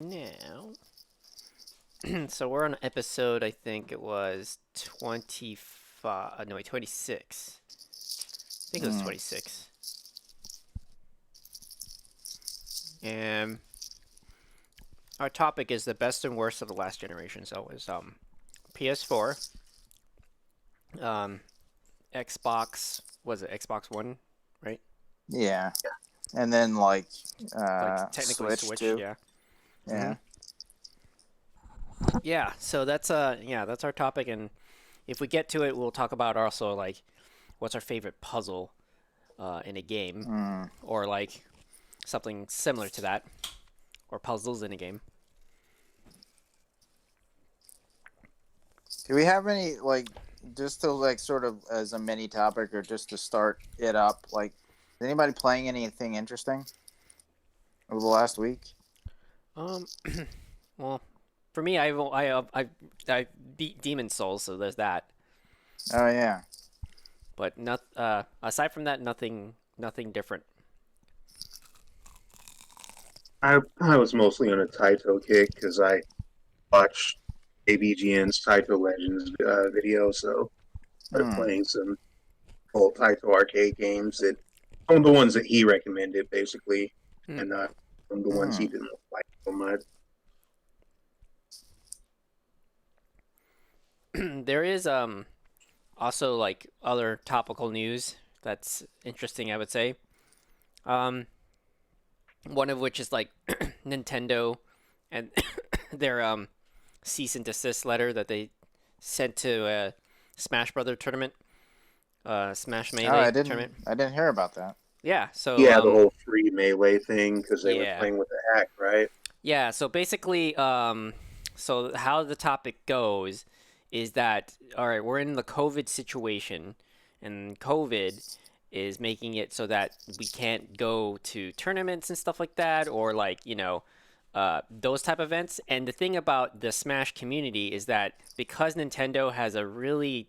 now. So we're on episode, I think it was 25. No, wait, 26. I think it was Hmm. 26. And our topic is the best and worst of the last generation. So it was PS4, um, Xbox, was it Xbox One, right? Yeah. And then like Like technically Switch Switch, too. yeah. Hmm. Yeah. Yeah, so that's our topic, and if we get to it, we'll talk about also like what's our favorite puzzle in a game, Hmm. or like something similar to that, or puzzles in a game. Do we have any like just to like sort of as a mini topic or just to start it up? Like, is anybody playing anything interesting over the last week? Um, well, for me, I beat Demon Souls, so there's that. Oh yeah. But not aside from that, nothing different. I was mostly on a Taito kick because I watched ABGN's Taito Legends video, so I was Hmm. playing some old Taito arcade games that some of the ones that he recommended, basically, Hmm. and some of the ones he Hmm. didn't like so much. There is also like other topical news that's interesting, I would say. Um, One of which is like Nintendo and their cease and desist letter that they sent to a Smash Brother tournament, Smash Oh, I Melee didn't. tournament. I didn't hear about that. Yeah, so Yeah, the whole free melee thing because they were yeah, playing with the hack, right? yeah. So basically, so how the topic goes is that all right, we're in the COVID situation, and COVID is making it so that we can't go to tournaments and stuff like that, or like those type of events. And the thing about the Smash community is that because Nintendo has a really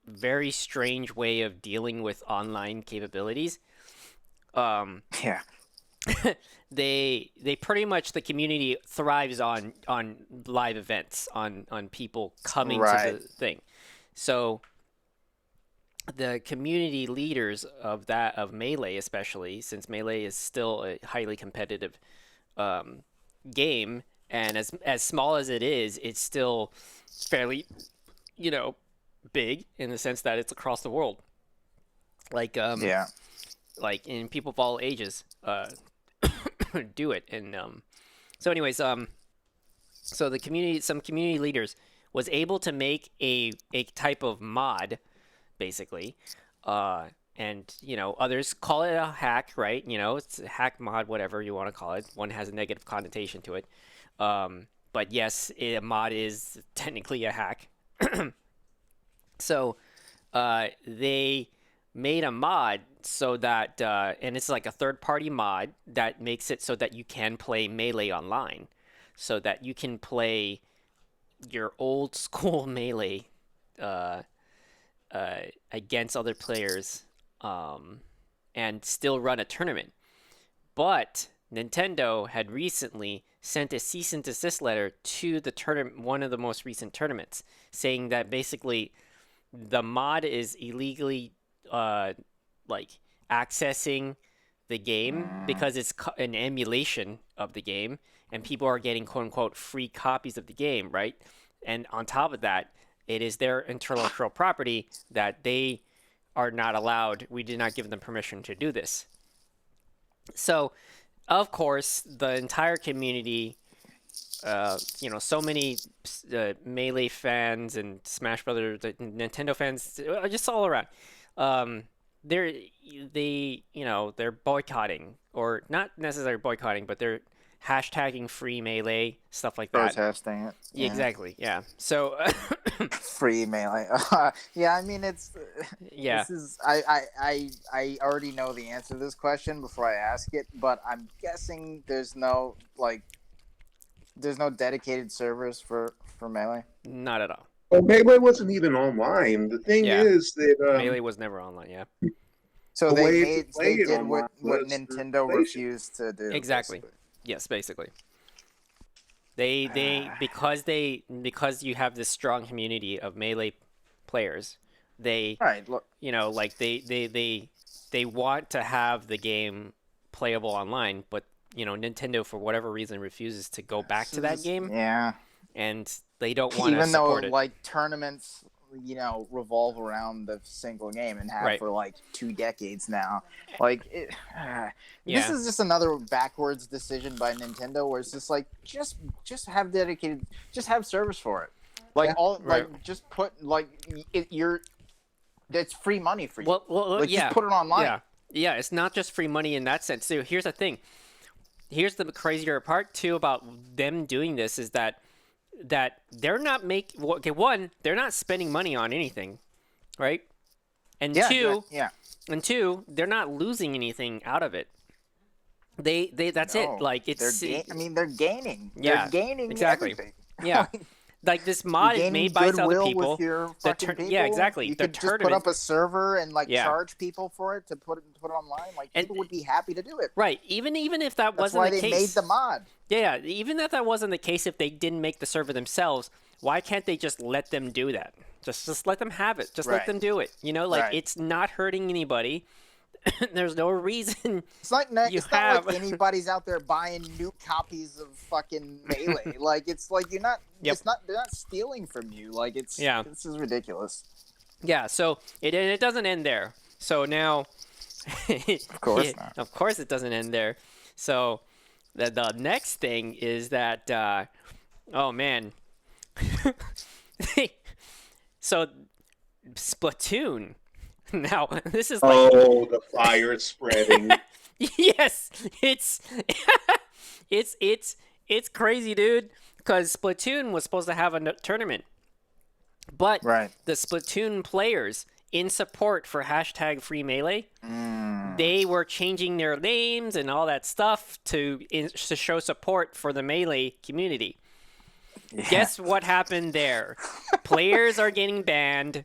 very strange way of dealing with online capabilities, um, Yeah. they pretty much the community thrives on live events, on people coming to the Right. thing. So the community leaders of Melee, especially since Melee is still a highly competitive um, game, and as small as it is, it's still fairly you know big in the sense that it's across the world. Like Yeah. like in people of all ages do it. And so anyways, so the community, some community leaders was able to make a type of mod, basically, uh, and others call it a hack, right? It's a hack mod, whatever you want to call it. One has a negative connotation to it, but yes, a mod is technically a hack. So they made a mod so that, and it's like a third party mod that makes it so that you can play Melee online, so that you can play your old school Melee uh, against other players, um, and still run a tournament. But Nintendo had recently sent a cease and desist letter to the tournament, one of the most recent tournaments, saying that basically the mod is illegally uh, like accessing the game Mm. because it's an emulation of the game, and people are getting quote unquote free copies of the game, right? And on top of that, it is their intellectual property that they are not allowed. We did not give them permission to do this. So, of course, the entire community, so many Melee fans and Smash Brothers, Nintendo fans, just all around. Um, they're they're boycotting, or not necessarily boycotting, but they're hashtagging free Melee, stuff like that. Protesting it. Yeah, Yeah. exactly. Yeah. So Free melee. Yeah, I mean it's yeah, this is I already know the answer to this question before I ask it, but I'm guessing there's no dedicated servers for melee. not at all. Well, melee wasn't even online. The thing Yeah, is that Melee was never online. Yeah, So the they way to made play they it did online what was through Nintendo emulation. refused to do, exactly. basically. Yes, basically. Because you have this strong community of Melee players, they Right. Look, like they want to have the game playable online, but Nintendo for whatever reason refuses to go back this to that is game, yeah. and they don't want to Even though support it. like tournaments, revolve around the single game and have Right. for like 2 decades now. Like this Yeah. is just another backwards decision by Nintendo, where it's just like just have dedicated, just have servers for it. Like Yeah. all Right. like just put like you're that's free money for you. Well, Like yeah. just put it online. Yeah. Yeah, it's not just free money in that sense. So here's the thing. Here's the crazier part too about them doing this is that they're not okay, one, they're not spending money on anything, right? And Yeah, two, yeah. they're not losing anything out of it. They that's it. No, Like it's I mean, they're gaining. Yeah, They're gaining exactly. everything. Yeah. Like this mod You're is gaining made by other goodwill people. with your The fucking people. Yeah, exactly. You The could just put tournament, up a server and like Yeah. charge people for it to put it online. Like And- people would be happy to do it. right? Even if that That's wasn't why the they case, made the mod. yeah. Even if that wasn't the case, if they didn't make the server themselves, why can't they just let them do that? Just let them have it. Just let Right. them do it. Like Right. it's not hurting anybody. There's no reason. It's like You it's not have- like anybody's out there buying new copies of fucking Melee. Like it's like you're not. Yep. It's not. They're not stealing from you. Like it's. Yeah. This is ridiculous. Yeah. So it doesn't end there. So now, Of course not. of course, it doesn't end there. So the next thing is that oh man, so Splatoon. Now this is like Oh, the fire spreading. yes, it's it's crazy, dude. Because Splatoon was supposed to have a tournament, but Right. the Splatoon players in support for hashtag Free Melee, Mm. they were changing their names and all that stuff to show support for the Melee community. Guess what happened there? Players are getting banned.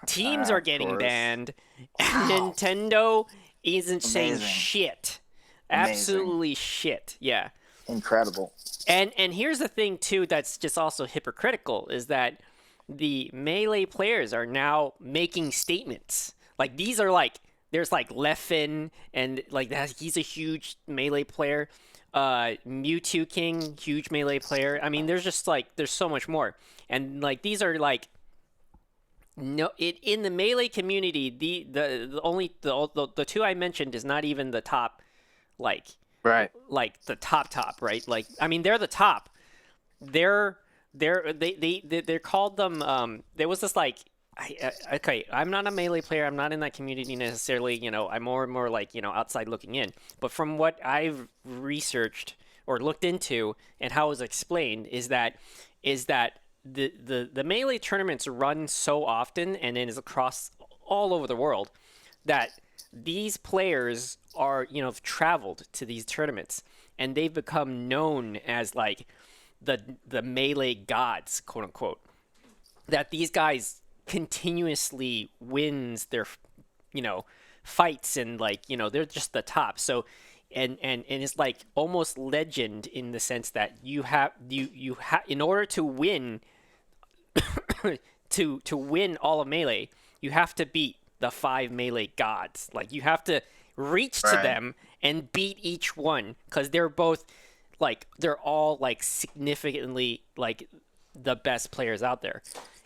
Teams are Of getting course. banned. And Nintendo isn't saying Amazing. shit. Amazing. Absolutely shit. Yeah. Incredible. And here's the thing too that's just also hypocritical is that the Melee players are now making statements. Like these are like there's like Leffen and like that he's a huge Melee player. Mewtwo King, huge Melee player. I mean, there's just like there's so much more. And like these are like no in the Melee community, the only the two I mentioned is not even the top like Right. the top, right? Like I mean they're the top. They're called them there was this like okay, I'm not a Melee player. I'm not in that community necessarily, I'm more like, outside looking in. But from what I've researched or looked into and how it was explained is that the Melee tournaments run so often and then is across all over the world that these players are, have traveled to these tournaments and they've become known as like the Melee gods, quote unquote. That these guys continuously wins their, fights and like, they're just the top. So, and it's like almost legend in the sense that you have in order to win, to win all of Melee, you have to beat the 5 Melee gods. Like you have to reach to Right. them and beat each one because they're both like they're all like significantly like the best players out there.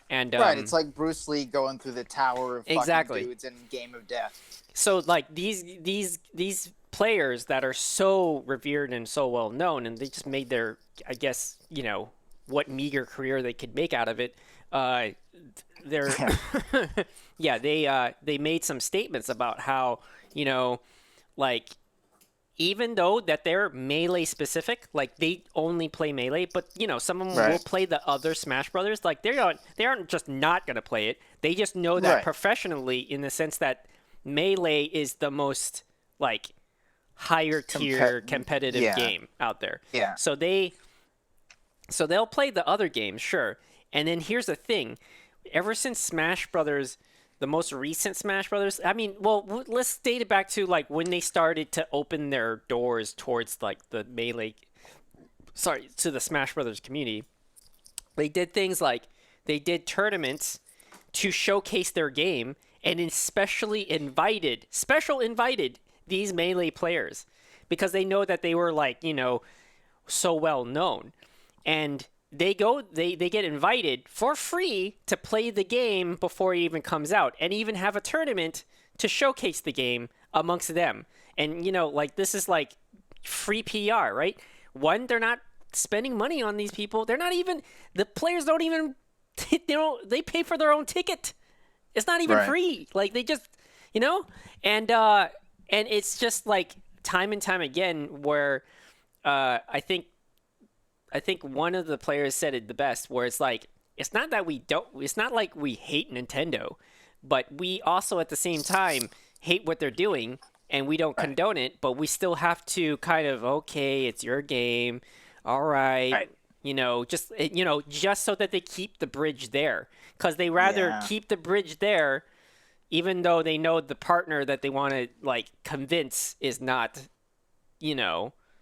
And Right. It's like Bruce Lee going through the tower of fucking Exactly. dudes in Game of Death. so like these players that are so revered and so well known and they just made their I guess what meager career they could make out of it they're yeah they made some statements about how like even though that they're Melee specific, like they only play Melee, but some of them will Right. play the other Smash Brothers. Like they aren't just not gonna play it. They just know that Right. professionally, in the sense that Melee is the most like higher tier competitive yeah. game out there. Yeah. So they'll play the other games, sure. And then here's the thing: ever since Smash Brothers, the most recent Smash Brothers, I mean, well, let's date it back to like when they started to open their doors towards like the Melee sorry, to the Smash Brothers community. They did things like they did tournaments to showcase their game, and especially special invited these Melee players because they know that they were like, so well known. And they get invited for free to play the game before it even comes out and even have a tournament to showcase the game amongst them. And like this is like free PR, right? One, they're not spending money on these people. They're not even the players don't even they pay for their own ticket. It's not even Right. free. Like they just, and it's just like time and time again where I think one of the players said it the best, where it's like it's not that we don't, it's not like we hate Nintendo, but we also at the same time hate what they're doing and we don't Right. condone it, but we still have to kind of okay, it's your game, all right, Right. just so that they keep the bridge there, because they rather Yeah. keep the bridge there, even though they know the partner that they want to like convince is not,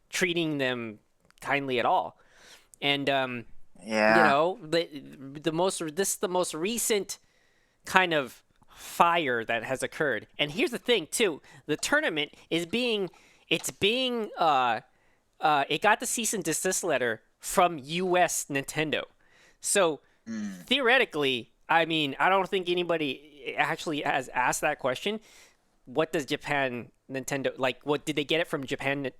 treating kindly at all. And Yeah. this is the most recent kind of fire that has occurred. And here's the thing too: the tournament is being it's being it got the cease and desist letter from U.S. Nintendo. So theoretically, I mean, I don't think anybody actually has asked that question. What does Japan Nintendo like? What did they get it from Japan?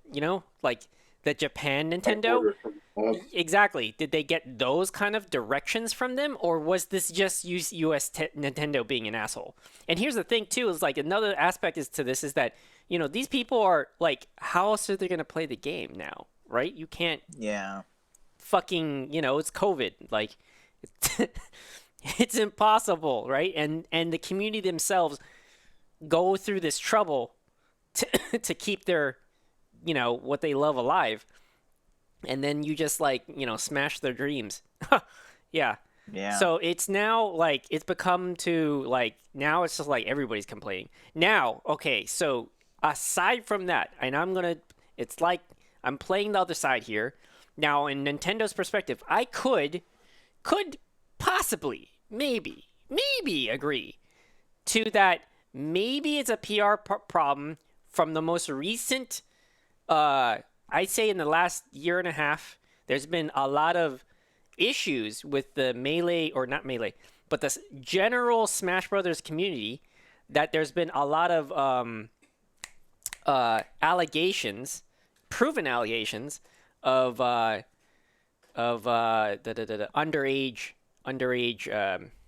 Like the Japan Nintendo? Order from above. Exactly. Did they get those kind of directions from them, or was this just U.S. Nintendo being an asshole? And here's the thing too: is like another aspect is to this is that these people are like, how else are they gonna play the game now, right? You can't Yeah. fucking it's COVID, like it's impossible, right? And the community themselves go through this trouble to to keep their what they love alive, and then you just like smash their dreams. Yeah. Yeah. So it's now like it's become to like now it's just like everybody's complaining now. Okay, so aside from that, and it's like I'm playing the other side here now. In Nintendo's perspective, I could possibly maybe agree to that. Maybe it's a PR problem from the most recent I'd say in the last year and a half, there's been a lot of issues with the Melee, or not Melee, but the general Smash Brothers community, that there's been a lot of allegations, proven allegations of underage.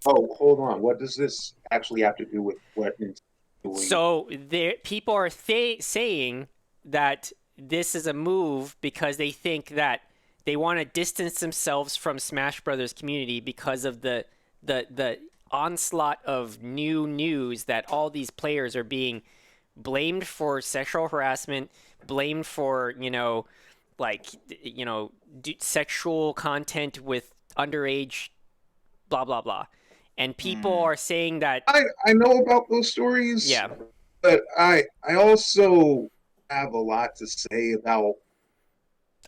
Oh, hold on. What does this actually have to do with what Nintendo's doing? So people are saying that this is a move because they think that they want to distance themselves from Smash Brothers community because of the onslaught of new news that all these players are being blamed for sexual harassment, blamed for sexual content with underage, blah blah blah, and people are saying that I know about those stories. yeah. But I also have a lot to say about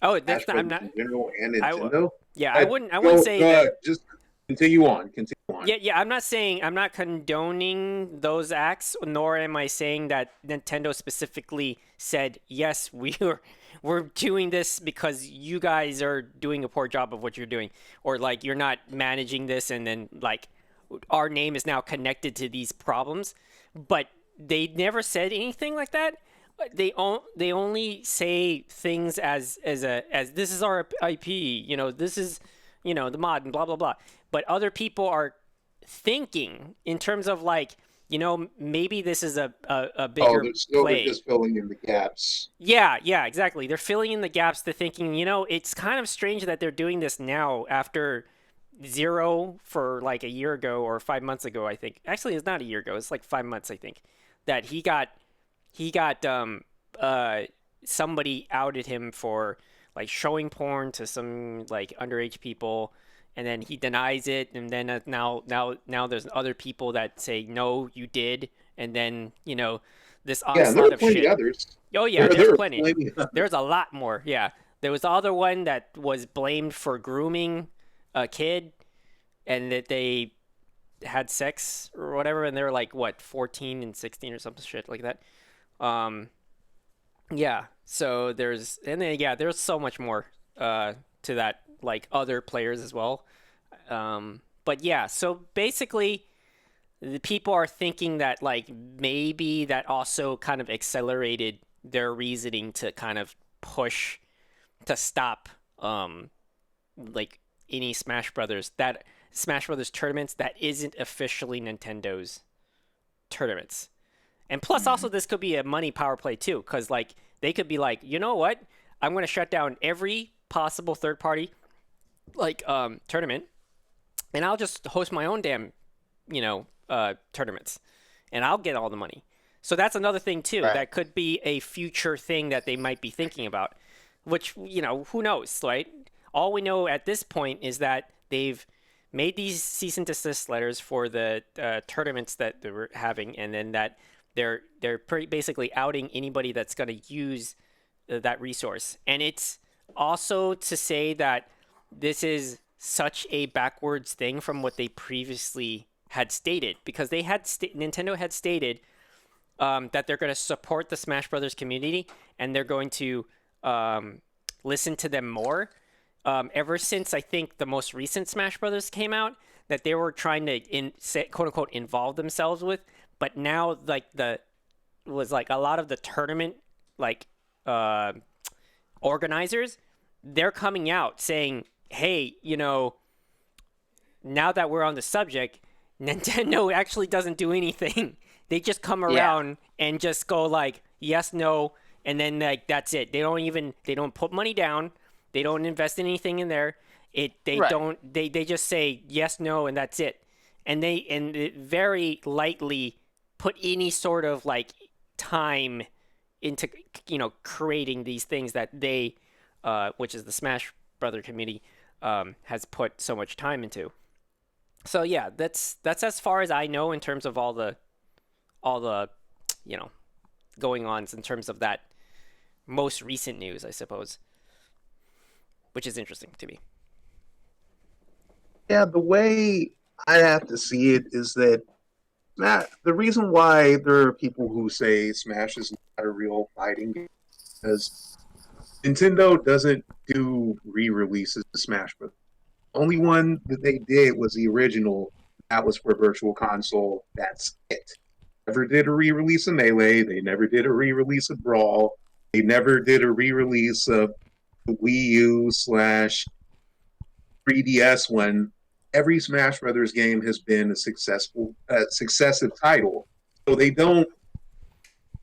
Oh, Smash that's not. I'm Brothers not. in general and I Nintendo. Yeah. I wouldn't say go that. ahead, just continue on. Continue on. Yeah. I'm not condoning those acts, nor am I saying that Nintendo specifically said yes. We're doing this because you guys are doing a poor job of what you're doing, or like you're not managing this, and then like our name is now connected to these problems. But they never said anything like that. They only say things as this is our IP, this is the mod and blah blah blah. But other people are thinking in terms of like maybe this is a Oh, bigger they're play. just filling in the gaps. Yeah, exactly. They're filling in the gaps to thinking, it's kind of strange that they're doing this now after zero for like a year ago or 5 months ago, I think. Actually, it's not a year ago. It's like 5 months, I think, that he got somebody outed him for like showing porn to some like underage people, and then he denies it, and then now there's other people that say no, you did, and then this Yeah, and there onslaught are of plenty shit. others. Oh yeah, There there's are plenty. plenty others. There's a lot more. Yeah. There was the other one that was blamed for grooming a kid, and that they had sex or whatever, and they're like what 14 and 16 or some shit like that. Um, yeah. So there's and then yeah, there's so much more to that, like other players as well. But yeah, so basically the people are thinking that like maybe that also kind of accelerated their reasoning to kind of push to stop like any Smash Brothers tournaments that isn't officially Nintendo's tournaments. And plus also Mm. this could be a money power play too, because like they could be like, you know what? I'm gonna shut down every possible third party like tournament, and I'll just host my own damn, tournaments, and I'll get all the money. So that's another thing too. Right. That could be a future thing that they might be thinking about, which who knows, right? All we know at this point is that they've made these cease and desist letters for the tournaments that they were having, and then that they're basically outing anybody that's going to use that resource. And it's also to say that this is such a backwards thing from what they previously had stated, because Nintendo had stated that they're going to support the Smash Brothers community, and they're going to listen to them more. Ever since I think the most recent Smash Brothers came out, that they were trying to quote unquote involve themselves with, but now like the was like a lot of the tournament like uh, organizers, they're coming out saying, hey, now that we're on the subject, Nintendo actually doesn't do anything. They just come Yeah. around and just go like yes, no, and then like that's it. They don't put money down. They don't invest anything in there. They Right. don't they just say yes, no, and that's it. And it very lightly put any sort of like time into creating these things that they which is the Smash Brother community has put so much time into. So yeah, that's as far as I know in terms of all the you know going ons in terms of that most recent news, I suppose, which is interesting to me. Yeah, the way I have to see it is that the reason why there are people who say Smash is not a real fighting game is Nintendo doesn't do re-releases of Smash Bros. The only one that they did was the original. That was for Virtual Console. That's it. Never did a re-release of Melee. They never did a re-release of Brawl. They never did a re-release of the Wii U slash 3DS one. Every Smash Brothers game has been a successive title. So they don't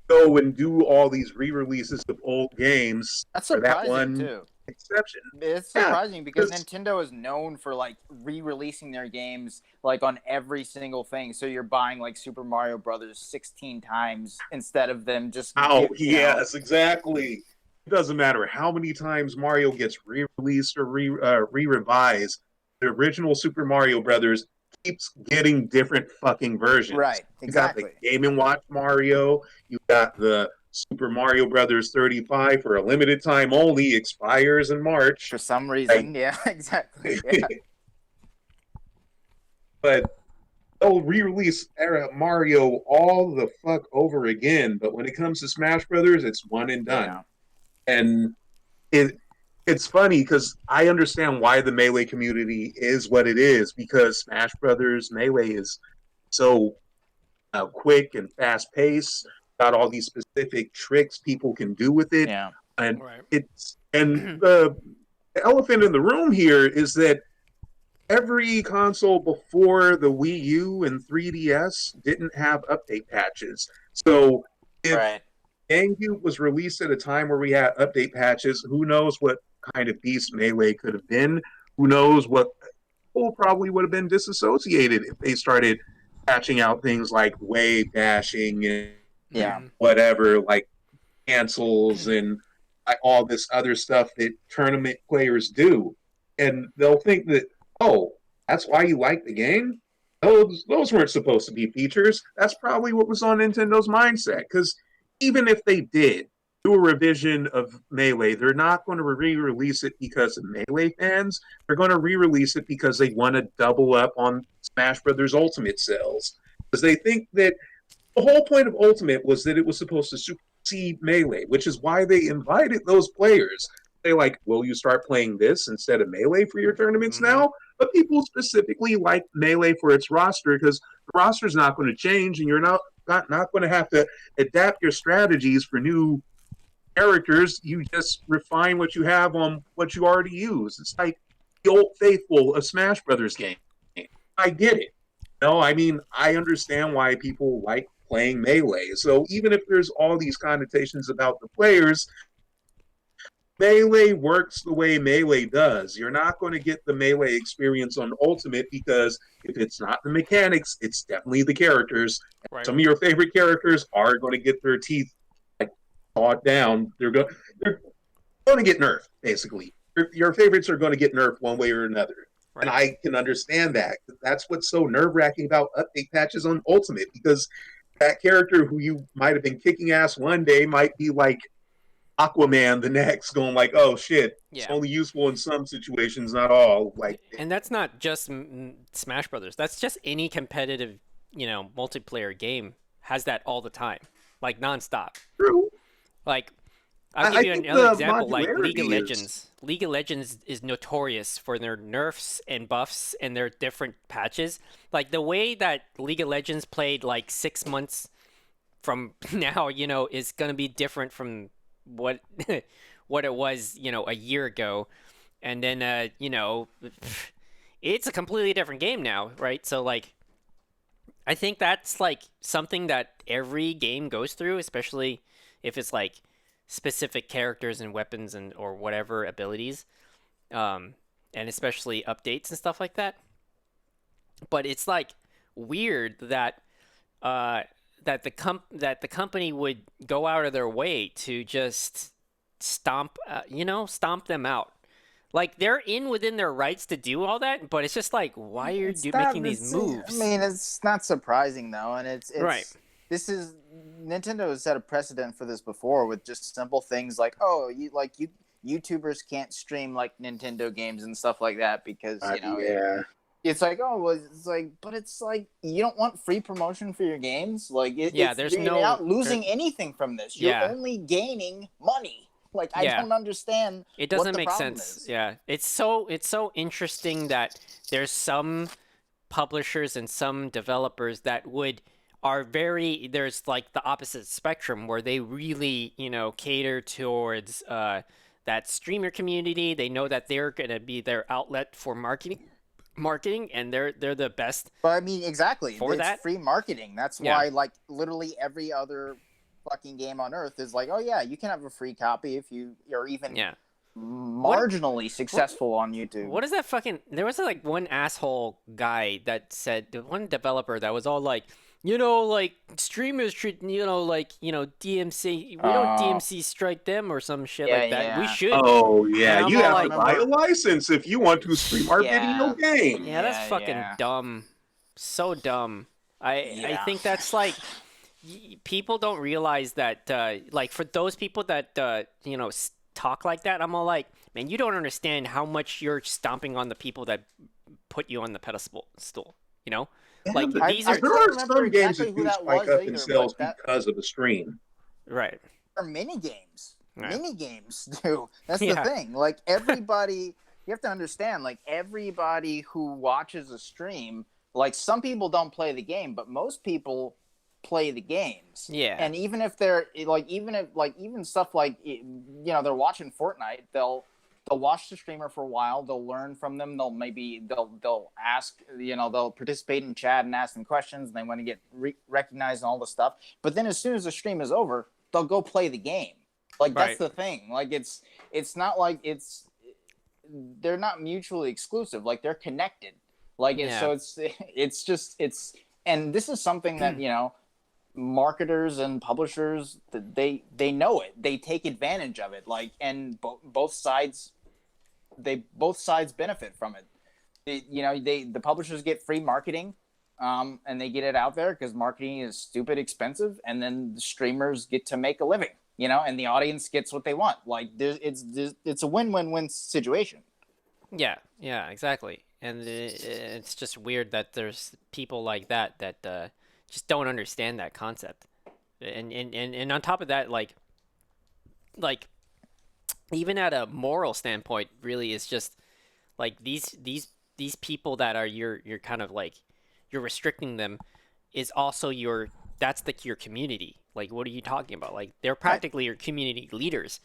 go and do all these re-releases of old games That's for that surprising one too. exception. It's Yeah, surprising because because Nintendo is known for like re-releasing their games like on every single thing. So you're buying like Super Mario Brothers 16 times instead of them just yes, exactly. It doesn't matter how many times Mario gets re-released or re-revised. The original Super Mario Brothers keeps getting different fucking versions. right, You got the exactly. Game and Watch Mario. You got the Super Mario Brothers 35 for a limited time only. Expires in March. For some Like, reason, yeah, exactly. Yeah. but they'll re-release era Mario all the fuck over again. But when it comes to Smash Brothers, it's one and done. Yeah. And it it's funny because I understand why the Melee community is what it is, because Smash Brothers Melee is so quick and fast paced, got all these specific tricks people can do with it, Yeah. and Right. the elephant in the room here is that every console before the Wii U and 3DS didn't have update patches. So if Right. GameCube was released at a time where we had update patches, who knows what kind of beast Melee could have been? Who knows what people probably would have been disassociated if they started patching out things like wave dashing and Yeah. Mhm. whatever, like cancels and like all this other stuff that tournament players do. And they'll think that, oh, that's why you like the game? Those weren't supposed to be features. That's probably what was on Nintendo's mindset. Because even if they did, do a revision of Melee, they're not going to re-release it because of Melee fans. They're going to re-release it because they want to double up on Smash Brothers Ultimate sales. Because they think that the whole point of Ultimate was that it was supposed to supersede Melee, which is why they invited those players. They like, will you start playing this instead of Melee for your tournaments now? But people specifically like Melee for its roster because the roster is not going to change, and you're not going to have to adapt your strategies for new characters. You just refine what you have on what you already use. It's like the old faithful of Smash Brothers game. I get it. No, I mean, I understand why people like playing Melee. So even if there's all these connotations about the players, Melee works the way Melee does. You're not going to get the Melee experience on Ultimate because if it's not the mechanics, it's definitely the characters. Right. Some of your favorite characters are going to get their teeth like sawed down. They're going to get nerfed, basically. Your favorites are going to get nerfed one way or another. And Right. I can understand that. That's what's so nerve-wracking about update patches on Ultimate, because that character who you might have been kicking ass one day might be like Aquaman the next, going like, oh shit, it's Yeah. only useful in some situations, not all. Like, And that's not just Smash Brothers. That's just any competitive, multiplayer game has that all the time, like nonstop. true. Like, I'll give you think another the example, like League of modularity Legends. League of Legends is notorious for their nerfs and buffs and their different patches. Like the way that League of Legends played like 6 months from now, is gonna be different from what what it was, a year ago. And then it's a completely different game now, right? So like I think that's like something that every game goes through, especially if it's like specific characters and weapons and or whatever abilities, and especially updates and stuff like that. But it's like weird that that the company would go out of their way to just stomp them out. Like they're in within their rights to do all that, but it's just like, why are It's you not. making these moves? I mean, it's not surprising though, and it's Right. This is Nintendo has set a precedent for this before with just simple things like, oh, you YouTubers can't stream like Nintendo games and stuff like that because Yeah. it's like, oh, well, it's like, but it's like you don't want free promotion for your games. Like, Yeah, there's you're no not losing anything from this. You're Yeah. only gaining money. Like, I Yeah. don't understand. It what doesn't the make problem sense. is. Yeah. It's so interesting that there's some publishers and some developers that there's like the opposite spectrum where they really, cater towards that streamer community. They know that they're going to be their outlet for marketing, and they're the best. But I mean, exactly. For It's that? free marketing. That's Yeah. why, like, literally every other fucking game on Earth is like, oh yeah, you can have a free copy if you're even Yeah. marginally successful on YouTube. What is that fucking? There was like one asshole guy that said, the one developer that was all like, like streamers should, DMC. We don't DMC strike them or some shit Yeah, like that. We yeah. should. Oh And yeah, I'm you all have like, to buy a license if you want to stream our video game. Yeah, that's Yeah, fucking yeah. dumb. So dumb. I Yeah. think that's like people don't realize that like for those people that talk like that, I'm all like, man, you don't understand how much you're stomping on the people that put you on the pedestal stool, like but these I are there can't are remember some games exactly that who do that spike was up either, in sales but that- because of the stream. right. Or mini games. Right. Mini games do. That's Yeah. the thing. Like everybody, you have to understand. Like everybody who watches a stream, like some people don't play the game, but most people play the games. Yeah. And even if they're like, even stuff like they're watching Fortnite, they'll watch the streamer for a while. They'll learn from them. They'll ask. They'll participate in chat and ask them questions. And they want to get recognized and all this stuff. But then as soon as the stream is over, they'll go play the game. Like that's Right. the thing. Like it's not like they're not mutually exclusive. Like they're connected. Like Yeah. so and this is something that marketers and publishers they know it. They take advantage of it. Like and both sides benefit from it. The publishers get free marketing. And they get it out there because marketing is stupid expensive, and then the streamers get to make a living. and the audience gets what they want. Like it's a win-win-win situation. Yeah, yeah, exactly. And it's just weird that there's people like that that just don't understand that concept. And on top of that, like even at a moral standpoint, really, it's just like these people that are you're kind of like you're restricting them is also your community. Like, what are you talking about? Like, they're Right. practically your community leaders,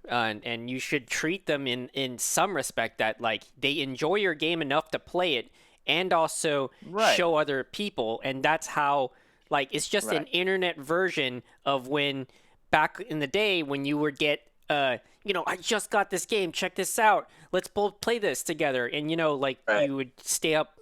and you should treat them in some respect that like they enjoy your game enough to play it and also Right. show other people, and that's how like it's just an Right. internet version of when back in the day when you would get I just got this game, check this out, let's both play this together, and like Right. you would stay up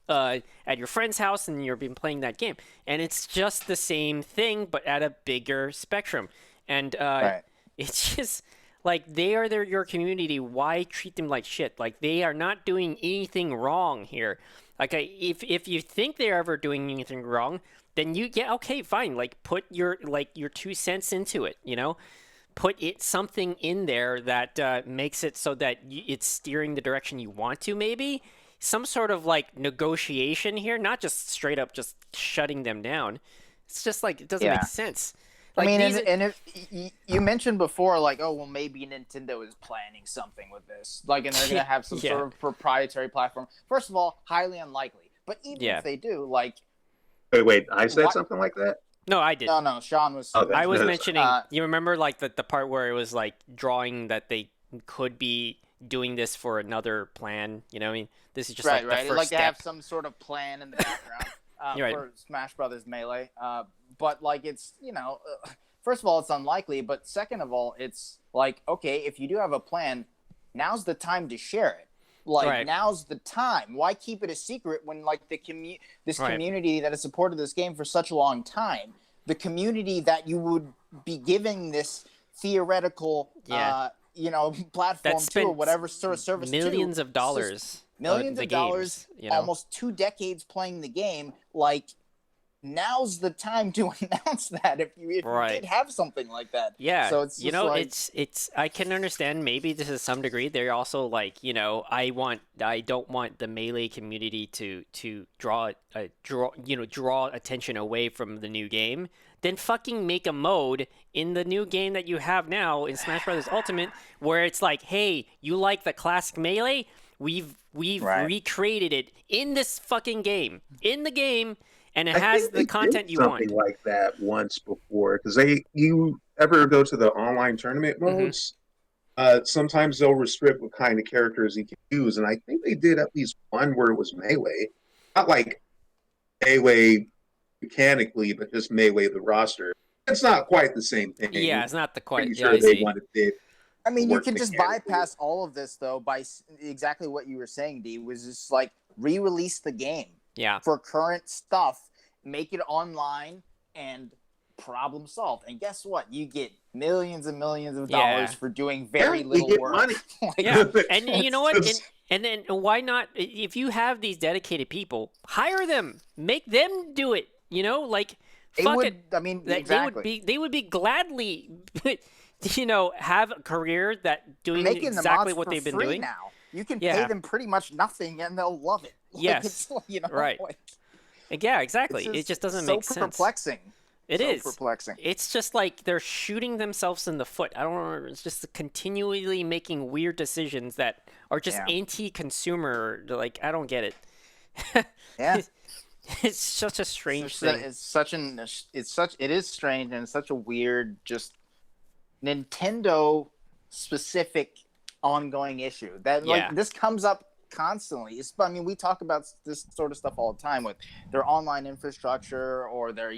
at your friend's house and you've been playing that game, and it's just the same thing but at a bigger spectrum, and Right. it's just like they are your community. Why treat them like shit? Like they are not doing anything wrong here. Like if you think they're ever doing anything wrong, then yeah, okay, fine. Like put your 2 cents into it. Put something in there that makes it so that it's steering the direction you want to. Maybe some sort of like negotiation here, not just straight up just shutting them down. It's just like it doesn't make Yeah. sense. I Like mean, these. and if you mentioned before, like, oh well, maybe Nintendo is planning something with this, like, and they're gonna have some Yeah. sort of proprietary platform. First of all, highly unlikely. But even Yeah. if they do, like, Wait, I said what? something like that? No, I did. No, Sean was. Okay. I was Yes. mentioning. You remember like the part where it was like drawing that they could be doing this for another plan. I mean, this is just Right, like right. the first Like to have step. some sort of plan in the background You're right. for Smash Brothers Melee. But like, it's first of all, it's unlikely. But second of all, it's like, okay, if you do have a plan, now's the time to share it. Like Right. now's the time. Why keep it a secret when like this Right. community that has supported this game for such a long time, the community that you would be giving this theoretical Yeah. platform to, or spent whatever sort of service millions to, of dollars. millions the of dollars, games, almost 2 decades playing the game. Like now's the time to announce that if you Right. did have something like that. Yeah, So it's just like, it's I can understand maybe this is some degree. They're also like, I don't want the Melee community to draw attention away from the new game. Then fucking make a mode in the new game that you have now in Smash Brothers Ultimate where it's like, hey, you like the classic Melee? We've Right. recreated it in this fucking game. In the game, and it I has think the they content did you something want. like that once before. Because you ever go to the online tournament modes? Sometimes they'll restrict what kind of characters you can use, and I think they did at least one where it was melee, not like melee mechanically, but just melee the roster. It's not quite the same thing. Yeah, it's not the quite. Pretty Yeah, sure I they see. wanted it I mean, to you work can just mechanically. bypass all of this though by exactly what you were saying, D. Was just like re-release the game Yeah. for current stuff, make it online, and problem solved. And guess what? You get millions and millions of dollars Yeah. for doing very Yeah, we little get work. money. Like, Yeah, and you know what? It's- And then why not? If you have these dedicated people, hire them, make them do it. Like they fuck would. it. I mean, They exactly. would be gladly, have a career that doing Making the exactly mods what for they've been free doing. now. You can Yeah. pay them pretty much nothing, and they'll love it. Like, Yes. it's, Right. like, Yeah, exactly. it's It just doesn't so make sense. perplexing. It so is. perplexing. It's just like they're shooting themselves in the foot. I don't know. It's just continually making weird decisions that are just Yeah. anti-consumer. Like, I don't get it. Yeah. It's such a strange It's thing. it is strange, and it's such a weird, just Nintendo specific ongoing issue that Yeah. like this comes up constantly. I mean, we talk about this sort of stuff all the time with their online infrastructure or their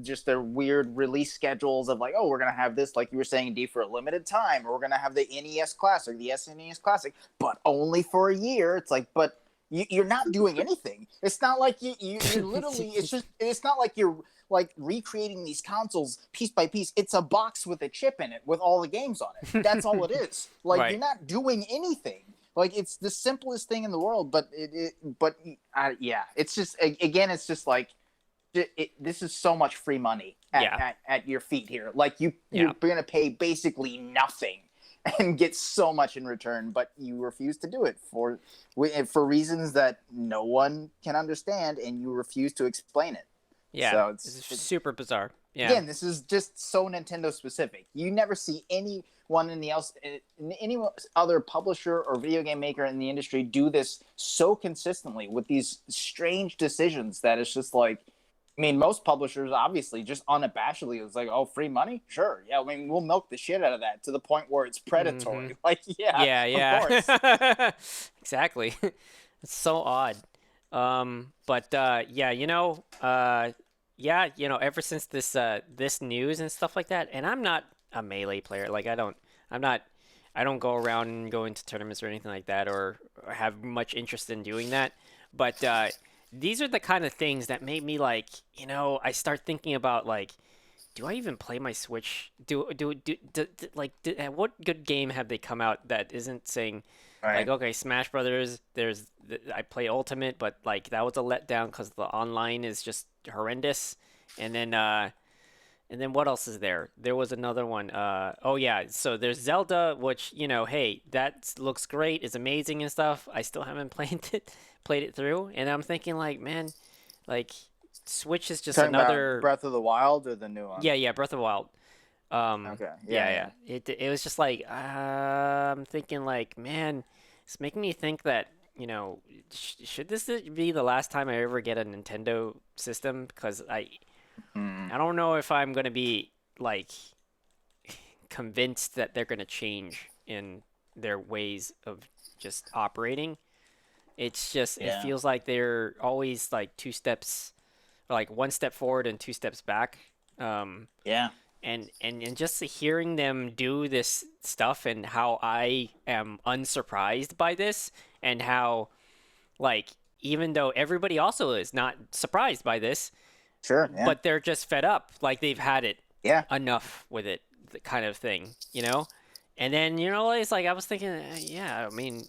just their weird release schedules of like, oh, we're gonna have this, like you were saying, D, for a limited time, or we're gonna have the NES Classic, the SNES Classic, but only for a year. It's like, but you're not doing anything. It's not like you're literally. It's not like you're like recreating these consoles piece by piece. It's a box with a chip in it with all the games on it. That's all it is. Like Right. you're not doing anything. Like it's the simplest thing in the world, but yeah, it's just again, it's just like this is so much free money Yeah. at your feet here. Like Yeah. you're gonna pay basically nothing and get so much in return, but you refuse to do it for reasons that no one can understand, and you refuse to explain it. Yeah. So It's super bizarre. Yeah. again, this is just so Nintendo specific. You never see any other publisher or video game maker in the industry do this so consistently with these strange decisions that it's just like, I mean, most publishers obviously just unabashedly is like, oh, free money, sure, yeah. I mean, we'll milk the shit out of that to the point where it's Hmm. predatory. Like, yeah, Yeah, of course. yeah. Exactly. It's so odd. But yeah, yeah, ever since this news and stuff like that, and I'm not a Melee player. Like I'm not I don't go around and go into tournaments or anything like that or have much interest in doing that. But these are the kind of things that make me like, I start thinking about like, do I even play my Switch? What good game have they come out that isn't saying like, Right. okay, Smash Brothers, I play Ultimate, but like that was a letdown because the online is just horrendous. And then what else is there? There was another one. Oh yeah, so there's Zelda, which, hey, that looks great, is amazing and stuff. I still haven't played it through, and I'm thinking like, man, like Switch is just Talking about another. Breath of the Wild or the new one? Yeah, yeah, Breath of the Wild. Okay, Yeah, yeah, yeah. yeah. It was just like, I'm thinking like, man, it's making me think that, should this be the last time I ever get a Nintendo system? Because Mm. I don't know if I'm gonna be like convinced that they're gonna change in their ways of just operating. It Yeah, feels like they're always like two steps, or like one step forward and two steps back. Um, yeah. and just hearing them do this stuff and how I am unsurprised by this and how like even though everybody also is not surprised by this, Sure, yeah, but they're just fed up, like they've had it yeah. enough with it, the kind of thing, And then it's like I was thinking, yeah, I mean,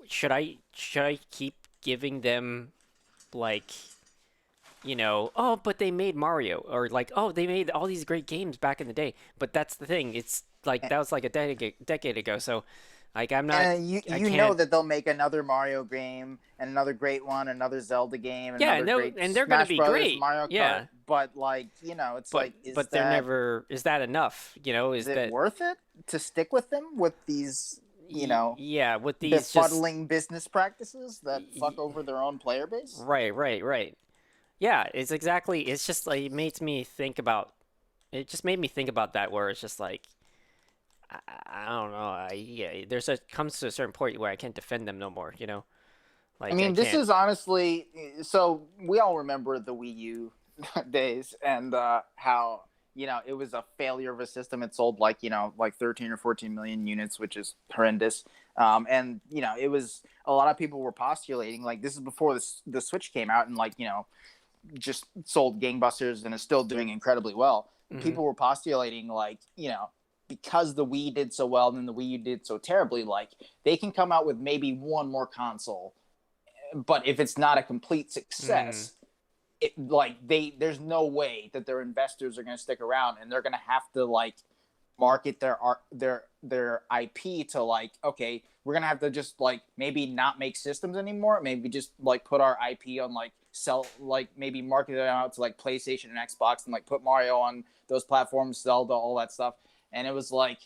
should I keep giving them like oh, but they made Mario, or like, oh, they made all these great games back in the day. But that's the thing. It's like that was like a decade ago. So, like, And I you know can't. that they'll make another Mario game and another great one, another Zelda game, Yeah, another great and they're gonna Smash be Brothers, great. Mario Kart. Yeah, But like, it's like, but they're never. Is that enough? is Is it that worth it to stick with them with these, yeah? With these just befuddling business practices that fuck over their own player base? right, right, right. Yeah, it's exactly. It's just like it makes me think about. It just made me think about that, where it's just like I don't know. Yeah, comes to a certain point where I can't defend them no more. I Like I mean, this can't. is honestly, so we all remember the Wii U days and how it was a failure of a system. It sold like 13 or 14 million units, which is horrendous. And it was a lot of people were postulating like this is before the Switch came out and like just sold gangbusters and is still doing incredibly well. Hmm. People were postulating like because the Wii did so well and then the Wii U did so terribly, like they can come out with maybe one more console, but if it's not a complete Hmm. success, there's no way that their investors are going to stick around, and they're going to have to like market their art their IP to like, okay, we're going to have to just like maybe not make systems anymore, maybe just like put our IP on like sell like maybe market it out to like PlayStation and Xbox and like put Mario on those platforms, Zelda, all that stuff. And it was like,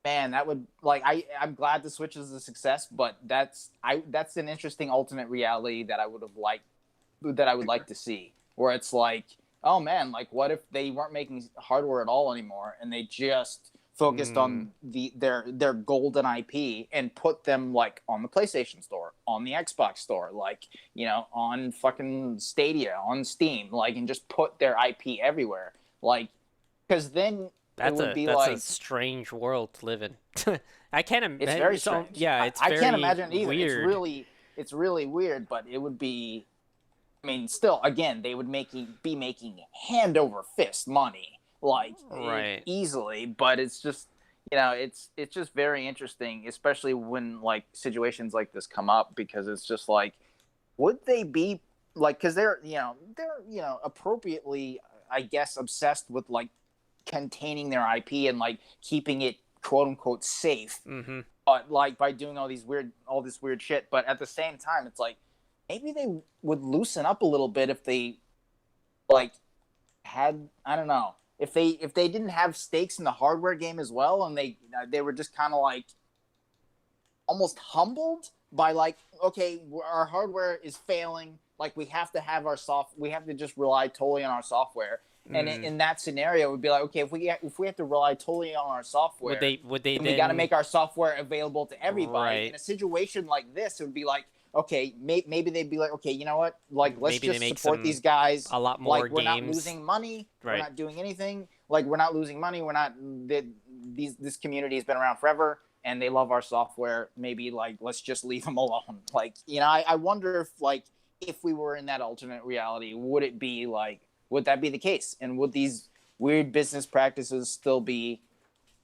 man, that would like I'm glad the Switch is a success, but that's an interesting alternate reality that I would like to see, where it's like, oh man, like what if they weren't making hardware at all anymore and they just focused Hmm. on their golden IP and put them like on the PlayStation Store, on the Xbox Store, like on fucking Stadia, on Steam, like, and just put their IP everywhere, like, because then it would be That's a like strange world to live in. I can't it's imagine. very strange. Yeah, I, it's I can't very imagine it either. weird. It's really weird, but it would be. I mean, still, again, they would be making hand over fist money, like Right. easily. But it's just, it's just very interesting, especially when like situations like this come up, because it's just like, would they be like because they're appropriately, I guess, obsessed with like containing their IP and like keeping it quote unquote safe. Mm-hmm. But like by doing all this weird shit. But at the same time, it's like maybe they would loosen up a little bit if they like had, I don't know, if they didn't have stakes in the hardware game as well, and they were just kind of like almost humbled by like, okay, our hardware is failing, like we have to just rely totally on our software. And Mm. in that scenario, it would be like, okay, if we have to rely totally on our Would software, they then we got to then make our software available to everybody. In right? a situation like this, it would be like, okay, maybe they'd be like, okay, you know what? Like, let's Maybe they just make support some these guys. a lot more Like, we're not games, losing money. We're right? not doing anything. Like, we're not losing money. We're not. This community has been around forever, and they love our software. Maybe like, let's just leave them alone. Like, I wonder if we were in that alternate reality, would that be the case? And would these weird business practices still be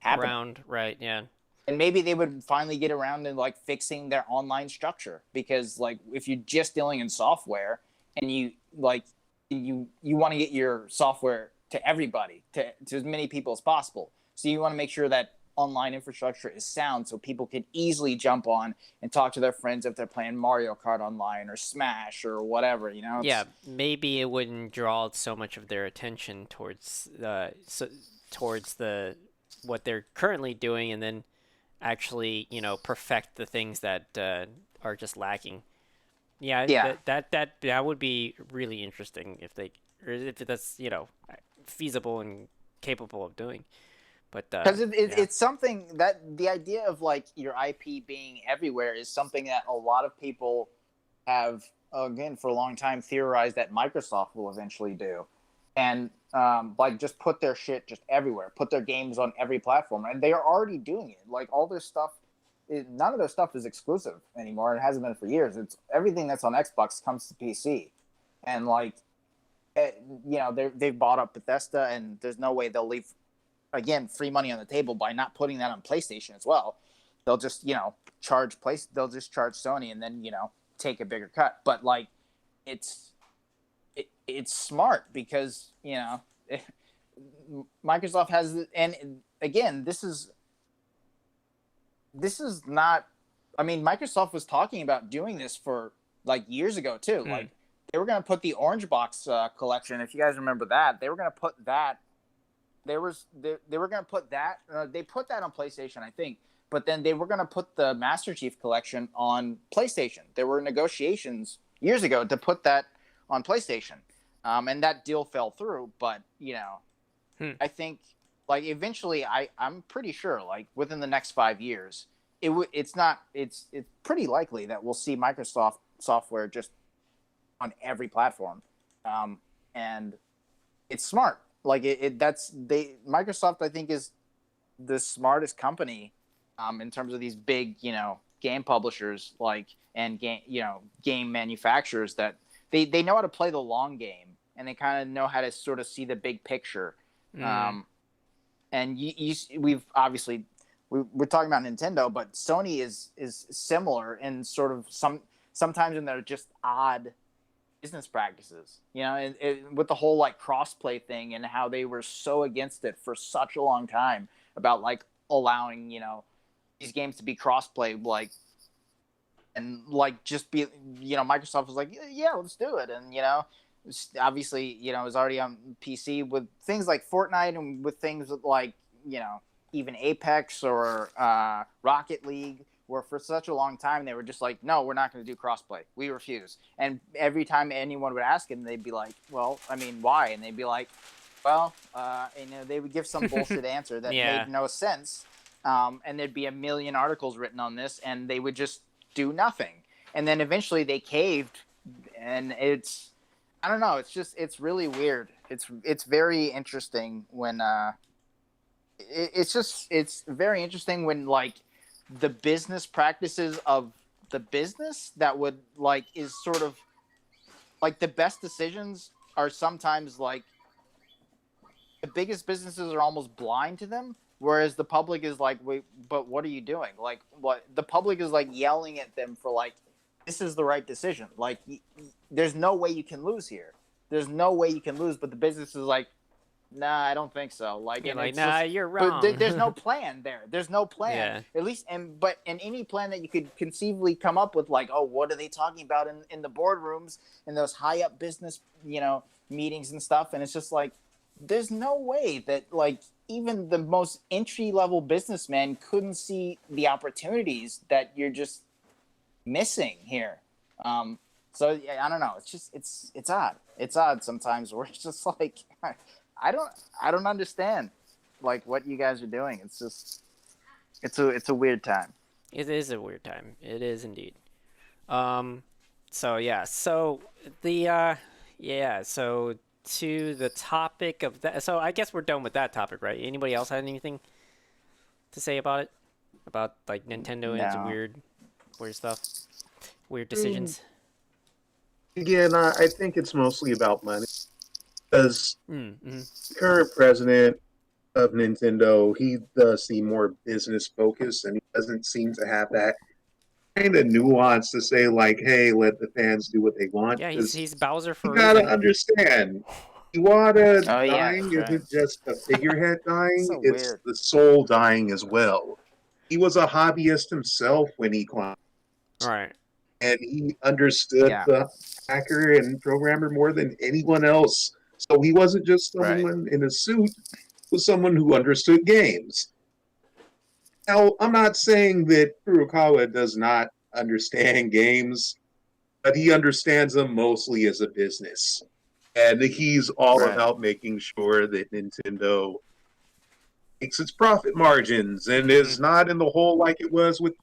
happening? Around, right? Yeah. And maybe they would finally get around to like fixing their online structure, because like if you're just dealing in software and you want to get your software to everybody, to as many people as possible, so you want to make sure that online infrastructure is sound so people can easily jump on and talk to their friends if they're playing Mario Kart online or Smash or whatever. Yeah, maybe it wouldn't draw so much of their attention towards towards the what they're currently doing, and then actually, perfect the things that are just lacking. Yeah, Yeah, that would be really interesting if they, or if that's, feasible and capable of doing. But because yeah. it's something that the idea of like your IP being everywhere is something that a lot of people have, again, for a long time theorized that Microsoft will eventually do, and like just put their shit just everywhere, put their games on every platform, and they are already doing it. Like all their stuff, none of their stuff is exclusive anymore. It hasn't been for years. It's everything that's on Xbox comes to PC, and like they've bought up Bethesda, and there's no way they'll leave again free money on the table by not putting that on PlayStation as well. They'll just they'll just charge Sony, and then take a bigger cut. But like it's it's smart because Microsoft has, and again, this is not, I mean, Microsoft was talking about doing this for like years ago too. Hmm. Like they were going to put the Orange Box collection, if you guys remember that. They were going to put that they were going to put that they put that on PlayStation, I think, but then they were going to put the Master Chief collection on PlayStation. There were negotiations years ago to put that on PlayStation, and that deal fell through. But Hmm. I think like eventually, I'm pretty sure like within the next 5 years, it's pretty likely that we'll see Microsoft software just on every platform, and it's smart. Like Microsoft, I think, is the smartest company in terms of these big, game publishers, like, and game manufacturers, that they know how to play the long game, and they kind of know how to sort of see the big picture. Mm. And we've obviously we're talking about Nintendo, but Sony is similar in sort of sometimes in their just odd business practices, with the whole like crossplay thing and how they were so against it for such a long time about like allowing these games to be crossplay, like, and like just be Microsoft was like, yeah, let's do it. And obviously it was already on PC with things like Fortnite, and with things like even Apex or Rocket League, where for such a long time they were just like, no, we're not going to do crossplay, we refuse. And every time anyone would ask them, they'd be like, well, I mean, why? And they'd be like, well, they would give some bullshit answer that Yeah. made no sense, and there'd be a million articles written on this, and they would just do nothing. And then eventually they caved, and I don't know, it's really weird. It's very interesting when it's very interesting when like the business practices of the business that would like is sort of like the best decisions are sometimes like the biggest businesses are almost blind to them, whereas the public is like, wait, but what are you doing? Like, what the public is like yelling at them for like this is the right decision. Like, there's no way you can lose here. There's no way you can lose. But the business is like, nah, I don't think so. Like, You're and like, it's nah, just, you're but there's no wrong. plan there. There's no plan, Yeah. at least, but in any plan that you could conceivably come up with, like, oh, what are they talking about in the boardrooms and those high up business, meetings and stuff, and it's just like, there's no way that, like, even the most entry level businessman couldn't see the opportunities that you're just missing here. Um, so yeah, I don't know. It's just it's odd. It's odd sometimes where it's just like I don't I don't understand like what you guys are doing. It's just it's a weird time. It is a weird time. It is indeed. Um, so yeah, so the yeah, so to the topic of that. So I guess we're done with that topic, right? Anybody else have anything to say about it? About like Nintendo and its No. weird stuff, weird I mean, decisions. again, I think it's mostly about money because Mm-hmm. the current president of Nintendo, he does seem more business focused, and he doesn't seem to have that kind of nuance to say like, "Hey, let the fans do what they want." Yeah, Because he's Bowser you for a gotta reason. understand, Iwata Oh yeah, dying that's right. isn't just a figurehead dying; So it's weird. the soul dying as well. He was a hobbyist himself when he climbed, Right. and he understood Yeah. the hacker and programmer more than anyone else. So he wasn't just Right. someone in a suit; he was someone who understood games. Now, I'm not saying that Furukawa does not understand games, but he understands them mostly as a business. And he's all Right. about making sure that Nintendo makes its profit margins and is not in the hole like it was with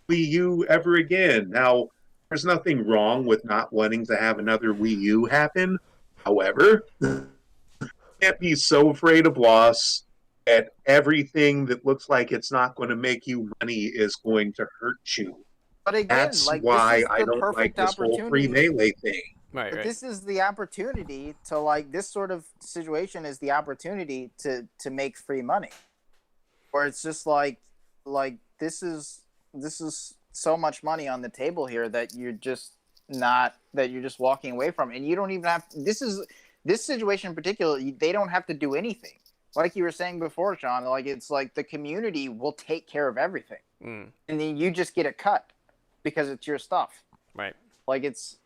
Wii U ever again. Now, there's nothing wrong with not wanting to have another Wii U happen. However, you can't be so afraid of loss that everything that looks like it's not going to make you money is going to hurt you. But again, That's like, this why is I the don't like perfect this whole free opportunity. melee thing. Right. But Right. this is the opportunity to, like, this sort of situation is the opportunity to make free money. Where it's just like this is so much money on the table here that you're just not that you're just walking away from, and you don't even have this situation in particular, they don't have to do anything, like you were saying before, Sean. Like, it's like the community will take care of everything, Mm. and then you just get a cut because it's your stuff. Right. Like, it's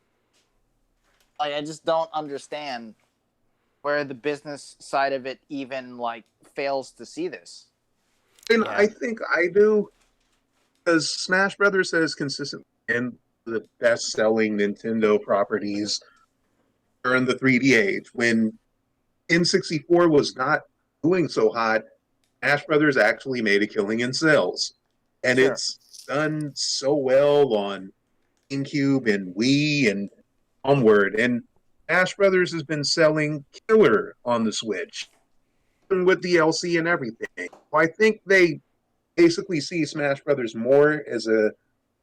like, I just don't understand where the business side of it even, like, fails to see this. And Yeah. I think I do, because Smash Brothers has consistently been the best selling Nintendo properties during the 3D age. When N64 was not doing so hot, Smash Brothers actually made a killing in sales. And Sure. it's done so well on GameCube and Wii and onward. And Smash Brothers has been selling killer on the Switch, even with DLC and everything. So I think they basically see Smash Brothers more as a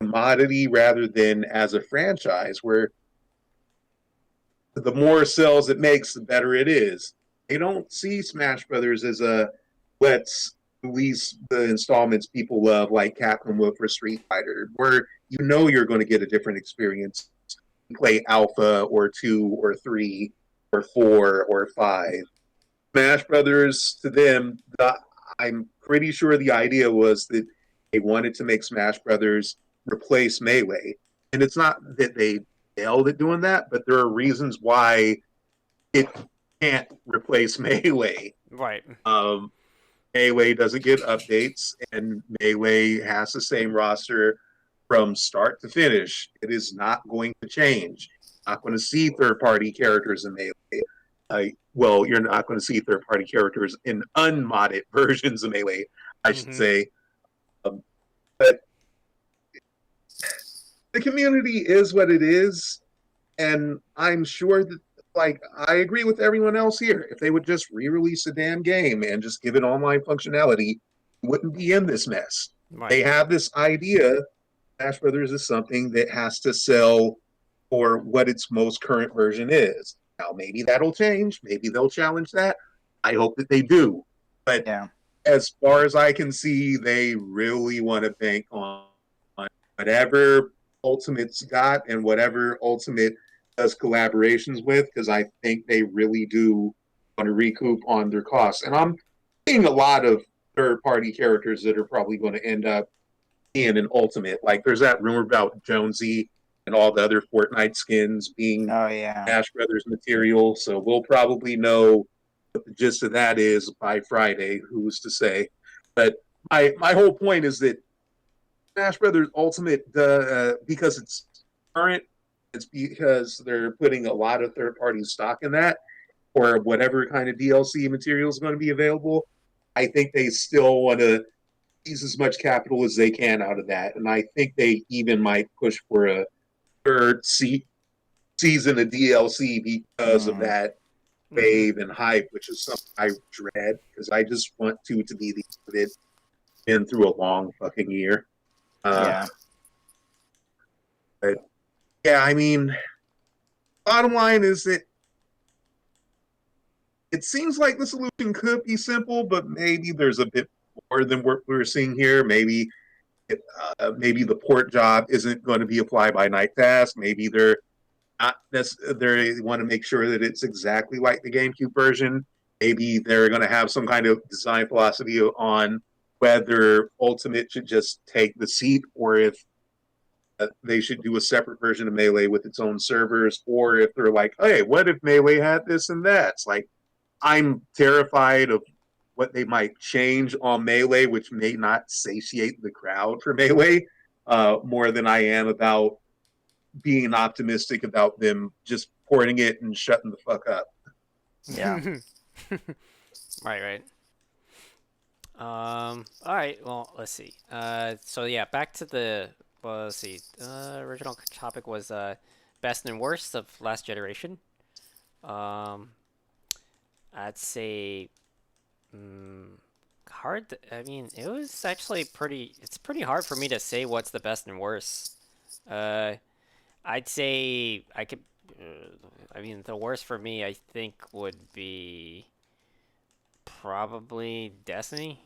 commodity rather than as a franchise, where the more sales it makes, the better it is. They don't see Smash Brothers as a let's release the installments people love, like Capcom will for Street Fighter, where you know you're going to get a different experience. Play Alpha or 2 or 3 or 4 or 5. Smash Brothers, to them, I'm pretty sure the idea was that they wanted to make Smash Brothers replace Melee. And it's not that they failed at doing that, but there are reasons why it can't replace Melee. Right. Um, Melee doesn't get updates, and Melee has the same roster from start to finish. It is not going to change. Not going to see third party characters in Melee. Well, you're not going to see third party characters in unmodded versions of Melee, I should Mm-hmm. say. But the community is what it is, and I'm sure that, like, I agree with everyone else here. If they would just re-release a damn game and just give it online functionality, we wouldn't be in this mess. They Right. have this idea Smash Brothers is something that has to sell for what its most current version is. Now, maybe that'll change. Maybe they'll challenge that. I hope that they do. But Yeah. as far as I can see, they really want to bank on whatever Ultimate's got and whatever Ultimate does collaborations with, because I think they really do want to recoup on their costs. And I'm seeing a lot of third party characters that are probably going to end up in an Ultimate. Like there's that rumor about Jonesy and all the other Fortnite skins being Oh yeah. Smash Brothers material. So we'll probably know what the gist of that is by Friday. Who's to say? But my whole point is that Smash Brothers Ultimate, because it's current, it's because they're putting a lot of third party stock in that, or whatever kind of DLC material is going to be available. I think they still want to squeeze as much capital as they can out of that, and I think they even might push for a third season of DLC because of Mm. that Mm-hmm. wave and hype, which is something I dread because I just want to be the end of it. Been through a long fucking year. Uh, Yeah. but yeah, I mean, bottom line is that it seems like the solution could be simple, but maybe there's a bit more than what we're seeing here. Maybe the port job isn't going to be applied by night task. Maybe they're not necessarily, they want to make sure that it's exactly like the GameCube version. Maybe they're going to have some kind of design philosophy on whether Ultimate should just take the seat, or if they should do a separate version of Melee with its own servers, or if they're like, hey, what if Melee had this and that? It's like, I'm terrified of what they might change on Melee, which may not satiate the crowd for Melee, more than I am about being optimistic about them just porting it and shutting the fuck up. Yeah. Right, right. All right. Well, let's see. So yeah, back to the well, let's see. Original topic was best and worst of last generation. Um, I'd say hard. I mean, it was actually pretty. It's pretty hard for me to say what's the best and worst. Uh, I'd say I could. I mean, the worst for me, I think, would be probably Destiny.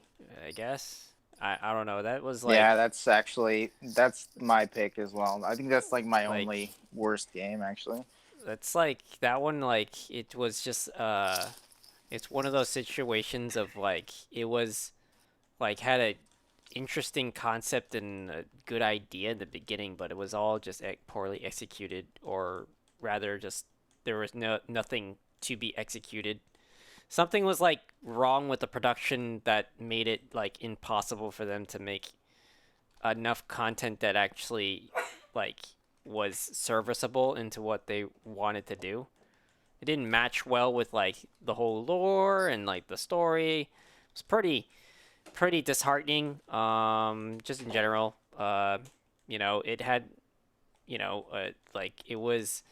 I guess. I don't know. That was Yeah, like that's my pick as well. I think that's like my like only worst game actually. that's like that one. Like it was just it's one of those situations of like it was like had a interesting concept and a good idea in the beginning, but it was all just poorly executed, or rather, just there was nothing to be executed. Something was like wrong with the production that made it like impossible for them to make enough content that actually like was serviceable into what they wanted to do. It didn't match well with like the whole lore and like the story. It was pretty disheartening. Just in general. It had like it was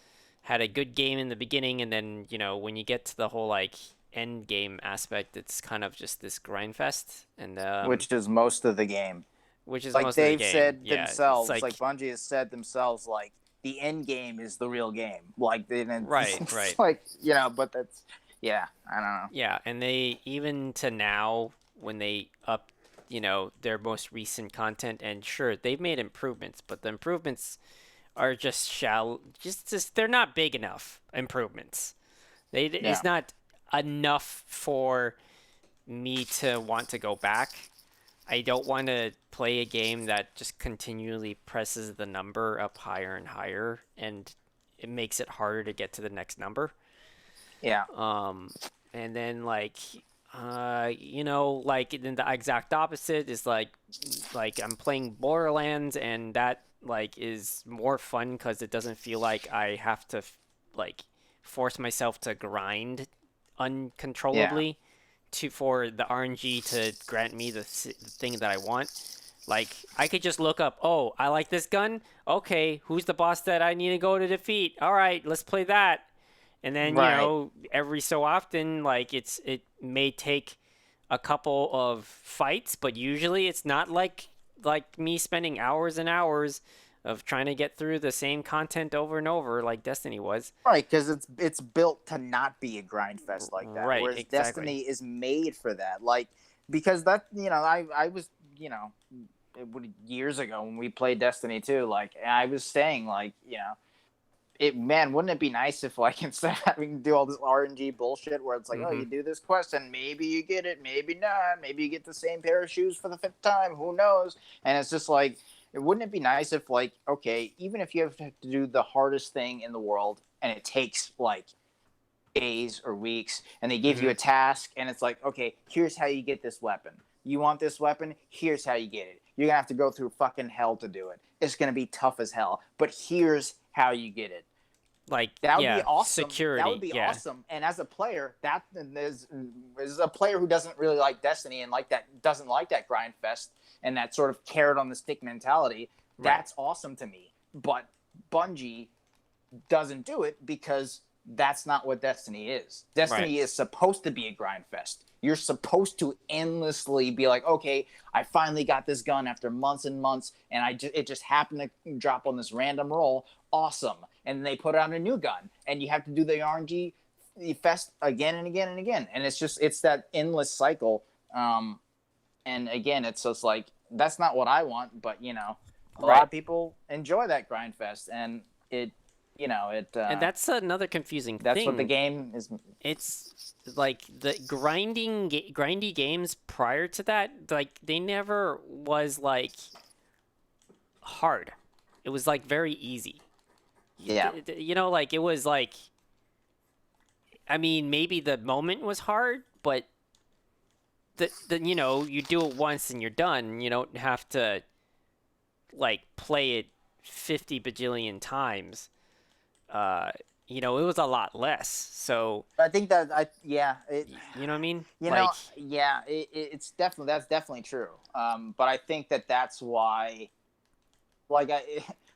had a good game in the beginning, and then when you get to the whole like end game aspect, it's kind of just this grind fest, and Which is most of the game. which is Like most of the they've game. said Yeah, it's themselves, like like Bungie has said themselves, like the end game is the real game. Like right, it's right. like but that's yeah, I don't know. Yeah, and they even to now when they up, their most recent content, and sure, they've made improvements, but the improvements are just shallow. Just they're not big enough improvements. Yeah, It's not enough for me to want to go back. I don't want to play a game that just continually presses the number up higher and higher, and it makes it harder to get to the next number. yeah, Um, and then like then the exact opposite is like I'm playing Borderlands, and that like is more fun because it doesn't feel like I have to like force myself to grind yeah. uncontrollably to for the RNG to grant me the thing that I want. Like I could just look up, oh, I like this gun. Okay, who's the boss that I need to go to defeat? All right, let's play that. And then, Right. every so often, like it may take a couple of fights, but usually it's not like me spending hours and hours of trying to get through the same content over and over like Destiny was. Right, because it's built to not be a grind fest like that. Right, Whereas exactly. Destiny is made for that. Like because that I was years ago when we played Destiny 2, like I was saying, like, man, wouldn't it be nice if, like, instead of having to do all this RNG bullshit where it's like, oh, Mm-hmm. you do this quest and maybe you get it, maybe not, maybe you get the same pair of shoes for the fifth time, who knows? And it's just like, wouldn't it be nice if, like, okay, even if you have to do the hardest thing in the world and it takes like days or weeks, and they give Mm-hmm. you a task and it's like, okay, here's how you get this weapon. You want this weapon? Here's how you get it. You're gonna have to go through fucking hell to do it. It's gonna be tough as hell, but here's how you get it. Like, That would be yeah, awesome. That would security. be Yeah. awesome. And as a player, that is a player who doesn't really like Destiny and doesn't like that grind fest and that sort of carrot on the stick mentality. Right. That's awesome to me. But Bungie doesn't do it because that's not what Destiny is. Destiny Right. is supposed to be a grind fest. You're supposed to endlessly be like, okay, I finally got this gun after months and months, and it just happened to drop on this random roll. Awesome. And they put out a new gun, and you have to do the RNG fest again and again and again. And it's that endless cycle. And again, it's just like, that's not what I want, but a lot of people enjoy that grind fest, and And that's another confusing that's thing. what the game is. It's like the grindy games prior to that, like they never was like hard. It was like very easy. Yeah. Like it was like, I mean, maybe the moment was hard, but you do it once and you're done. You don't have to like play it 50 bajillion times. It was a lot less. So I think that you know what I mean? it's that's definitely true. But I think that's why, like,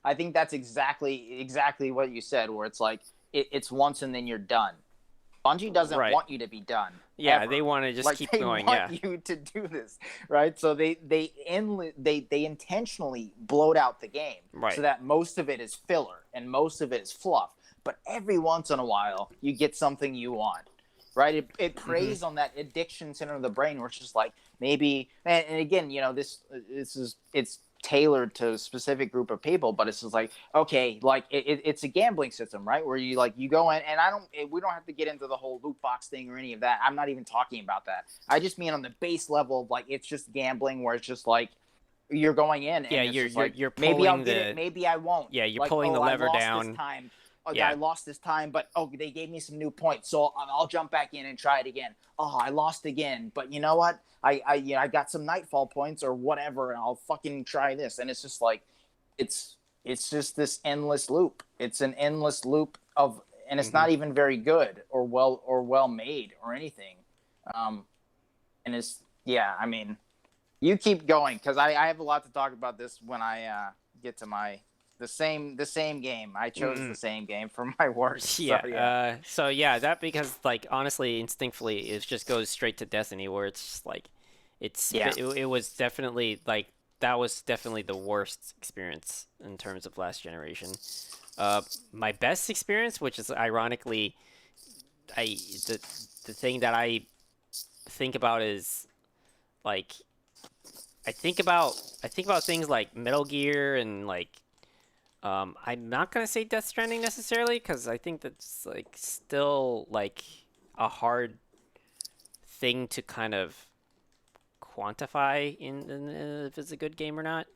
I think that's exactly what you said, where it's like it's once and then you're done. Bungie doesn't Right. want you to be done. Yeah, ever. they want to just Like, keep they going. want Yeah. you to do this, right? So they intentionally blowed out the game, Right. so that most of it is filler and most of it is fluff. But every once in a while, you get something you want, right? It preys on that addiction center of the brain, where it's just like, maybe, and again, it's tailored to a specific group of people, but it's just like, okay, like it's a gambling system, right? Where you go in, and we don't have to get into the whole loot box thing or any of that. I'm not even talking about that. I just mean on the base level of, like, it's just gambling, where it's just like, you're going in, and Yeah, it's just you're maybe I'll pulling get it, maybe I won't. Yeah, you're Like, pulling the I lever lost down. this time. Yeah. I lost this time, but they gave me some new points, so I'll jump back in and try it again. Oh, I lost again, but you know what? I got some nightfall points or whatever, and I'll fucking try this. And it's just like, it's just this endless loop. It's an endless loop of, and it's not even very good or well made or anything. And it's, yeah, I mean, you keep going, because I have a lot to talk about this when I get to the same game. I chose the same game for my worst. Yeah. That, because, like, honestly, instinctively, it just goes straight to Destiny, where it's just like, it was definitely like, that was definitely the worst experience in terms of last generation. My best experience, which is ironically, the thing that I think about is, like, I think about things like Metal Gear and, like, I'm not gonna say Death Stranding necessarily, because I think that's, like, still, like, a hard thing to kind of quantify in if it's a good game or not.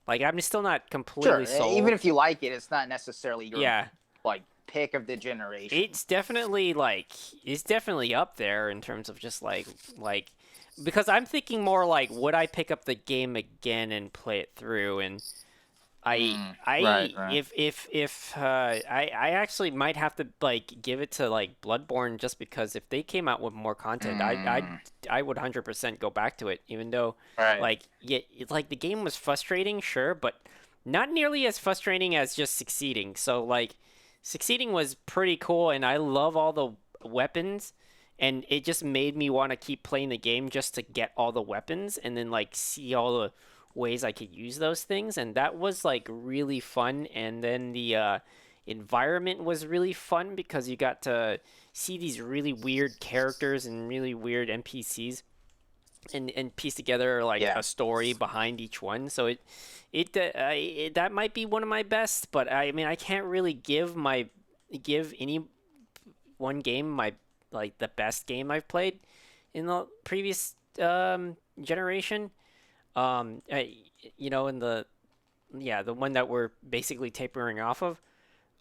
Like, I'm still not completely sold. Even if you like it, it's not necessarily your like pick of the generation. It's definitely up there in terms of just like because I'm thinking more like, would I pick up the game again and play it through? And right. I actually might have to, like, give it to, like, Bloodborne, just because if they came out with more content, I would 100% go back to it, even though it's like the game was frustrating, sure, but not nearly as frustrating as just succeeding. So, like, succeeding was pretty cool, and I love all the weapons, and it just made me want to keep playing the game just to get all the weapons and then, like, see all the ways I could use those things, and that was, like, really fun. And then the environment was really fun, because you got to see these really weird characters and really weird NPCs. and piece together like Yeah. a story behind each one. So that might be one of my best, but I mean I can't really give any one game my like the best game I've played in the previous generation. I, in the one that we're basically tapering off of.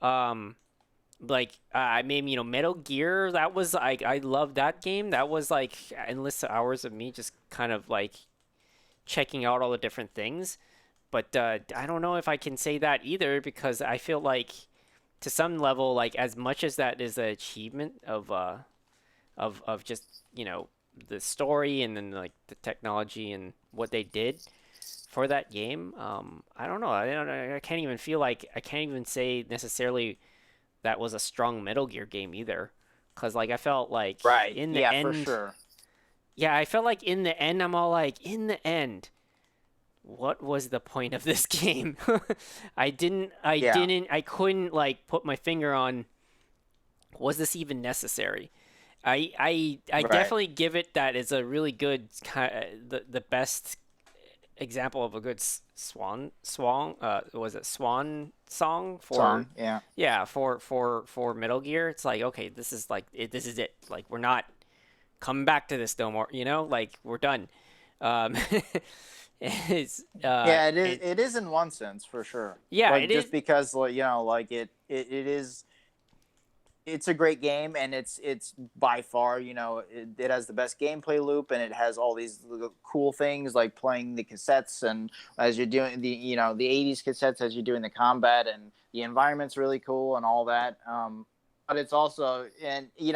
Um, like I mean, Metal Gear. That was I love that game. That was like endless hours of me just kind of like checking out all the different things. But I don't know if I can say that either because I feel like to some level, like as much as that is an achievement of just the story and then like the technology and what they did for that game. I don't know. I can't even feel like I can't even say necessarily that was a strong Metal Gear game either, because like I felt like Right. in the Yeah, for end, sure. yeah, I felt like in the end, I'm all like, in the end, what was the point of this game? Yeah. I couldn't like put my finger on was this even necessary? I Right. definitely give it that as a really good the best example of a good was it swan song for Song. Yeah. yeah for Metal Gear. It's like okay, this is like this is it. Like we're not coming back to this no more. Like we're done. Um, it's Yeah, it is. it It is in one sense for sure. yeah Like it is just because, like like it is. It's a great game, and it's by far, it has the best gameplay loop, and it has all these little cool things like playing the cassettes, and as you're doing the '80s cassettes as you're doing the combat, and the environment's really cool and all that. But it's also, and the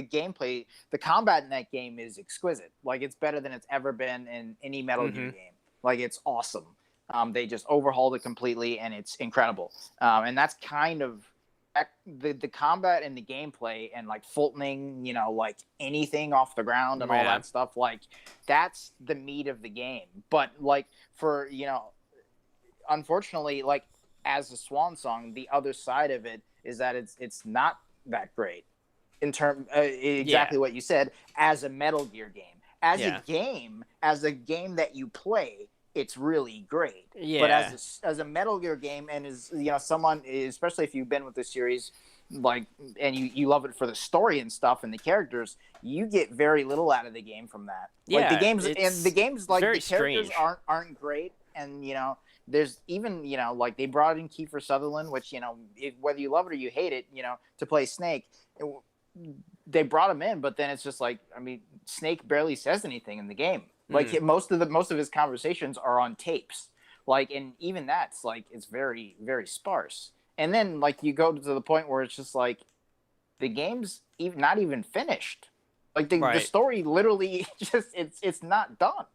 gameplay, the combat in that game is exquisite. Like it's better than it's ever been in any Metal Gear mm-hmm. game. Like it's awesome. They just overhauled it completely, and it's incredible. And that's kind of the combat and the gameplay and like Fultoning, like anything off the ground and all Yeah, that stuff, like that's the meat of the game. But like for unfortunately, like as a swan song, the other side of it is that it's not that great in term yeah, exactly what you said as a Metal Gear game. yeah, As a game that you play, it's really great. But yeah, as a Metal Gear game, and as someone, especially if you've been with the series, like, and you love it for the story and stuff and the characters, you get very little out of the game from that. Like yeah. the games, It's like very the characters strange. aren't great, and there's even like they brought in Kiefer Sutherland, which whether you love it or you hate it, to play Snake. They brought him in, but then it's just like, I mean, Snake barely says anything in the game. Mm. Like most of his conversations are on tapes. Like, and even that's like it's very very sparse. And then like you go to the point where it's just like the game's even not even finished. Like the Right. story literally just it's not done.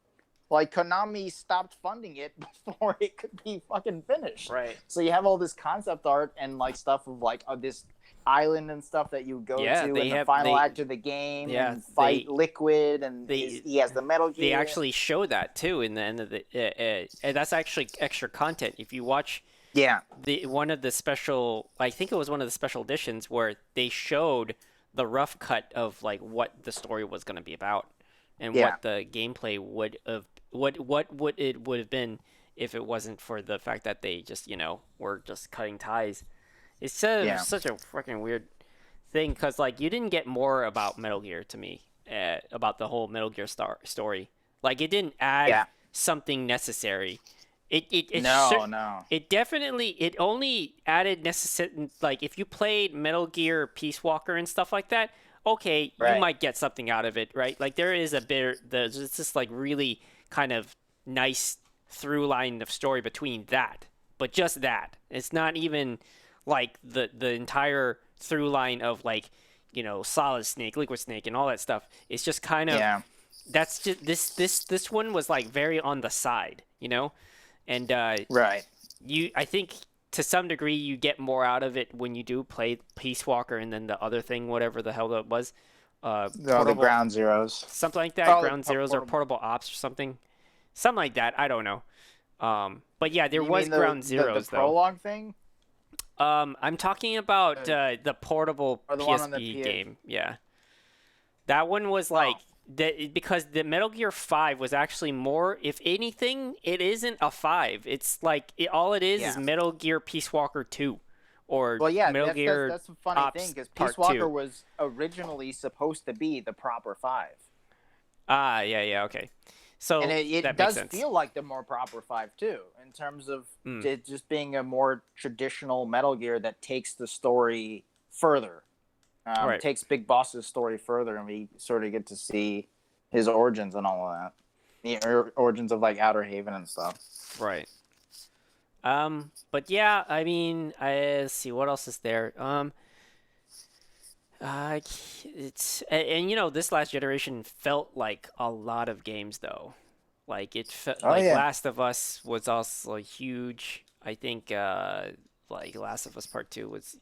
Like Konami stopped funding it before it could be fucking finished. Right. So you have all this concept art and like stuff of like this island and stuff that you go Yeah, to in the final act of the game yeah, and fight Liquid, and they he has the Metal they Gear. actually show that too in the end of the and that's actually extra content. If you watch Yeah, the one of the special, I think it was one of the special editions where they showed the rough cut of like what the story was going to be about and yeah, what the gameplay would have what would it would have been if it wasn't for the fact that they just were just cutting ties. It's yeah, such a freaking weird thing because like you didn't get more about Metal Gear to me about the whole Metal Gear story. Like it didn't add yeah. something necessary. No, no. It definitely it only added necessary like if you played Metal Gear Peace Walker and stuff like that. Okay, you Right. might get something out of it, right? Like there is a bit there's this like really kind of nice through line of story between that, but just that. It's not even like the entire through line of like Solid Snake, Liquid Snake, and all that stuff. It's just kind of Yeah, that's just this one was like very on the side, and right. you I think to some degree you get more out of it when you do play Peace Walker and then the other thing, whatever the hell that was, The portable Ground Zeroes. something like that, Oh, Ground Zeroes or portable. Portable Ops or something like that. I don't know. But yeah, there You was mean Ground the Zeroes though. prologue thing, I'm talking about uh, the portable or the one on the PSP PS? game. Yeah, that one was Oh, like because the Metal Gear 5 was actually more, if anything, it isn't a 5. It's like all it is Yeah. Metal Gear Peace Walker 2 or Well, yeah, Metal that's Gear that's the funny thing Ops because Peace Part Walker 2. was originally supposed to be the proper 5. Ah, yeah, yeah, okay. And So it that makes does sense. feel like the more proper 5 too, in terms of Mm, it just being a more traditional Metal Gear that takes the story further, right, takes Big Boss's story further, and we sort of get to see his origins and all of that, the origins of like Outer Haven and stuff. right. But yeah, I mean, let's see what else is there. It's and you know this last generation felt like a lot of games though. Like it felt Oh like yeah, Last of Us was also huge. I think like Last of Us Part 2 was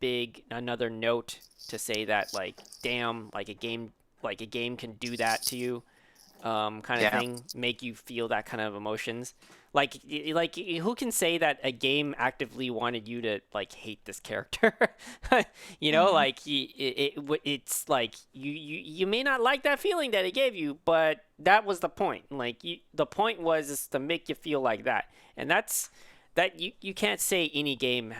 big. Another note to say that like damn like a game can do that to you kind of yeah. thing, make you feel that kind of emotions. Like who can say that a game actively wanted you to like hate this character? You know, Hmm. like it's like you may not like that feeling that it gave you, but that was the point. Like the point was is to make you feel like that, and that you can't say any game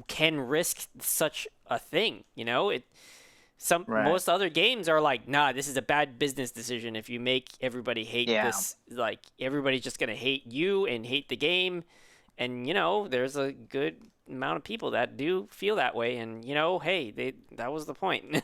can risk such a thing. You know, some Right. most other games are like, nah, this is a bad business decision if you make everybody hate Yeah. this. Like everybody's just gonna hate you and hate the game, and you know, there's a good amount of people that do feel that way, and you know, hey, they that was the point.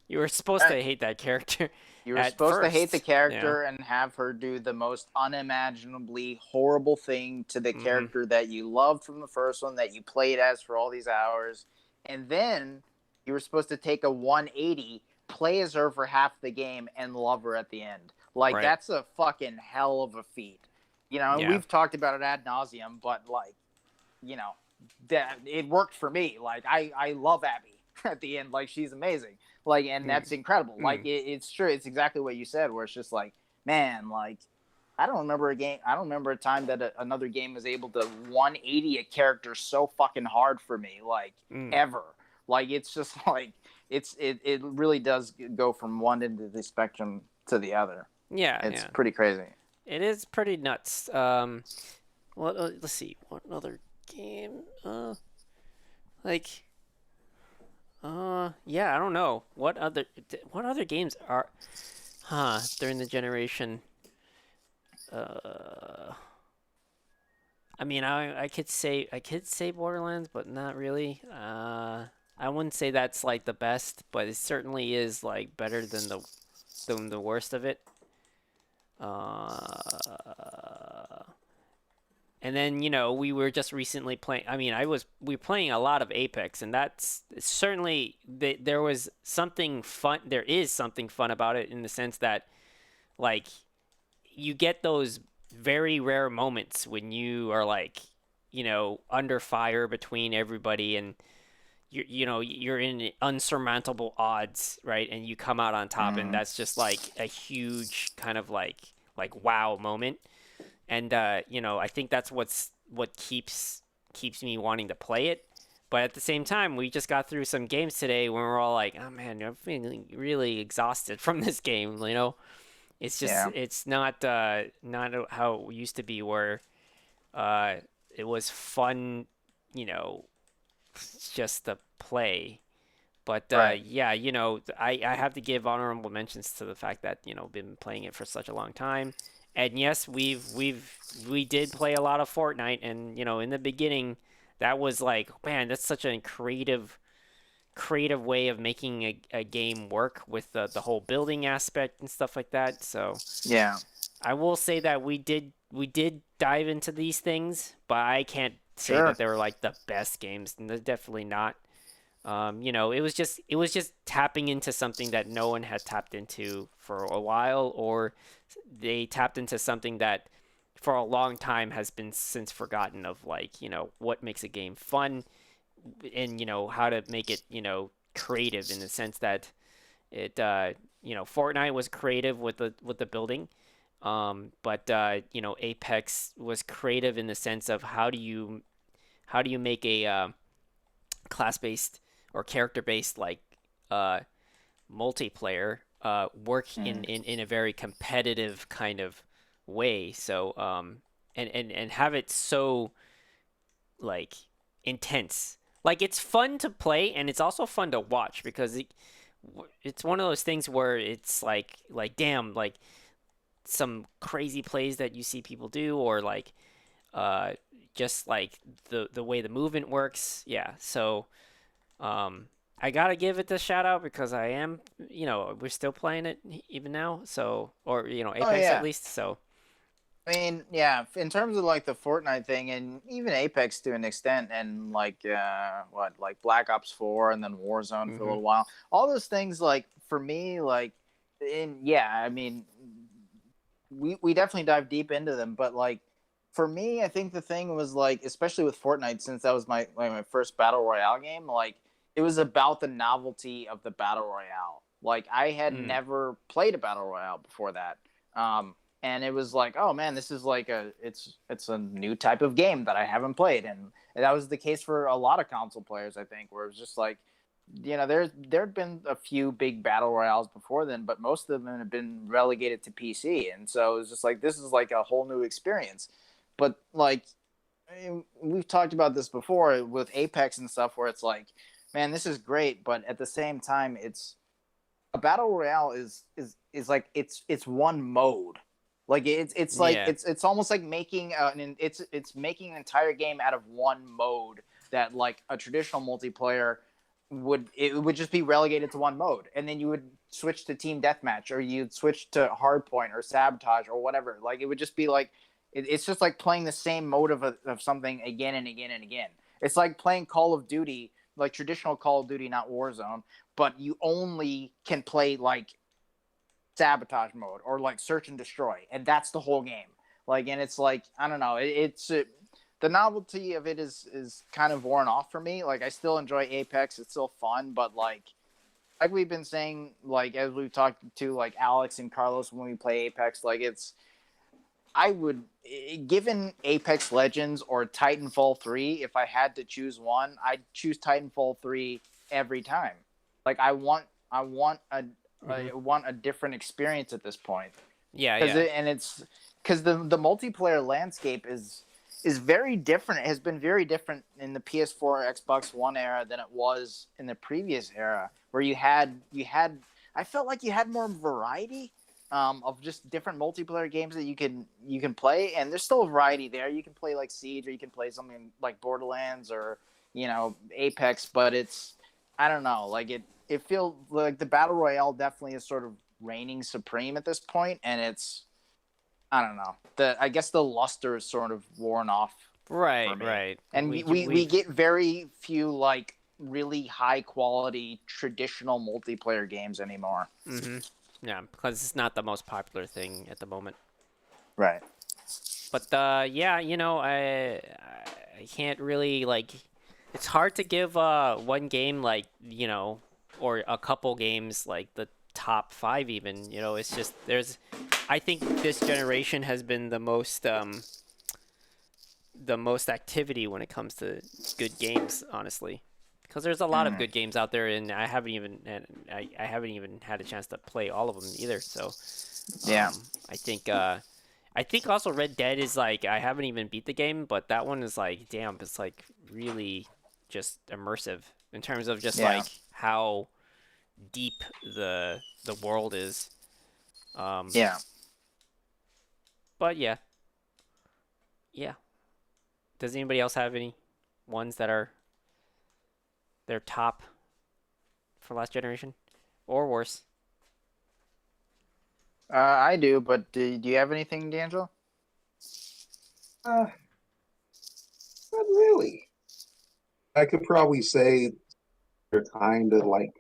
You were supposed Right. to hate that character You were at supposed to hate the first, you know. character and have her do the most unimaginably horrible thing to the Hmm. character that you loved from the first one, that you played as for all these hours. And then you were supposed to take a 180, play as her for half the game, and love her at the end. Like, Right. that's a fucking hell of a feat. And Yeah. we've talked about it ad nauseum, but, like, you know, that it worked for me. Like, I love Abby at the end. Like, she's amazing. Like, and Mm. that's incredible. Like, Mm. it's true. It's exactly what you said, where it's just like, man, like, I don't remember a game. I don't remember a time that another game was able to 180 a character so fucking hard for me, like Mm. ever. Like, it's just like it really does go from one end of the spectrum to the other. Yeah. It's Yeah. pretty crazy. It is pretty nuts. What? Let's see. What other game? Like. Yeah, I don't know. What other games are, during the generation? Uh, I mean, I could say Borderlands, but not really. I wouldn't say that's like the best, but it certainly is like better than the worst of it. Uh, And then, you know, we were just recently playing. I mean, we were playing a lot of Apex, and that's certainly there was something fun. There is something fun about it in the sense that, like, you get those very rare moments when you are like, you know, under fire between everybody, and you know you're in unsurmountable odds, right? And you come out on top, and Mm, that's just like a huge kind of like wow moment. And you know, I think that's what keeps me wanting to play it. But at the same time, we just got through some games today when we're all like, "Oh man, I'm feeling really exhausted from this game." You know, it's just yeah. it's not how it used to be, where uh, it was fun, you know, just to play. But Right. yeah, you know, I have to give honorable mentions to the fact that, you know, been playing it for such a long time. And yes, we did play a lot of Fortnite, and you know, in the beginning, that was like, man, that's such a creative way of making a game work with the whole building aspect and stuff like that. So Yeah. I will say that we did dive into these things, but I can't say that Sure. they were like the best games, and they're definitely not. You know, it was just tapping into something that no one had tapped into for a while, or they tapped into something that for a long time has been since forgotten, of like, you know, what makes a game fun, and you know how to make it, you know, creative in the sense that it you know, Fortnite was creative with the building. But you know, Apex was creative in the sense of how do you make a class based or character based like uh multiplayer work Mm. in a very competitive kind of way. So and have it so like intense. Like it's fun to play and it's also fun to watch because it's one of those things where it's like damn like some crazy plays that you see people do or like uh just like the way the movement works. Yeah. So um I gotta give it the shout out because I am, we're still playing it even now. So, or Oh Apex at yeah. least. So, I mean, yeah, in terms of like the Fortnite thing and even Apex to an extent and like like Black Ops 4 and then Warzone for a hmm little while. All those things like for me like I mean we definitely dive deep into them, but like for me, I think the thing was like especially with Fortnite since that was my first battle royale game, like it was about the novelty of the battle royale. Like I had mm, never played a battle royale before that. Um and it was like, oh man, this is like it's a new type of game that I haven't played, and that was the case for a lot of console players, I think, where it was just like, there'd been a few big battle royales before then, but most of them have been relegated to PC, and so it's just like this is like a whole new experience. But like, I mean, we've talked about this before with Apex and stuff, where it's like, man, this is great, but at the same time, it's a battle royale is like it's one mode. Like it's like yeah. it's almost like making it's making an entire game out of one mode that like a traditional multiplayer would just be relegated to one mode, and then you would switch to team deathmatch or you'd switch to hardpoint or sabotage or whatever. Like it would just be like it's just like playing the same mode of something again and again and again. It's like playing Call of Duty, like traditional Call of Duty, not Warzone, but you only can play like sabotage mode or like search and destroy, and that's the whole game. Like, and it's like I don't know, the novelty of it is kind of worn off for me. Like, I still enjoy Apex; it's still fun, but like we've been saying, like as we've talked to like Alex and Carlos when we play Apex, like it's I would, given Apex Legends or Titanfall 3, if I had to choose one, I'd choose Titanfall 3 every time. Like hmm I want a different experience at this point. Yeah, Cuz yeah. it's cuz the multiplayer landscape is very different. It has been very different in the PS4 Xbox One era than it was in the previous era where you had I felt like you had more variety of just different multiplayer games that you can play, and there's still a variety there. You can play like Siege, or you can play something like Borderlands, or Apex, but it's I don't know, like it feels like the battle royale definitely is sort of reigning supreme at this point, and it's I don't know, I guess the luster is sort of worn off for Right, me, right. and we get very few like really high quality traditional multiplayer games anymore. hmm Yeah, because it's not the most popular thing at the moment. Right. But yeah, I can't really like. It's hard to give one game like or a couple games like the top five even. It's just I think this generation has been the most activity when it comes to good games, honestly. Because there's a lot of Mm. good games out there, and I haven't even had a chance to play all of them either. So, Yeah. I think also Red Dead is like I haven't even beat the game, but that one is like damn, it's like really just immersive in terms of just Yeah. like how deep the world is. Um, Yeah. but yeah, yeah. Does anybody else have any ones that are their top for last generation or worse? I do, but do you have anything, D'Angelo? Uh, not really. I could probably say they're kind of like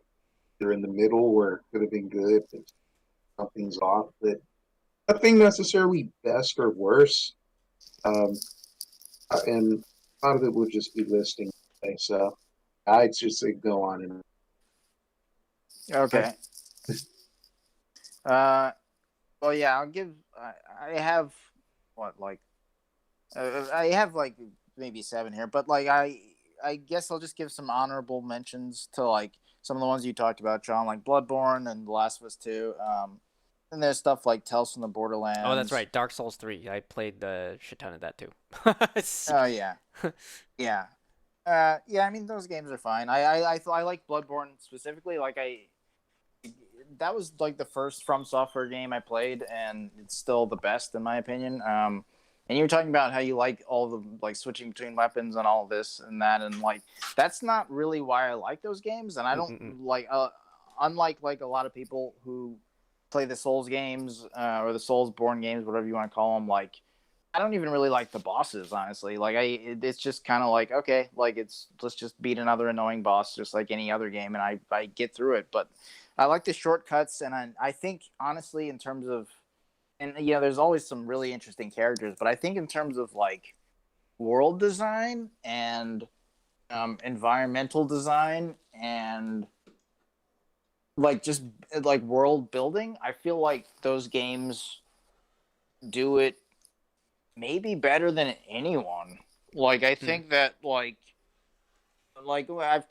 they're in the middle where it could have been good, but something's off. But nothing necessarily best or worse. Um, and a lot of it would just be listing. Okay, so I'd just say go on and on. Okay. Uh, well, yeah, I'll give. I have what like I have like maybe seven here, but like I guess I'll just give some honorable mentions to like some of the ones you talked about, John, like Bloodborne and The Last of Us 2. And there's stuff like Tales from the Oh, that's Borderlands. right. Dark Souls 3. I played the shit ton of that too. Oh yeah, yeah, yeah. I mean, those games are fine. I like Bloodborne specifically. Like that was like the first From Software game I played, and it's still the best in my opinion. And you were talking about how you like all the like switching between weapons and all this and that, and like that's not really why I like those games. And I don't Mm-mm-mm. like, unlike like a lot of people who play the Souls games or the Soulsborne games, whatever you want to call them, like. I don't even really like the bosses, honestly. Like it's just kind of like okay, like let's just beat another annoying boss, just like any other game, and I get through it. But I like the shortcuts, and I think honestly, in terms of, and there's always some really interesting characters, but I think in terms of like world design and environmental design and like just like world building, I feel like those games do it maybe better than anyone. Like I Hmm. think that I've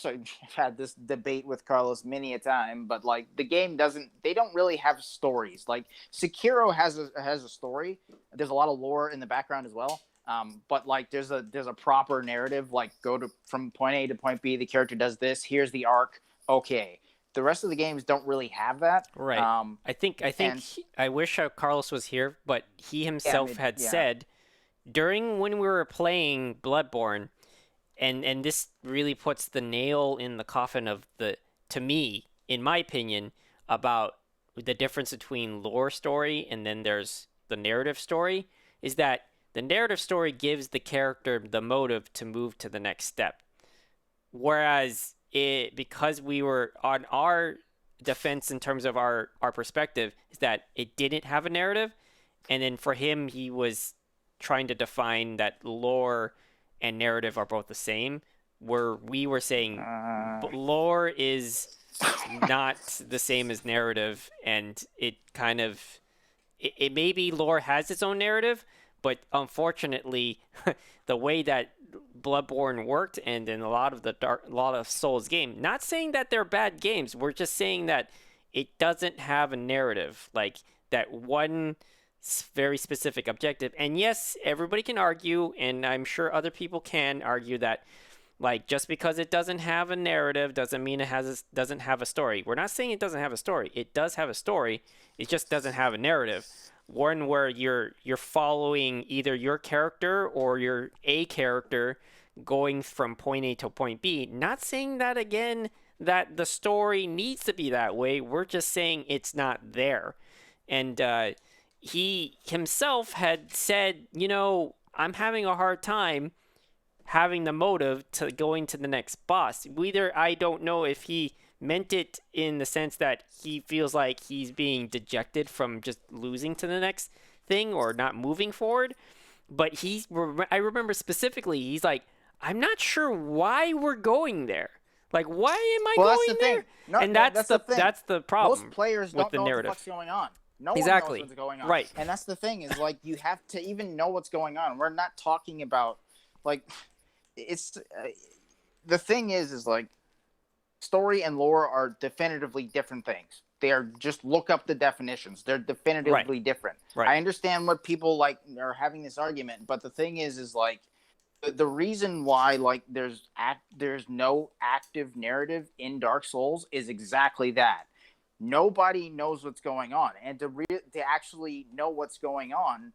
had this debate with Carlos many a time, but like the game doesn't, they don't really have stories. Like Sekiro has a story. There's a lot of lore in the background as well. But like there's a proper narrative. Like go to from point A to point B. The character does this. Here's the arc. Okay. The rest of the games don't really have that. Right. Um, I think and I wish Carlos was here, but he yeah, I himself mean, had yeah. said during when we were playing Bloodborne, and this really puts the nail in the coffin of the to me, in my opinion, about the difference between lore story and then there's the narrative story, is that the narrative story gives the character the motive to move to the next step. Whereas it because we were on our defense in terms of our perspective is that it didn't have a narrative, and then for him he was trying to define that lore and narrative are both the same, where we were saying Uh, lore is not the same as narrative, and it kind of it maybe lore has its own narrative, but unfortunately, the way that Bloodborne worked, and in a lot of Souls game, not saying that they're bad games, we're just saying that it doesn't have a narrative, like that one very specific objective. And yes, everybody can argue, and I'm sure other people can argue that like just because it doesn't have a narrative doesn't mean doesn't have a story. We're not saying it doesn't have a story. It does have a story. It just doesn't have a narrative. One where you're following either your character or your a character going from point A to point B. Not saying that again that the story needs to be that way. We're just saying it's not there. And he himself had said, I'm having a hard time having the motive to going to the next boss. Either I don't know if he meant it in the sense that he feels like he's being dejected from just losing to the next thing or not moving forward, but I remember specifically he's like, I'm not sure why we're going there. Like, why am I well, that's the going thing. there? No, And that's that's the thing. that's the Most problem players with don't the know what the fuck's narrative. going on. No one knows Exactly. what's going on, Right. and that's the thing. Is like you have to even know what's going on. We're not talking about like it's the thing is like story and lore are definitively different things. They are just look up the definitions. They're Right. definitively different. Right. I understand what people like are having this argument, but the thing is like the reason why like there's no active narrative in Dark Souls is exactly that. Nobody knows what's going on, and to actually know what's going on,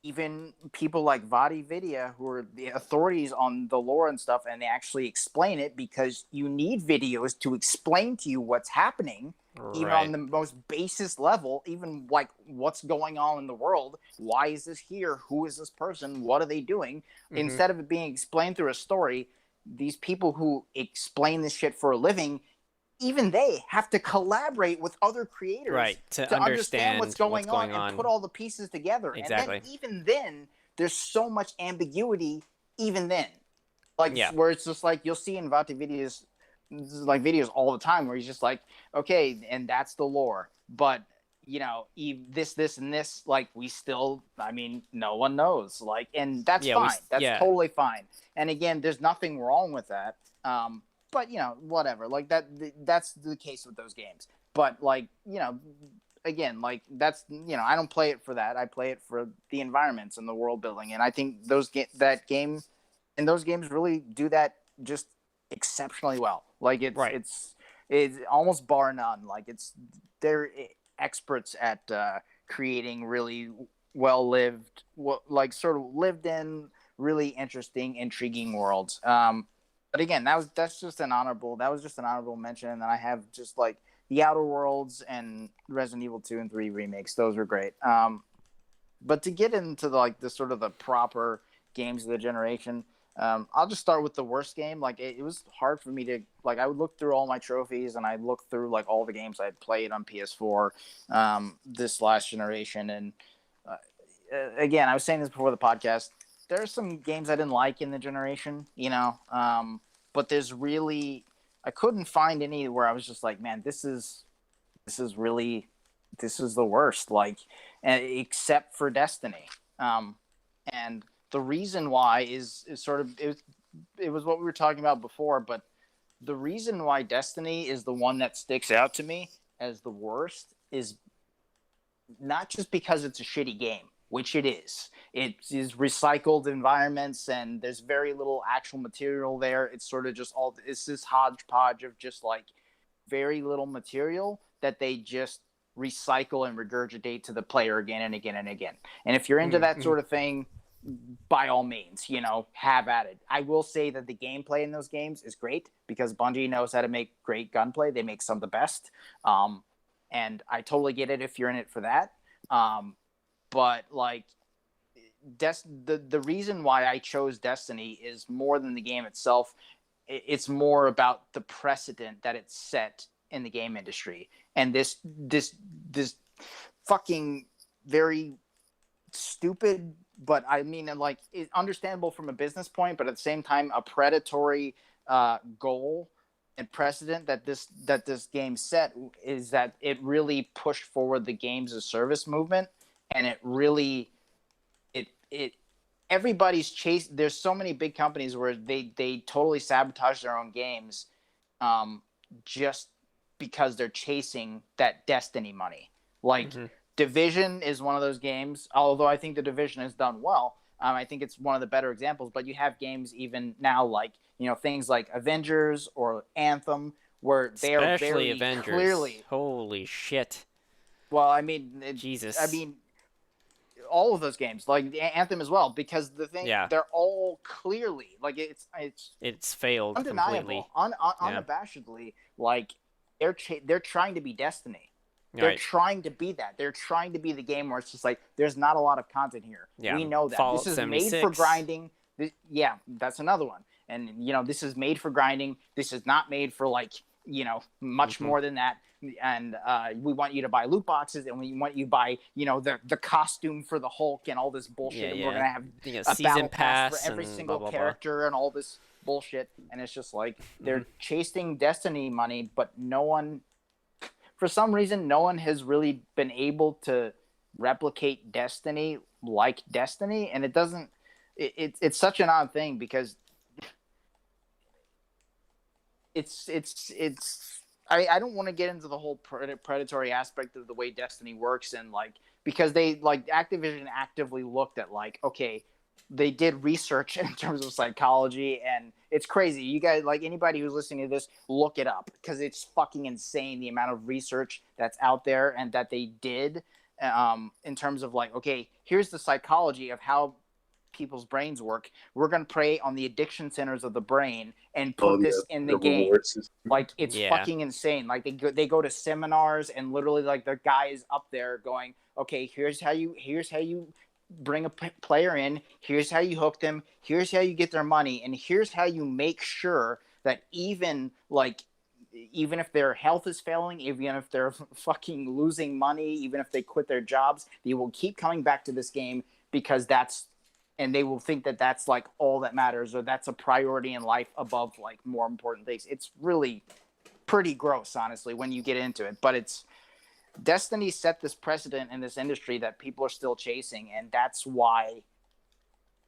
even people like Vadi Vidya, who are the authorities on the lore and stuff, and they actually explain it because you need videos to explain to you what's happening, even on Right. the most basis level, even like what's going on in the world. Why is this here? Who is this person? What are they doing? Mm-hmm. Instead of it being explained through a story, these people who explain this shit for a living, even they have to collaborate with other creators Right. To to understand what's understand what's going on going and put on. all the pieces together. And then Exactly. even then, there's so much ambiguity. Even then, like Yeah. where it's just like you'll see in Vati videos, like videos all the time where he's just like, okay, and that's the lore, but this and this, like we still, I mean, no one knows, like, and that's Yeah. fine. That's Yeah. totally fine. And again, there's nothing wrong with that. but whatever. Like that's the case with those games. But like again, like that's I don't play it for that. I play it for the environments and the world building, and I think that game and those games really do that just exceptionally well. Like Right. it's almost bar none. Like they're experts at creating really well lived, like sort of lived in, really interesting, intriguing worlds. But again, that's just an honorable. That was just an honorable mention, and then I have just like the Outer Worlds and Resident Evil 2 and 3 remakes. Those were great. But to get into the sort of the proper games of the generation, I'll just start with the worst game. Like it was hard for me to like. I would look through all my trophies and I look through like all the games I played on PS4 this last generation. And again, I was saying this before the podcast. There's some games I didn't like in the generation, but there's really I couldn't find any where I was just like, man, this is the worst. Like, except for Destiny. And the reason why is sort of it was what we were talking about before, but the reason why Destiny is the one that sticks out to me as the worst is not just because it's a shitty game, which it is. It is recycled environments and there's very little actual material there. It's sort of just it's this hodgepodge of just like very little material that they just recycle and regurgitate to the player again and again and again. And if you're into that Mm-hmm. sort of thing, by all means, have at it. I will say that the gameplay in those games is great because Bungie knows how to make great gunplay. They make some of the best. And I totally get it if you're in it for that. But like the reason why I chose Destiny is more than the game itself. It's more about the precedent that it's set in the game industry, and this fucking very stupid, but I mean, like, it's understandable from a business point, but at the same time, a predatory goal and precedent that this game set is that it really pushed forward the games as service movement, and it really it everybody's chase. There's so many big companies where they totally sabotage their own games, just because they're chasing that Destiny money. Like Mm-hmm. Division is one of those games. Although I think the Division has done well, I think it's one of the better examples. But you have games even now like things like Avengers or Anthem, where they are Especially very Avengers. clearly. Holy shit. Well, I mean, I Jesus. mean, all of those games, like Anthem as well, because Yeah. they're all clearly like it's It's failed undeniable, completely. Yeah. unabashedly, like they're trying to be Destiny. All They're right. trying to be that. They're trying to be the game where it's just like there's not a lot of content here. Yeah. We know that this Fallout is made for 76. grinding. Yeah, that's another one. And this is made for grinding. This is not made for like much Mm-hmm. more than that. And we want you to buy loot boxes, and we want you to buy the costume for the Hulk and all this bullshit. Yeah, And we're yeah. gonna have You know, a battle season pass for pass every and blah single blah blah. character and all this bullshit. And it's just like Mm-hmm. they're chasing Destiny money, but no one, for some reason, no one has really been able to replicate Destiny like Destiny, and it doesn't. It's such an odd thing because it's I don't want to get into the whole predatory aspect of the way Destiny works, and like because they like Activision actively looked at like, okay, they did research in terms of psychology, and it's crazy. You guys, like, anybody who's listening to this, look it up because it's fucking insane the amount of research that's out there and that they did, in terms of like, okay, here's the psychology of how people's brains work. We're going to prey on the addiction centers of the brain and Oh, put this in the the game. reward system. Like, it's Yeah. fucking insane. Like, they go to seminars, and literally like the guy is up there going, okay, here's how you bring a player in, here's how you hook them, here's how you get their money, and here's how you make sure that even if their health is failing, even if they're fucking losing money, even if they quit their jobs, they will keep coming back to this game because and they will think that that's like all that matters, or that's a priority in life above like more important things. It's really pretty gross, honestly, when you get into it. But it's Destiny set this precedent in this industry that people are still chasing, and that's why.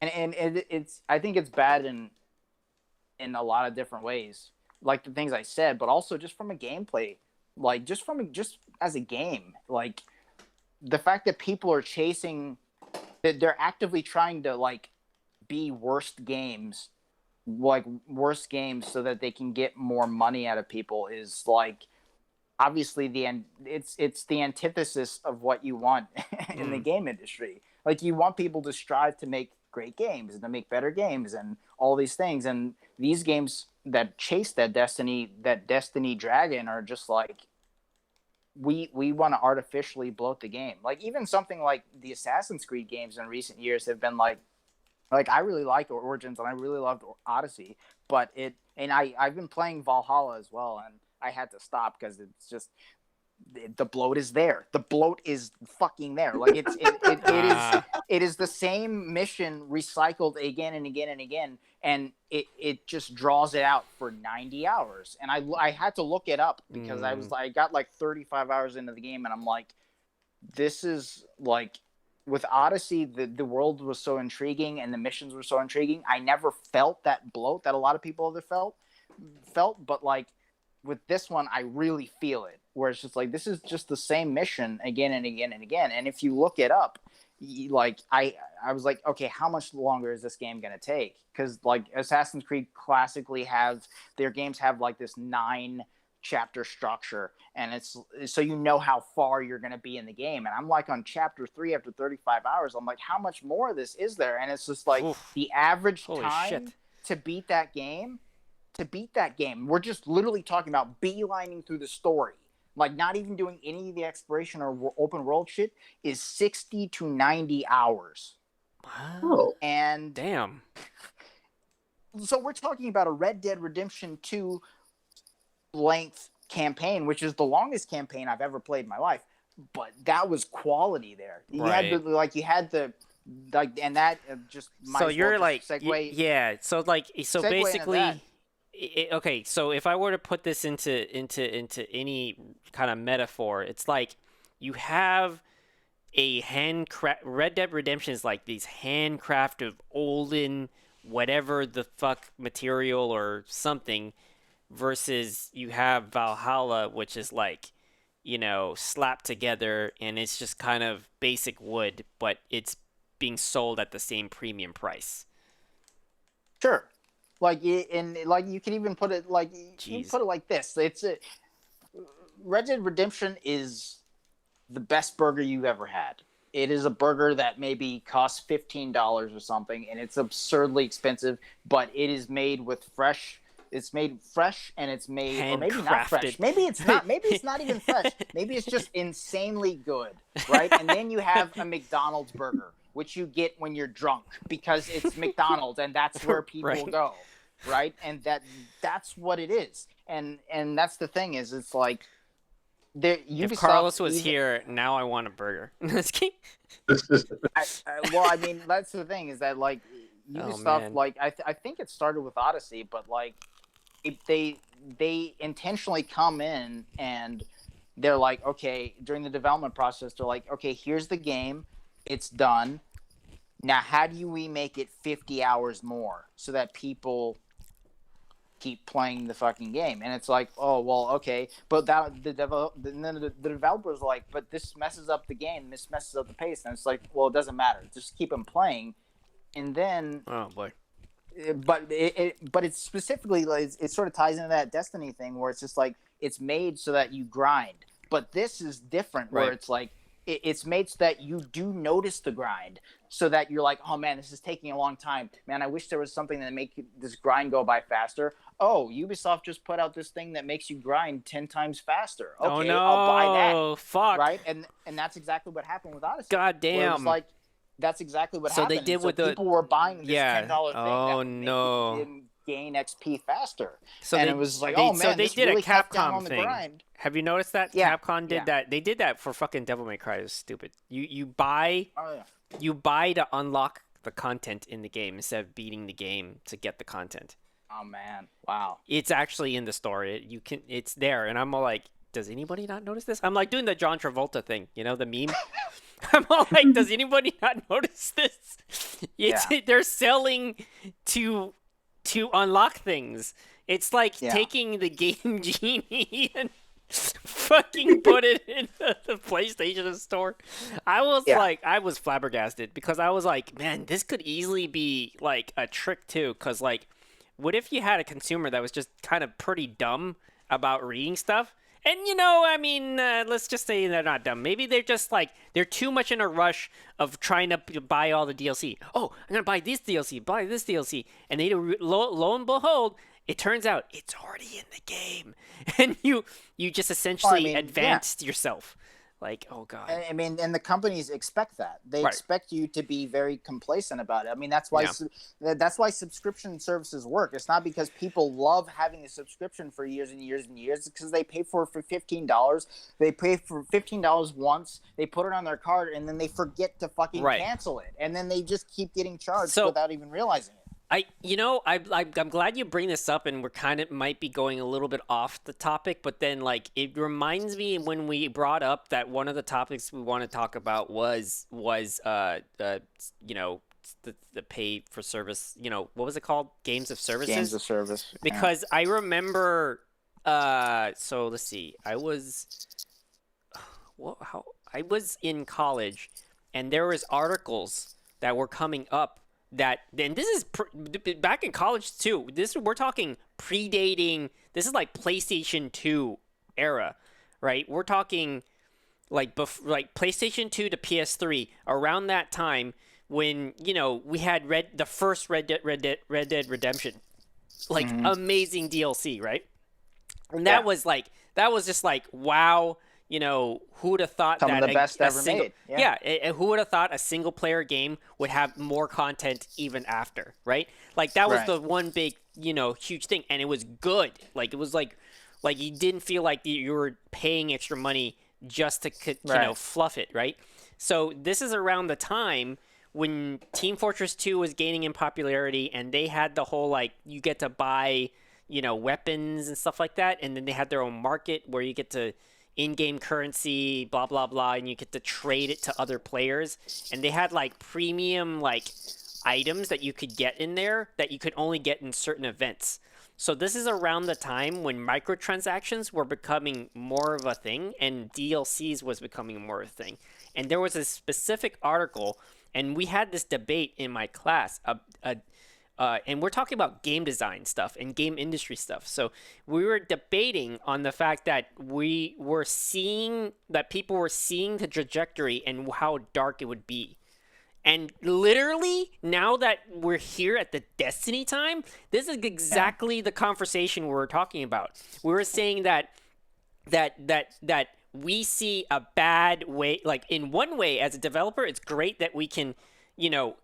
And it's I think it's bad in a lot of different ways. like the things I said, but also just from a gameplay, like just as a game, like the fact that people are chasing, that they're actively trying to like be worst games so that they can get more money out of people is like obviously it's the antithesis of what you want in the Mm. game industry. Like you want people to strive to make great games and to make better games and all these things, and these games that chase that destiny dragon are just like we want to artificially bloat the game. Like even something like the Assassin's Creed games in recent years have been like I really liked Origins and I really loved Odyssey, but I've been playing Valhalla as well, and I had to stop because it's just the bloat is there. The bloat is fucking there. Like Ah, it is the same mission recycled again and again and again, and it just draws it out for 90 hours. And I had to look it up because I got like 35 hours into the game, and I'm like, this is like with Odyssey, the world was so intriguing and the missions were so intriguing. I never felt that bloat that a lot of people have felt, but like with this one, I really feel it. Where it's just like this is just the same mission again and again and again. And if you look it up, like I was like, okay, how much longer is this game gonna take? Because like Assassin's Creed classically have their games have like this 9 chapter structure, and it's so you know how far you're going to be in the game. And I'm like on chapter 3 after 35 hours. I'm like, how much more of this is there? And it's just like oof. the average Holy time shit. to beat that game. We're just literally talking about beelining through the story, like not even doing any of the exploration or open world shit, is 60 to 90 hours. Wow. Oh, And Damn. so we're talking about a Red Dead Redemption 2 length campaign, which is the longest campaign I've ever played in my life. But that was quality there. Right. You had the like, and that just might So as well you're like, just segue yeah. So like, so segue into that. basically, okay. So if I were to put this into any kind of metaphor, it's like you have a handcraft. Red Dead Redemption is like these handcrafted olden whatever the fuck material or something, versus you have Valhalla, which is like, slapped together and it's just kind of basic wood, but it's being sold at the same premium price. Sure. Like and like you can even put it like you can Jeez. put it like this. Red Dead Redemption is the best burger you've ever had. It is a burger that maybe costs $15 or something, and it's absurdly expensive. But it is made with fresh. It's made fresh, and it's made, or maybe not Handcrafted. fresh. Maybe it's not. Maybe it's not even fresh. Maybe it's just insanely good, right? And then you have a McDonald's burger, which you get when you're drunk because it's McDonald's, and that's where people Right. go, right? And that's what it is. And that's the thing is, it's like If Ubisoft Carlos was even, here, now I want a burger. Just kidding. well, I mean, that's the thing is that like Oh Ubisoft, man. like I think it started with Odyssey, but like they intentionally come in and they're like, okay, during the development process, they're like, okay, here's the game, it's done. Now, how do we make it 50 hours more so that people keep playing the fucking game? And it's like, oh well, okay, but the developers are like, but this messes up the game, this messes up the pace, and it's like, well, it doesn't matter, just keep them playing. And then Oh boy. but it's specifically like it sort of ties into that Destiny thing where it's just like it's made so that you grind, but this is different where Right. it's like it's made so that you do notice the grind, so that you're like, oh man, this is taking a long time, man, I wish there was something that make this grind go by faster. Oh, Ubisoft just put out this thing that makes you grind 10 times faster. Oh Okay, I'll buy that. no. Fuck. Right, and that's exactly what happened with Odyssey, God where it was damn. like that's exactly what So they happened. did And so with the people were buying this yeah. $10 thing that Oh would make no. them gain XP faster. So And they it was like, they oh so man, they this did a really cuts down Capcom on the thing. grind. Have you noticed that Yeah, Capcom did yeah. that? They did that for fucking Devil May Cry. It was stupid. Oh yeah. You buy to unlock the content in the game instead of beating the game to get the content. Oh man, wow. It's actually in the story. It's there, and I'm all like, does anybody not notice this? I'm like doing the John Travolta thing, the meme. I'm all like, does anybody not notice this? It's Yeah. they're selling to unlock things. It's like Yeah. taking the Game Genie and fucking put it in the PlayStation Store. Yeah. I was flabbergasted because I was like, man, this could easily be like a trick too. Because like, what if you had a consumer that was just kind of pretty dumb about reading stuff? And I mean, let's just say they're not dumb. Maybe they're just like they're too much in a rush of trying to buy all the DLC. Oh, I'm gonna buy this DLC, buy this DLC, and lo and behold, it turns out it's already in the game, and you just Well, I essentially mean, yeah. advanced yourself. Like, oh god, I mean, and the companies expect that. They right? expect you to be very complacent about it. I mean, Yeah. that's why subscription services work. It's not because people love having a subscription for years and years and years. It's because they pay for it for $15. They pay for $15 once. They put it on their card, and then they forget to fucking Right. cancel it, and then they just keep getting charged So without even realizing it. I'm glad you bring this up, and we're kind of might be going a little bit off the topic, but then like it reminds me when we brought up that one of the topics we want to talk about was you know the pay for service, what was it called, games of Games services, of service. Yeah. because I remember so let's see, I was in college, and there was articles that were coming up that, and this is back in college too. We're talking predating. This is like PlayStation 2 era, right? We're talking like like PlayStation 2 to PS3 around that time when we had the first Red Dead Redemption, like amazing DLC, right? And Yeah. that was just like, wow, who would have thought Some of that the best a ever single made. Yeah. who would have thought a single player game would have more content even after, right? Like that was Right. the one big, huge thing, and it was good. Like it was like you didn't feel like you were paying extra money just to Right. fluff it, right? So this is around the time when Team Fortress 2 was gaining in popularity, and they had the whole like you get to buy, weapons and stuff like that, and then they had their own market where you get to in-game currency, blah blah blah, and you get to trade it to other players. And they had like premium like items that you could get in there that you could only get in certain events. So this is around the time when microtransactions were becoming more of a thing and DLCs was becoming more of a thing. And there was a specific article, and we had this debate in my class, and we're talking about game design stuff and game industry stuff. So we were debating on the fact that we were seeing that people were seeing the trajectory and how dark it would be. And literally, now that we're here at the Destiny time, this is exactly the conversation we were talking about. We were saying that we see a bad way. Like in one way, as a developer, it's great that we can,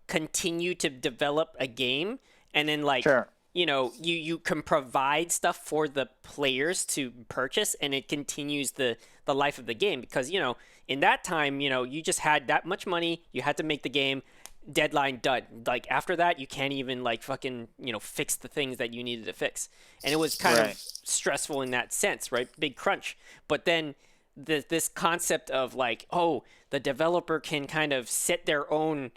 continue to develop a game, and then like Sure. you can provide stuff for the players to purchase, and it continues the life of the game, because in that time, you just had that much money, you had to make the game, deadline, done. Like after that, you can't even like fucking fix the things that you needed to fix, and it was kind of Right. stressful in that sense, right? Big crunch. But then this concept of like, oh, the developer can kind of set their own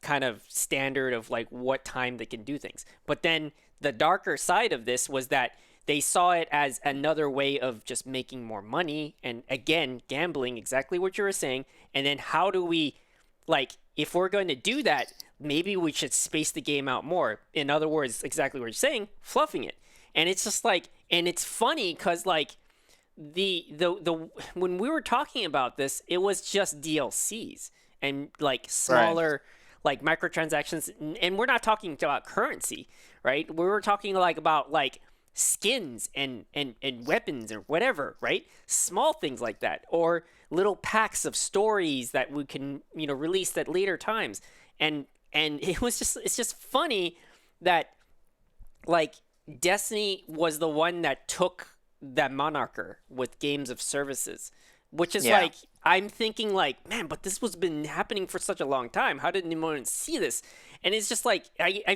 kind of standard of like what time they can do things. But then the darker side of this was that they saw it as another way of just making more money, and again, gambling, exactly what you were saying. And then how do we, like, if we're going to do that, maybe we should space the game out more. In other words, exactly what you're saying, fluffing it. And it's just like, and it's funny because like the when we were talking about this, it was just DLCs and like smaller like microtransactions, and we're not talking about currency, right? We were talking like about like skins and weapons or whatever, right? Small things like that, or little packs of stories that we can release at later times. And it's just funny that like Destiny was the one that took that moniker with games of services, which is Yeah. like, I'm thinking like, man, but this was been happening for such a long time. How did anyone see this? And it's just like, I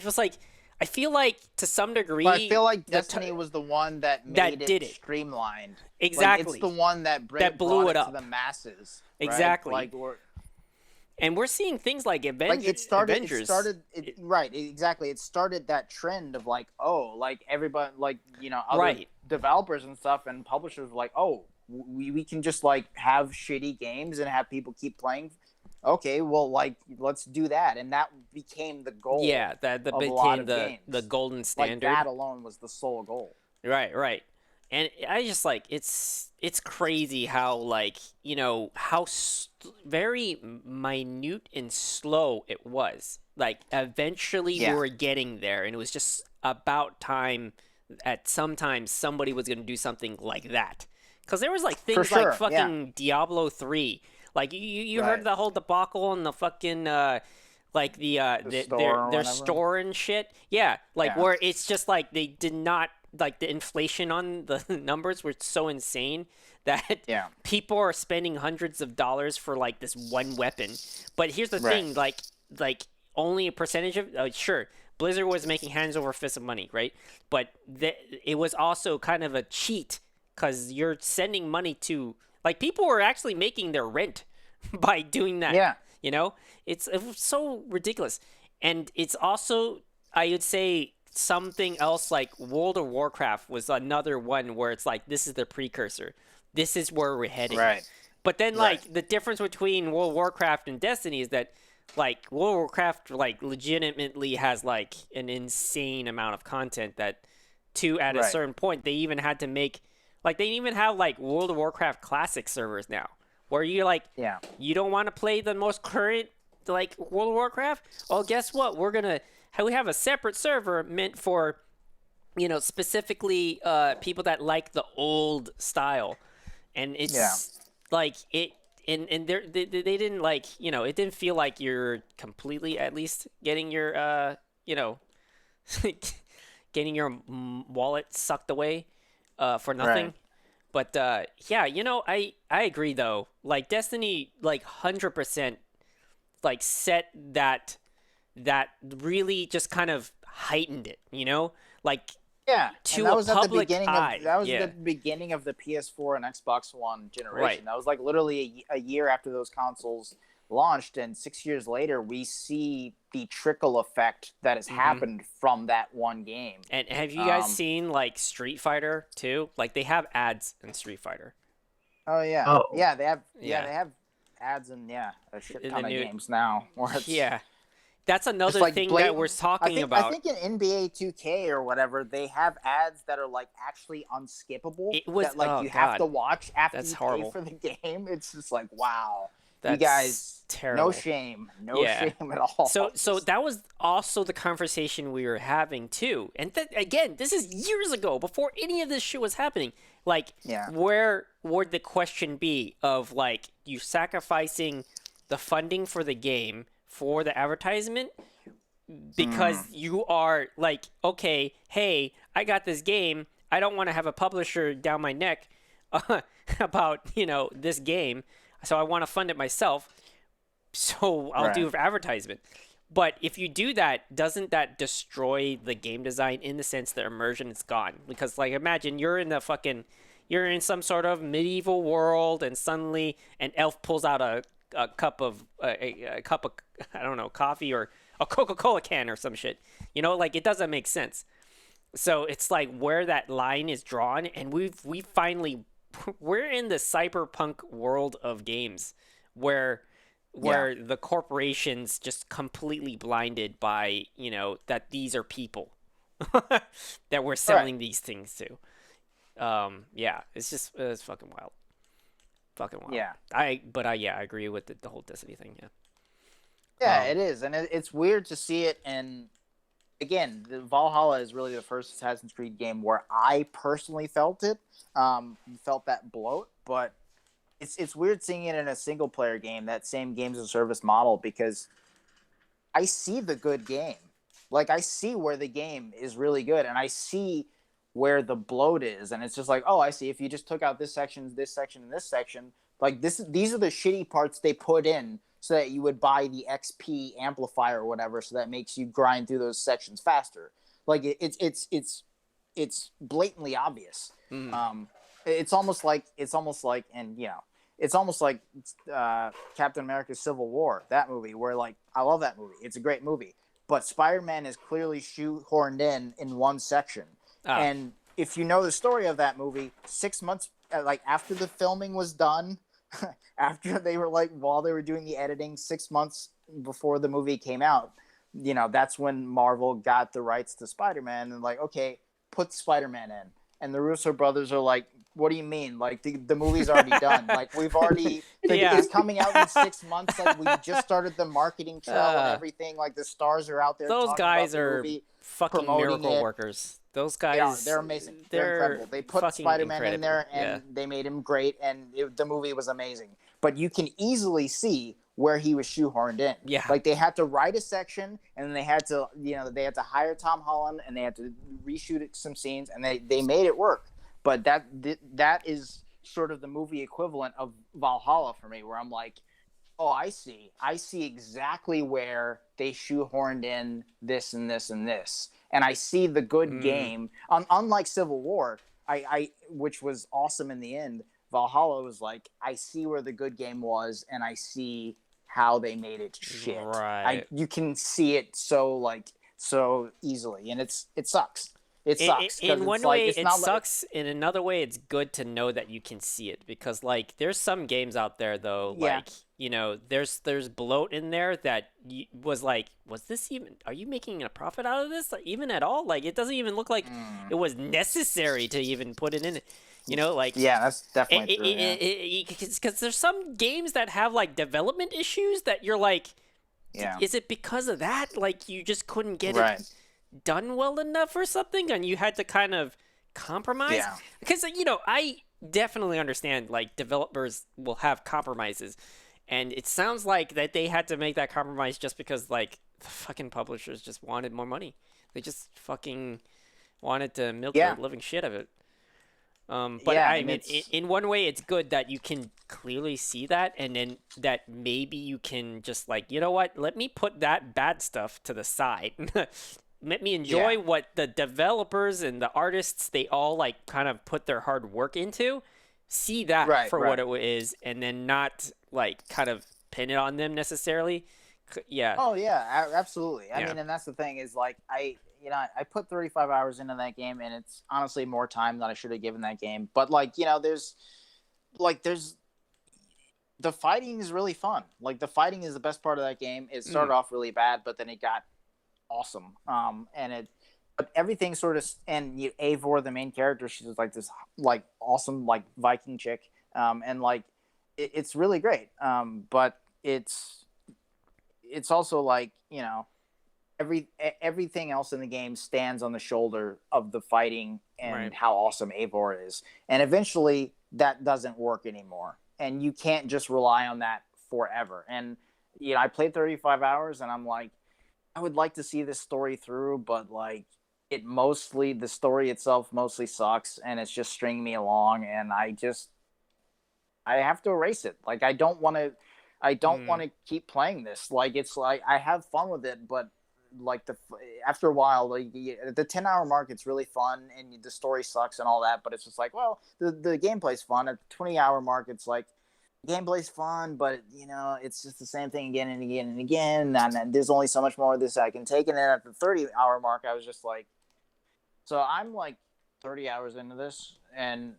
feel like to some degree, But I feel like the Destiny was the one that that made did it it. streamlined. Like, Exactly. it's the one that That blew brought it it up. to the masses. Right? Exactly. Like, And we're seeing things like Like Avengers. right, exactly. It started that trend of like, oh, like everybody, like, other Right. developers and stuff and publishers were like, oh, we can just like have shitty games and have people keep playing. Okay, well, like, let's do that, and that became the goal Yeah, that of a lot became of the games. golden Like standard. that alone was the sole goal. Right, right. And I just like it's crazy how like, how very minute and slow it was. Like eventually we Yeah, were getting there and it was just about time at some time somebody was going to do something like that. Cuz there was like for things like sure. Yeah, fucking Diablo 3. Like you heard right. the whole debacle and the fucking like The store or their whatever. store and shit. Yeah, like Yeah, where it's just like they did not like the inflation on the numbers were so insane that yeah, people are spending hundreds of dollars for like this one weapon. But here's the right. thing, like only a percentage of sure, Blizzard was making hands over fists of money, right? But it was also kind of a cheat because you're sending money to like people were actually making their rent by doing that. Yeah, You know, it was so ridiculous, and it's also I would say something else like World of Warcraft was another one where it's like this is the precursor. This is where we're heading. right, But then right. like the difference between World of Warcraft and Destiny is that like World of Warcraft like legitimately has like an insane amount of content that to at a Right. certain point they even had to make like they even have like World of Warcraft classic servers now where you like Yeah. you don't want to play the most current like World of Warcraft? Well, guess what? We have a separate server meant for specifically people that like the old style, and Yeah. it's like it. And they didn't like it didn't feel like you're completely at least getting your getting your wallet sucked away for Right. nothing. But yeah, I agree though. Like Destiny, like 100%, like set that really just kind of heightened it. Like Yeah, and to that a was at the public beginning of eye. that was the Yeah, beginning of the PS4 and Xbox One right. generation. That was like literally a year after those consoles launched, and 6 years later, we see the trickle effect that has hmm happened from that one game. And have you guys Um, seen like Street Fighter too? Like they have ads in Street Fighter. oh yeah, Oh, Yeah, they have ads in a shit in the ton of new. games now where it's Yeah, that's just another like thing that we're blatant. talking I about. think in NBA 2K or whatever, they have ads that are like actually unskippable It was that like oh you have to god, watch after that's you pay horrible. for the game. It's just like, wow. You That's guys, no terrible. shame. No Yeah. shame at all. So Just that was also the conversation we were having too. And again, this is years ago before any of this shit was happening. Like yeah. where would the question be of like you sacrificing the funding for the game for the advertisement Mm, because you are like, okay, hey, I got this game. I don't want to have a publisher down my neck about, this game. So I want to fund it myself. So I'll right. do advertisement. But if you do that, doesn't that destroy the game design in the sense the immersion is gone? Because like imagine you're in some sort of medieval world and suddenly an elf pulls out a cup of a cup of I don't know, coffee or a Coca-Cola can or some shit. Like it doesn't make sense. So it's like where that line is drawn and we finally we're in the cyberpunk world of games where Yeah. the corporations just completely blinded by that these are people that we're Right. selling these things to. Yeah, it's fucking wild, fucking wild. Yeah. I agree with the whole Destiny thing. Yeah. Yeah, Um, it is, and it's weird to see it. And again, the Valhalla is really the first Assassin's Creed game where I personally felt it, felt that bloat. But it's weird seeing it in a single player game, that same games as a service model, because I see the good game. Like I see where the game is really good, and I see where the bloat is, and it's just like, oh, I see. If you just took out this section, and this section, like these are the shitty parts they put in so that you would buy the XP amplifier or whatever, so that makes you grind through those sections faster. Like it's blatantly obvious. mm, Um, it's almost like, and it's almost like Captain America: Civil War, that movie, where like I love that movie. It's a great movie, but Spider-Man is clearly shoehorned in one section. Ah, And if you know the story of that movie, 6 months like after the filming was done, after they were like while they were doing the editing, 6 months before the movie came out, that's when Marvel got the rights to Spider-Man and like, okay, put Spider-Man in. And the Russo brothers are like, what do you mean? Like the movie's already done. Like we've already, yeah. it's coming out in 6 months. Like we just started the marketing trail and uh, everything. Like the stars are out there those talking about guys the are movie, fucking promoting miracle it. workers. Those They are. guys, They're amazing. They're they're incredible. They put fucking Spider-Man in incredible. there Yeah. and they made him great, and the movie was amazing. But you can easily see where he was shoehorned in. Yeah. Like they had to write a section, and then they had to, they had to hire Tom Holland, and they had to reshoot some scenes, and they made it work. But that is sort of the movie equivalent of Valhalla for me, where I'm like, oh, I see exactly where they shoehorned in this and this and this, and I see the good Mm, game. Unlike Civil War, which was awesome in the end, Valhalla was like, I see where the good game was, and I see how they made it shit. right. You can see it so easily, and it sucks. It sucks because In it's one like way it's it not like sucks, in another way it's good to know that you can see it, because like there's some games out there though, yeah. like there's bloat in there that was like, was this even, are you making a profit out of this, like, even at all? Like it doesn't even look like Mm. it was necessary to even put it in it, like Yeah, that's definitely true. Yeah, because there's some games that have like development issues that you're like, yeah, is it because of that, like you just couldn't get it right. done well enough or something, and you had to kind of compromise? Yeah. Because I definitely understand like developers will have compromises, and it sounds like that they had to make that compromise just because like the fucking publishers just wanted more money. They just fucking wanted to milk the Yeah, living shit of it. But yeah, I and mean, it's in one way, it's good that you can clearly see that, and then that maybe you can just like, you know what? Let me put that bad stuff to the side. Let me yeah, enjoy what the developers and the artists, they all like kind of put their hard work into. See that right, for what right. it is, and then not like kind of pin it on them necessarily. Yeah, Oh yeah, absolutely. I yeah, mean, and that's the thing is like I put 35 hours into that game, and it's honestly more time than I should have given that game. But like there's the fighting is really fun. Like the fighting is the best part of that game. It mm, started off really bad, but then it got awesome. And it but everything sort of and Eivor, the main character, she's just like this like awesome like Viking chick. And like it's really great. But it's also like everything else in the game stands on the shoulder of the fighting right. and how awesome Eivor is, and eventually that doesn't work anymore, and you can't just rely on that forever. And I played 35 hours, and I'm like, I would like to see this story through, but like the story itself mostly sucks, and it's just stringing me along, and I have to erase it. Like I don't Mm, want to keep playing this. Like it's like I have fun with it, but like after a while, like the 10-hour mark, it's really fun, and the story sucks and all that. But it's just like, well, the gameplay's fun. At the 20-hour mark, it's like gameplay's fun, but it's just the same thing again and again and again. And there's only so much more of this I can take. And then at the 30-hour mark, I was just like, so I'm like 30 hours into this, and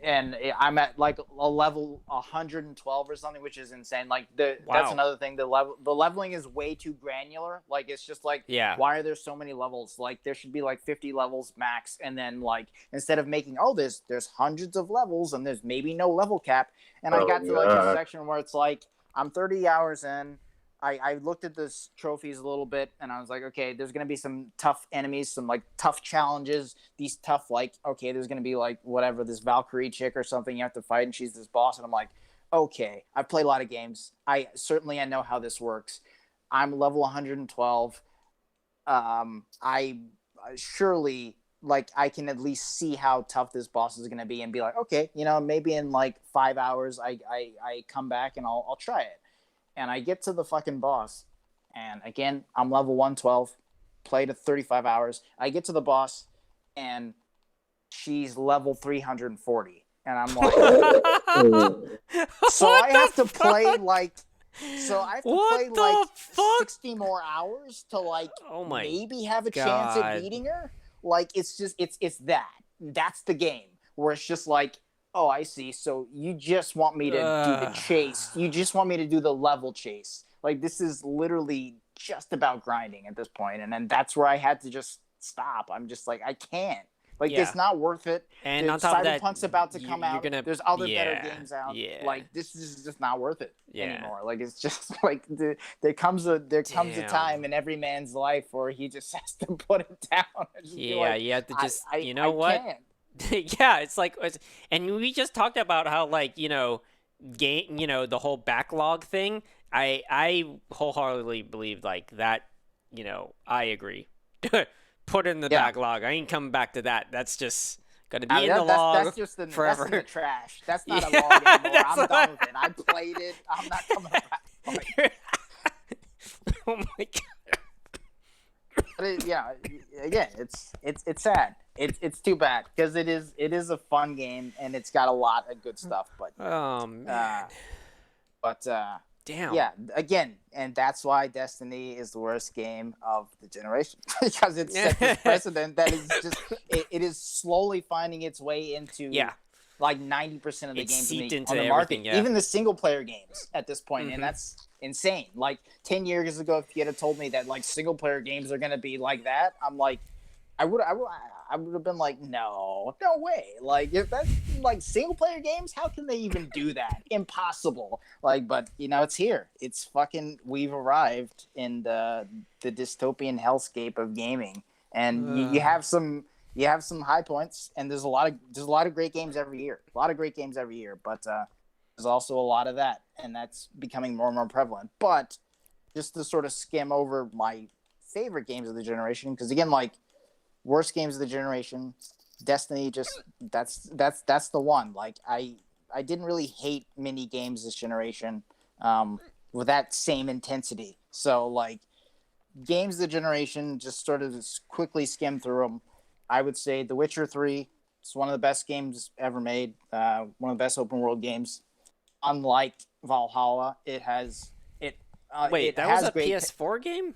I'm at like a level 112 or something, which is insane. Like that's wow. another thing. The leveling is way too granular. Like it's just like, Yeah. why are there so many levels? Like there should be like 50 levels max, and then like instead of making there's hundreds of levels and there's maybe no level cap. And I Oh got to like this god. section where it's like I'm 30 hours in. I looked at this trophies a little bit, and I was like, okay, there's gonna be some tough enemies, some like tough challenges. These tough like, okay, there's gonna be like whatever, this Valkyrie chick or something you have to fight, and she's this boss. And I'm like, okay, I've played a lot of games. I know how this works. I'm level 112. I surely like I can at least see how tough this boss is gonna be, and be like, okay, maybe in like 5 hours I come back and I'll try it. And I get to the fucking boss, and again, I'm level 112, played at 35 hours. I get to the boss, and she's level 340. and I'm like, Oh, so What I the have to play fuck? like, so I have to What play like the fuck? 60 more hours to like Oh my maybe have a chance at god. beating her. Like it's just it's that. That's the game where it's just like, oh, I see. So you just want me to do the Ugh. chase. You just want me to do the level chase. Like this is literally just about grinding at this point, and then that's where I had to just stop. I'm just like I can't. Like Yeah. it's not worth it. And The on top of that, Cyberpunk's about to come you're out. gonna, There's other better yeah, games out. yeah, Like this is just not worth it yeah. anymore. Like it's just like there comes a time Damn. in every man's life where he just has to put it down and just be Yeah, like, you have to I just, I, you know I what? can't. Yeah, it's like, and we just talked about how, like, the whole backlog thing. I wholeheartedly believe like that. I agree. Put in the Yeah. backlog. I ain't coming back to that. That's just gonna I be mean, in the that's log just that's in the forever. trash. That's not a Yeah, log anymore. that's I'm done what. with it. I played it. I'm not coming back. Like, Oh my god. but again, it's sad. It's too bad because it is a fun game and it's got a lot of good stuff. Oh man. Uh, but Damn. yeah, again, and that's why Destiny is the worst game of the generation because it set this precedent that is just it is slowly finding its way into Yeah. like 90% of the It's games seeped on into the everything, market, yeah. even the single player games at this point, Mhm. and that's insane. Like 10 years ago, if you had told me that like single player games are gonna be like that, I'm like, I would have been like, no way. Like if that's like single player games, how can they even do that? Impossible. Like, but it's here. It's fucking. We've arrived in the dystopian hellscape of gaming, and you have some. You have some high points, and there's a lot of great games every year. A lot of great games every year, but there's also a lot of that, and that's becoming more and more prevalent. But just to sort of skim over my favorite games of the generation, because again, like worst games of the generation, Destiny just that's the one. Like I didn't really hate mini games this generation with that same intensity. So like games of the generation, just sort of just quickly skim through them. I would say The Witcher 3. It's one of the best games ever made. One of the best open world games. Unlike Valhalla, it has it. Wait, It that was has a great. PS4 game?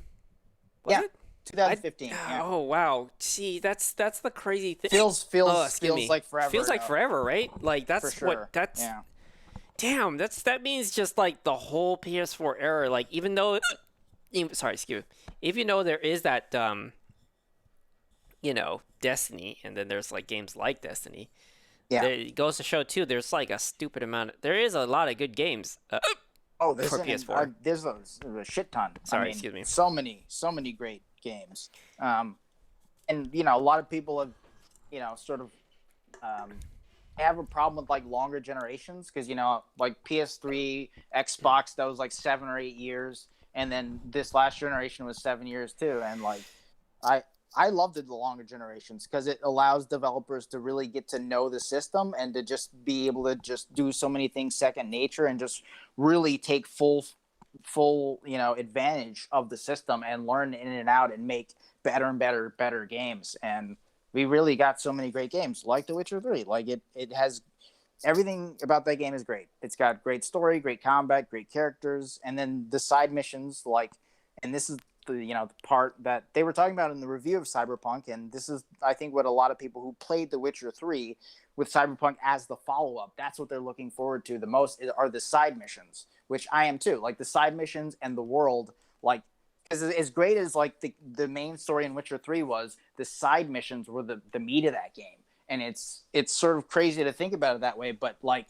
Was Yeah, it? 2015. Yeah. Oh wow. See, that's the crazy thing. Feels Oh, excuse me. like forever. Feels like though, forever, right? Like for that's sure. what that's Yeah. damn, that means just like the whole PS4 era, like even though sorry, excuse me. Even though there is that Destiny, and then there's like games like Destiny. Yeah. It goes to show too. There's like a stupid amount. There is a lot of good games Oh, there's for PS4. there's a shit ton. Sorry, excuse me. So many great games. And a lot of people have, sort of have a problem with like longer generations because like PS3, Xbox, that was like 7 or 8 years, and then this last generation was 7 years too. And like, I love the longer generations because it allows developers to really get to know the system and to just be able to just do so many things second nature and just really take full advantage of the system and learn in and out and make better and better games. And we really got so many great games like The Witcher 3. Like it has everything about that game is great. It's got great story, great combat, great characters, and then the side missions and this is the part that they were talking about in the review of Cyberpunk, and this is I think what a lot of people who played The Witcher 3 with Cyberpunk as the follow-up, that's what they're looking forward to the most are the side missions, which I am too. Like the side missions and the world, like as great as like the main story in Witcher 3 was, the side missions were the meat of that game. And it's sort of crazy to think about it that way, but like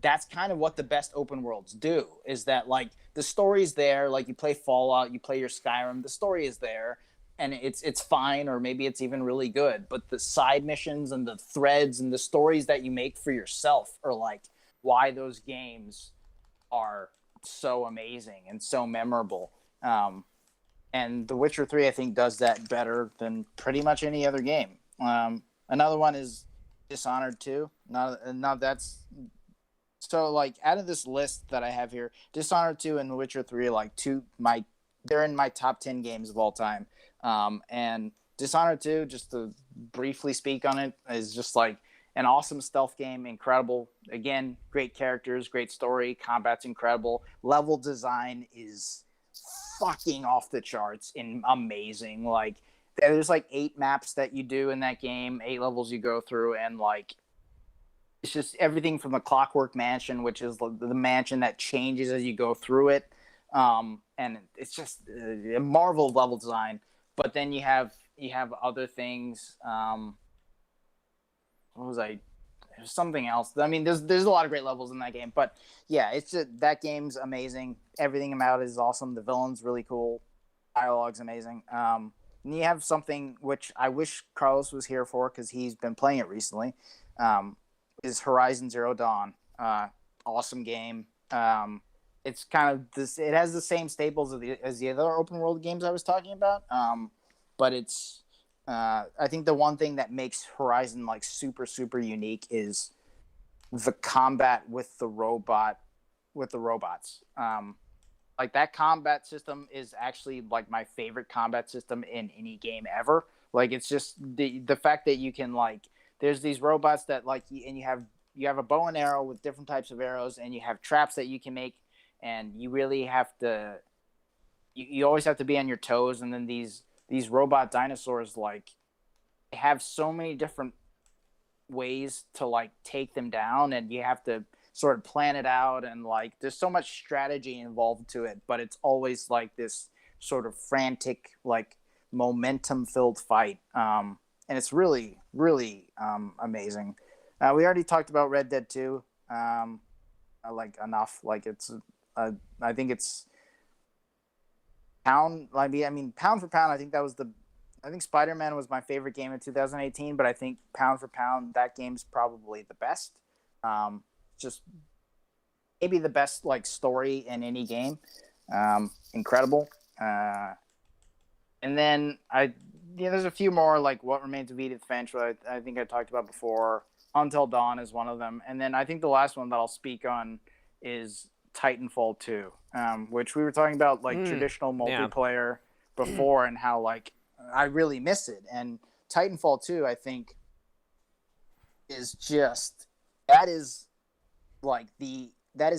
that's kind of what the best open worlds do, is that like the story's there, like you play Fallout, you play your Skyrim, the story is there and it's fine, or maybe it's even really good, but the side missions and the threads and the stories that you make for yourself are like why those games are so amazing and so memorable. And The Witcher 3 I think does that better than pretty much any other game. Another one is Dishonored 2. Now that's so like out of this list that I have here, Dishonored 2 and The Witcher 3 are like they're in my top 10 games of all time. And Dishonored 2, just to briefly speak on it, is just like an awesome stealth game, incredible. Again, great characters, great story, combat's incredible. Level design is fucking off the charts and amazing. Like there's like 8 maps that you do in that game, 8 levels you go through, and like it's just everything from the Clockwork Mansion, which is the mansion that changes as you go through it, and it's just a marvel of level design. But then you have other things. What was I? There's something else. I mean, there's a lot of great levels in that game, but yeah, it's just, that game's amazing. Everything about it is awesome. The villain's really cool. Dialogue's amazing. And you have something which I wish Carlos was here for because he's been playing it recently. Is Horizon Zero Dawn. Awesome game. It's kind of this. It has the same staples as the other open world games I was talking about. But it's. I think the one thing that makes Horizon like super super unique is the combat with the robots. Like that combat system is actually like my favorite combat system in any game ever. Like it's just the fact that you can like there's these robots that like and you have a bow and arrow with different types of arrows, and you have traps that you can make, and you really have to you always have to be on your toes. And then these robot dinosaurs, like they have so many different ways to like take them down, and you have to sort of plan it out, and like there's so much strategy involved to it, but it's always like this sort of frantic like momentum filled fight, and it's really really amazing. We already talked about Red Dead 2 like enough. Like it's I think it's pound pound for pound, I think Spider-Man was my favorite game in 2018, but I think pound for pound that game's probably the best. Just maybe the best like story in any game. Incredible. And then there's a few more like What Remains of Edith Finch, I think I talked about before. Until Dawn is one of them, and then I think the last one that I'll speak on is Titanfall 2, which we were talking about like traditional multiplayer before, and how like I really miss it. And Titanfall 2, I think, is just that is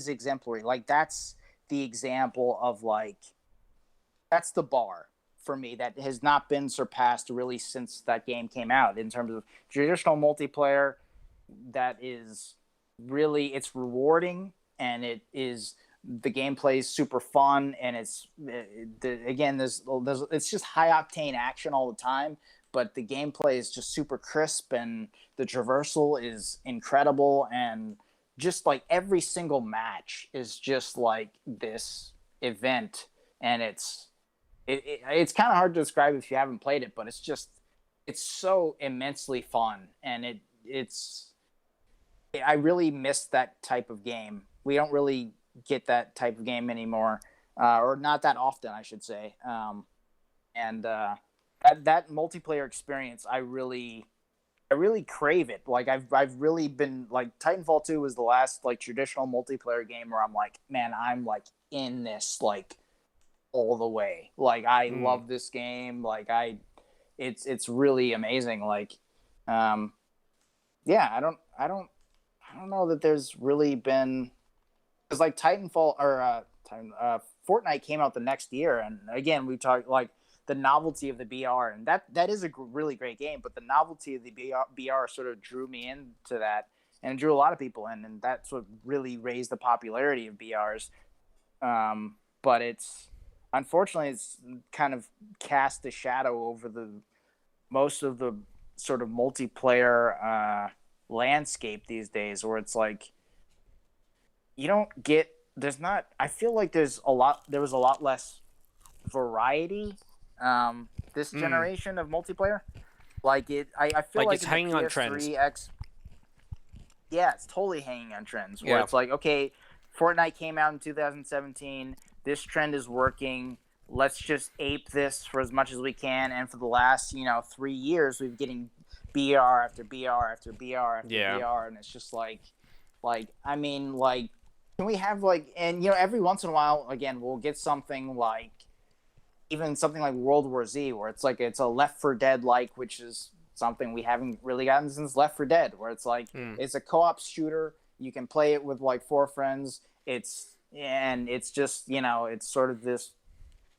exemplary. Like that's the example of like that's the bar for me that has not been surpassed really since that game came out in terms of traditional multiplayer. That is really it's rewarding, and it is the gameplay is super fun, and it's just high octane action all the time, but the gameplay is just super crisp, and the traversal is incredible, and just like every single match is just like this event, and it's kind of hard to describe if you haven't played it, but it's so immensely fun, and I really miss that type of game. We don't really get that type of game anymore, or not that often, I should say. And that multiplayer experience, I really crave it. Like I've really been like Titanfall 2 was the last like traditional multiplayer game where I'm like, man, I'm like in this like all the way. Like I love this game. Like it's really amazing. Like, yeah, I don't know that there's really been, because like Titanfall or Fortnite came out the next year, and again we talked like the novelty of the BR, and that is a really great game, but the novelty of the BR sort of drew me into that, and drew a lot of people in, and that's what really raised the popularity of BRs. But unfortunately it's kind of cast a shadow over most of the sort of multiplayer landscape these days, where it's like I feel like there was a lot less variety this generation of multiplayer. Like I feel like it's hanging on trends. Yeah, it's totally hanging on trends, where it's like, okay, Fortnite came out in 2017, this trend is working, let's just ape this for as much as we can, and for the last 3 years we've getting BR after BR after BR after BR, and it's just like I mean, like, can we have like, and every once in a while again we'll get something like even something like World War Z, where it's like it's a Left 4 Dead like, which is something we haven't really gotten since Left 4 Dead, where it's like it's a co-op shooter. You can play it with like 4 friends. It's just it's sort of this.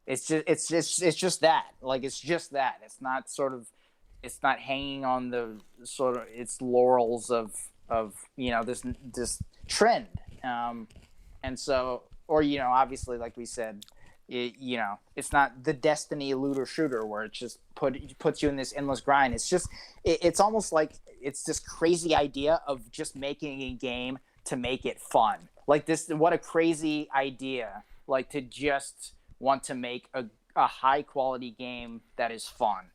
It's just that. Like it's just that. It's not sort of. It's not hanging on the sort of its laurels of this trend. And so, or obviously, like we said, it's not the Destiny looter shooter where it just puts you in this endless grind. It's just it's almost like it's this crazy idea of just making a game to make it fun. Like this, what a crazy idea! Like to just want to make a high quality game that is fun.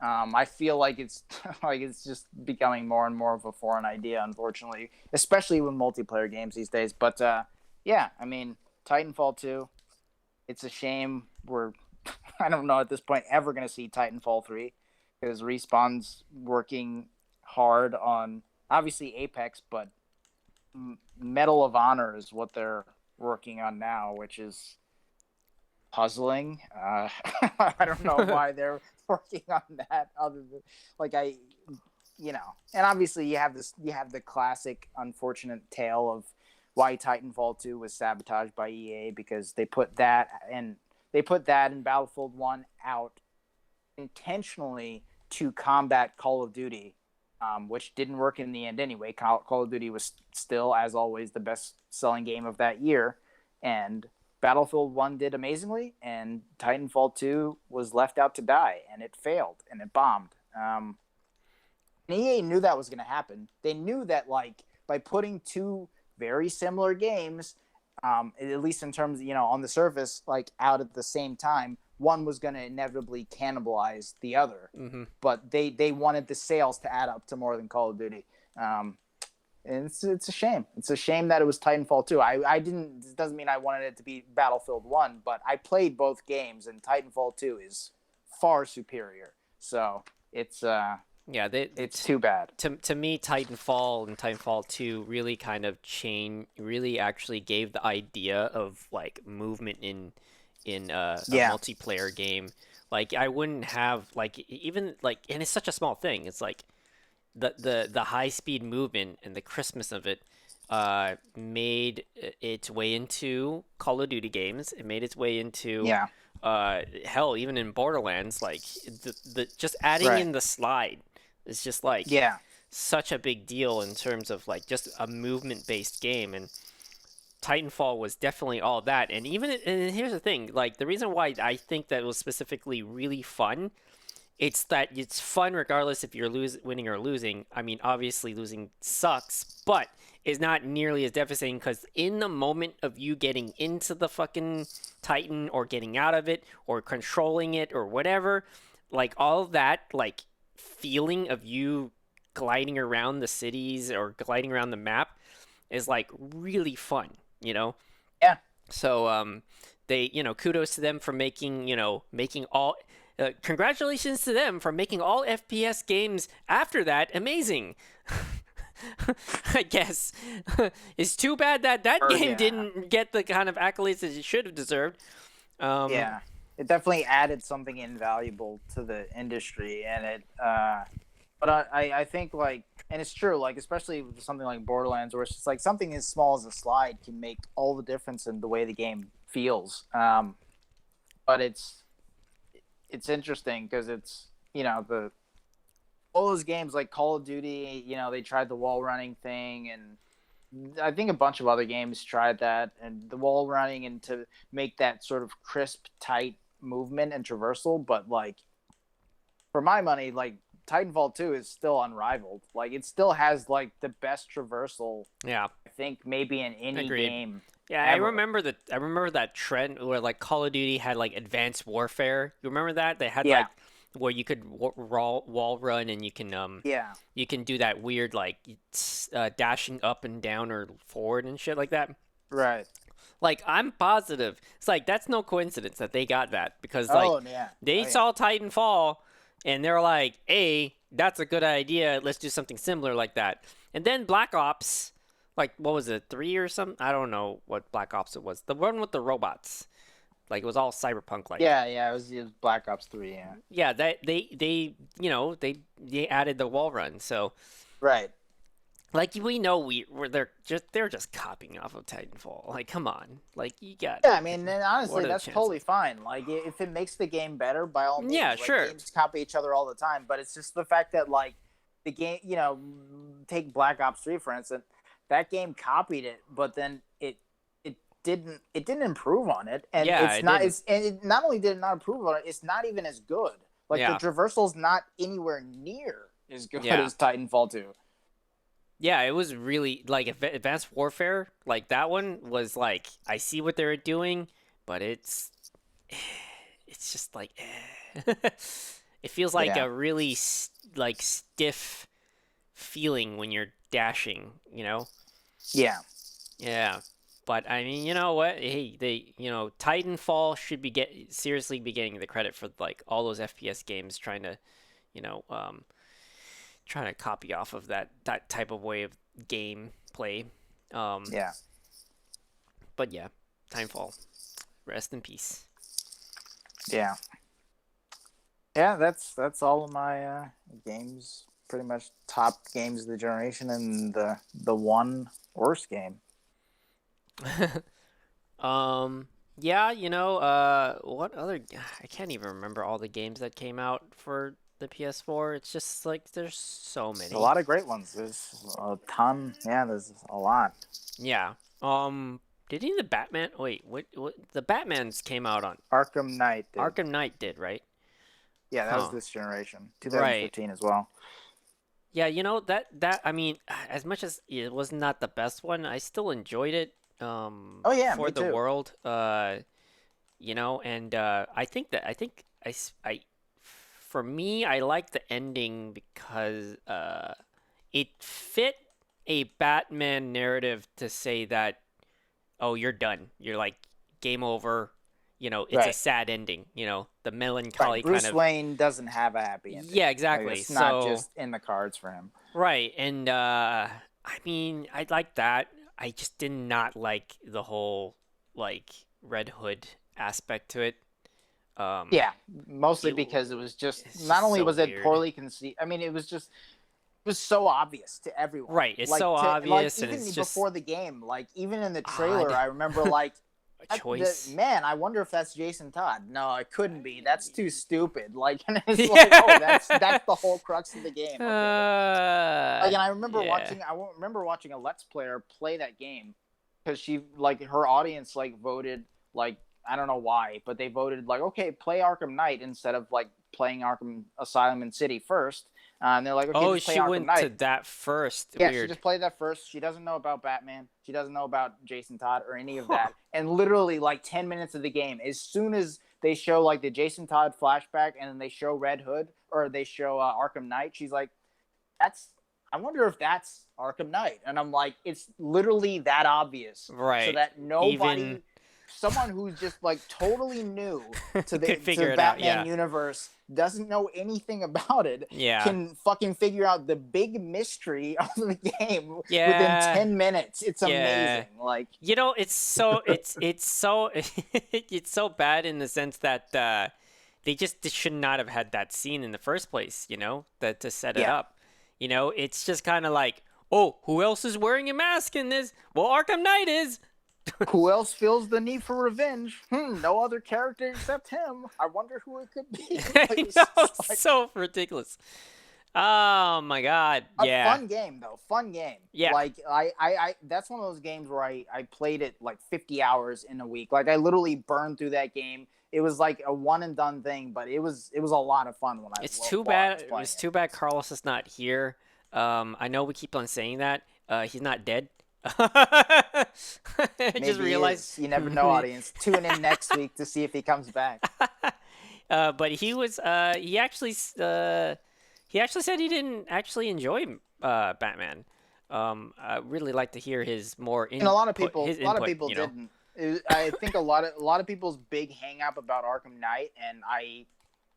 I feel like it's like it's just becoming more and more of a foreign idea, unfortunately, especially with multiplayer games these days. But yeah, I mean, Titanfall 2. It's a shame we're I don't know at this point ever going to see Titanfall 3 because Respawn's working hard on obviously Apex, but Medal of Honor is what they're working on now, which is puzzling. I don't know why they're working on that other than like and obviously you have the classic unfortunate tale of why Titanfall 2 was sabotaged by EA because they put that and Battlefield 1 out intentionally to combat Call of Duty, which didn't work in the end anyway. Call of Duty was still, as always, the best selling game of that year, and Battlefield 1 did amazingly, and Titanfall 2 was left out to die, and it failed, and it bombed. And EA knew that was going to happen. They knew that, like, by putting two very similar games, at least in terms, on the surface, like, out at the same time, one was going to inevitably cannibalize the other. Mm-hmm. But they wanted the sales to add up to more than Call of Duty. And it's a shame. It's a shame that it was Titanfall 2. It doesn't mean I wanted it to be Battlefield 1, but I played both games, and Titanfall 2 is far superior. So it's it's too bad. To me, Titanfall and Titanfall 2 really kind of really actually gave the idea of like movement in a multiplayer game. Like I wouldn't have like even like, and it's such a small thing. It's like the high speed movement and the crispness of it made its way into Call of Duty games. It made its way into hell, even in Borderlands. Like the just adding in the slide is just like such a big deal in terms of like just a movement based game. And Titanfall was definitely all that. And here's the thing, like the reason why I think that was specifically really fun, it's that it's fun regardless if you're winning or losing. I mean, obviously losing sucks, but it's not nearly as devastating because in the moment of you getting into the fucking Titan or getting out of it or controlling it or whatever, like all of that, like feeling of you gliding around the cities or gliding around the map is like really fun, Yeah. So they, kudos to them for making all congratulations to them for making all FPS games after that amazing. I guess it's too bad that game didn't get the kind of accolades that it should have deserved. Yeah, it definitely added something invaluable to the industry, and it. But I think like, and it's true, like especially with something like Borderlands, where it's just like something as small as a slide can make all the difference in the way the game feels. But it's interesting because it's all those games like Call of Duty, they tried the wall running thing, and I think a bunch of other games tried that, and the wall running and to make that sort of crisp, tight movement and traversal. But like, for my money, like Titanfall 2 is still unrivaled. Like it still has like the best traversal. Yeah, I think maybe in any game. Yeah, ever. I remember that trend where like Call of Duty had like advanced warfare. You remember that? They had like where you could wall run and you can do that weird like dashing up and down or forward and shit like that. Right. Like I'm positive it's like that's no coincidence that they got that because like they saw Titanfall and they're like, hey, that's a good idea. Let's do something similar like that. And then Black Ops, like what was it, 3 or something? I don't know what Black Ops it was. The one with the robots. Like it was all cyberpunk like. Yeah, it was Black Ops 3, yeah. Yeah, they they added the wall run. So Right. like we know they're just copying off of Titanfall. Like come on, like you got Yeah, I mean, and what honestly, are the that's totally chances? fine. Like, if it makes the game better, by all Yeah, means. Like, sure. games copy each other all the time, but it's just the fact that, like, the game, take Black Ops 3 for instance. That game copied it, but then it didn't improve on it, and Yeah, it's it not. didn't. It's and it not only did it not improve on it, it's not even as good. Like the Yeah, traversal's not anywhere near as good yeah. as Titanfall 2. Yeah, it was really like Advanced Warfare. Like that one was like I see what they were doing, but it's just like it feels like Yeah, a really like stiff feeling when you're dashing, you know? yeah, Yeah. But I mean, you know what? Hey, Titanfall should seriously be getting the credit for like all those FPS games trying to, you know, trying to copy off of that type of way of game play. Um, yeah, but yeah, Timefall, rest in peace. yeah. Yeah, that's all of my games. Pretty much top games of the generation, and the one worst game. um, yeah, what other? I can't even remember all the games that came out for the PS4. It's just like there's so There's a many. lot of great ones. There's a ton. Yeah, there's a lot. Yeah. Did any of the Batman? Wait, what? The Batman's came out on Arkham Knight did. Arkham Knight did, right? Yeah, that was Huh. this generation, Right. 2015 as well. Yeah, that I mean, as much as it was not the best one, I still enjoyed it. Oh yeah, For me the too. world, and for me, I like the ending because it fit a Batman narrative to say that, oh, you're done. You're like game over. It's a Right, sad ending. The right. melancholy kind Bruce of. Wayne doesn't have a happy ending. Yeah, Like exactly. it's not So, just in the cards for him. right, and I mean, I like that. I just did not like the whole like Red Hood aspect to it. Um, Yeah, mostly it, because it was just it's not just only so was it weird. poorly conceived. I mean, it was so obvious to everyone. Right, it's so Like obvious, and even it's just before the game, like even in the trailer, odd I remember like choice. man, I wonder if that's Jason Todd. No, it couldn't be. That's too stupid. Like, and it's like, oh, Yeah. that's the whole crux of the game. Okay. Like, and I remember Yeah. watching. I remember watching a Let's Player play that game because she like her audience like voted like I don't know why, but they voted like okay, play Arkham Knight instead of like playing Arkham Asylum and City first. And they're like, okay, Oh, just play she Arkham went to Knight. that first. Yeah, she Weird. just played that first. She doesn't know about Batman. She doesn't know about Jason Todd or any of Huh. that. And literally, like 10 minutes of the game, as soon as they show like the Jason Todd flashback and then they show Red Hood or they show Arkham Knight, she's like, "That's. I wonder if that's Arkham Knight." And I'm like, it's literally that obvious, so Right. that Even someone who's just like totally new to could the figure it out. Batman Yeah. universe, doesn't know anything about it, Yeah. can fucking figure out the big mystery of the game within Yeah. 10 minutes. It's Yeah. amazing. Like, It's so it's so bad in the sense that they should not have had that scene in the first place, that to set it yeah. up. It's just kind of like, oh, who else is wearing a mask in this? Well, Arkham Knight is. Who else feels the need for revenge? No other character except him. I wonder who it could be. Like, I it's know, just it's like so ridiculous. Oh my God. a Yeah. fun game though. Fun game. Yeah. Like that's one of those games where I played it like 50 hours in a week. Like I literally burned through that game. It was like a one and done thing, but it was a lot of fun when I It's while too I bad. was It playing was it. too bad Carlos is not here. I know we keep on saying that. He's not dead. I just Maybe he realized. is. You never know, audience. Tune in next week to see if he comes back. But he was. He actually said he didn't actually enjoy Batman. I really like to hear his more And a lot of input. people, His a lot of input. people didn't. I think a lot of people's big hang up about Arkham Knight, and I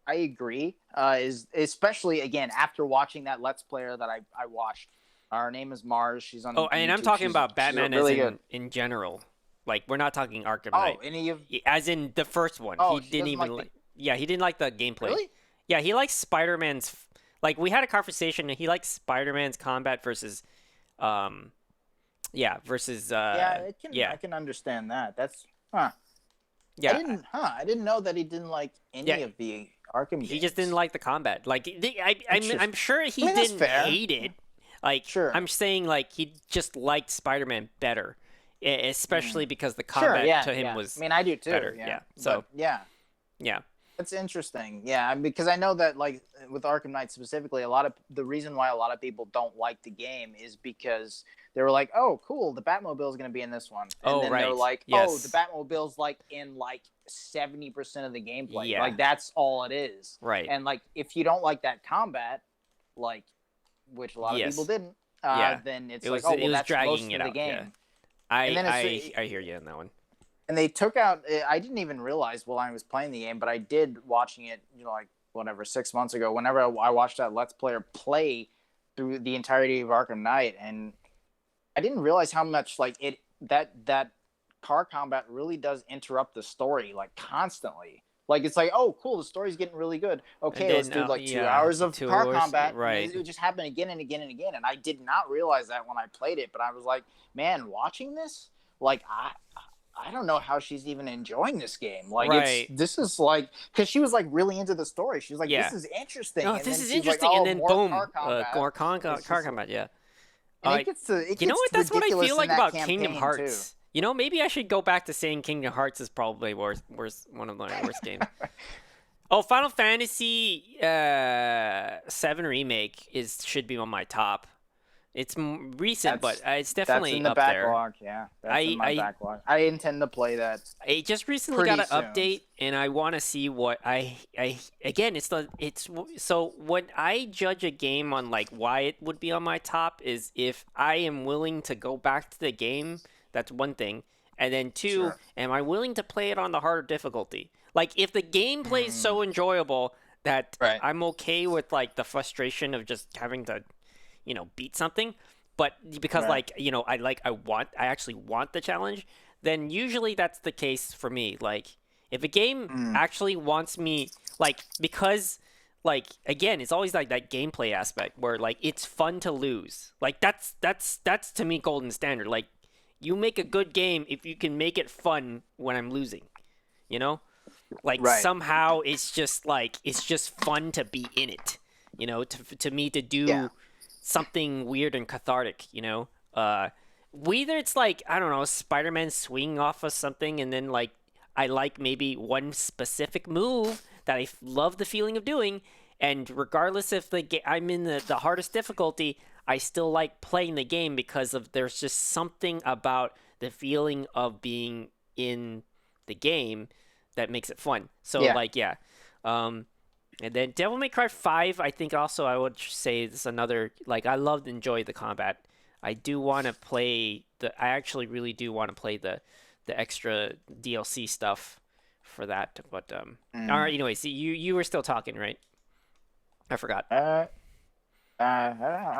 agree. Is especially again after watching that Let's Player that I watched. Her name is Mars. She's on Oh, and I'm YouTube. talking about She's Batman as really good. in general. Like we're not talking Arkham Oh, Knight. any of As in the first one. oh, He she didn't doesn't even like like. Yeah, he didn't like the gameplay. really? Yeah, he likes Spider-Man's. Like we had a conversation, and he likes Spider-Man's combat versus, yeah, versus Yeah, it can. yeah, I can understand that. That's huh. yeah, I didn't know that he didn't like yeah. any of the Arkham He games. just didn't like the combat. Like I'm Interesting. sure I he mean, that's didn't fair. hate it. Like Sure. I'm saying, like he just liked Spider-Man better, especially because the Sure. combat Yeah. to him Yeah. was I mean, I do too. better. Yeah. Yeah. So But, yeah. yeah, That's interesting. Yeah, because I know that like with Arkham Knight specifically, a lot of the reason why a lot of people don't like the game is because they were like, "Oh, cool, the Batmobile is going to be in this one," and Oh, then they're right. like, Yes. "Oh, the Batmobile's like in like 70% of the gameplay. Yeah. Like that's all it is." Right. And like if you don't like that combat, like which a lot of Yes. people didn't, Yeah. then it's It like, was- "Oh, it well, was that's dragging most it of the out, yeah. game." I And then it's- I hear you on that one. And they took out. I didn't even realize while I was playing the game, but I did watching it. Like whatever 6 months ago. Whenever I watched that Let's Player play through the entirety of Arkham Knight, and I didn't realize how much like that car combat really does interrupt the story like constantly. Like it's like, oh, cool, the story's getting really good. Okay, then, let's do like 2 yeah, hours of 2 car hours, combat. right. And it would just happen again and again and again. And I did not realize that when I played it, but I was like, man, watching this, like I don't know how she's even enjoying this game. Like, Right. this is like, because she was like really into the story. She was like, Yeah. this is interesting. No, and this then is she's like, interesting, oh, and then more boom, car combat. more It's car just- combat. Yeah. And it gets to, it You know gets what? That's what I ridiculous feel in like that about campaign, Kingdom Hearts. too. You know, maybe I should go back to saying Kingdom Hearts is probably worst one of my worst games. Oh, Final Fantasy 7 Remake should be on my top. It's recent, but it's definitely That's in the up there. backlog. Yeah, that's in my backlog. I intend to play that. I just recently got an Pretty soon. update, and I want to see what again. So when I judge a game on like why it would be on my top is if I am willing to go back to the game. That's one thing, and then two, Sure. am I willing to play it on the harder difficulty? Like if the gameplay is so enjoyable that Right. I'm okay with like the frustration of just having to, beat something, but because Right. I actually want the challenge, then usually that's the case for me. Like if a game actually wants me, like, because like again, it's always like that gameplay aspect where like it's fun to lose. Like that's to me golden standard. Like you make a good game if you can make it fun when I'm losing. Like Right. somehow it's just fun to be in it. To me to do Yeah. something weird and cathartic. Whether it's like I don't know, Spider-Man swinging off of something, and then like I like maybe one specific move that I love the feeling of doing, and regardless if I'm in the hardest difficulty, I still like playing the game because there's just something about the feeling of being in the game that makes it fun. So Yeah. And then Devil May Cry 5, I think also I would say is another, like, I enjoy the combat. I do want to play I actually really do want to play the extra DLC stuff for that. But, all right, anyways, you were still talking, right? I forgot. I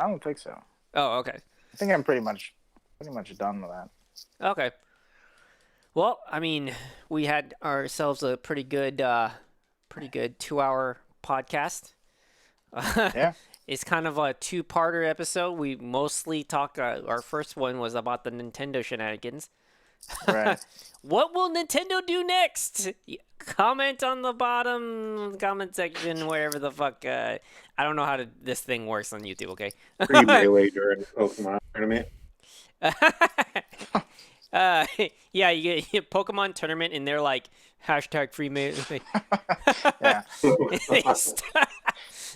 don't think so. Oh, okay. I think I'm pretty much done with that. Okay. Well, I mean, we had ourselves a pretty good 2-hour podcast. Yeah. It's kind of a two-parter episode. We mostly talk. Our first one was about the Nintendo shenanigans. Right. What will Nintendo do next? Comment on the bottom comment section, wherever the fuck. I don't know how this thing works on YouTube. Okay. Free melee during the Pokemon tournament. Yeah, you get Pokemon tournament, and they're like hashtag free melee. Yeah.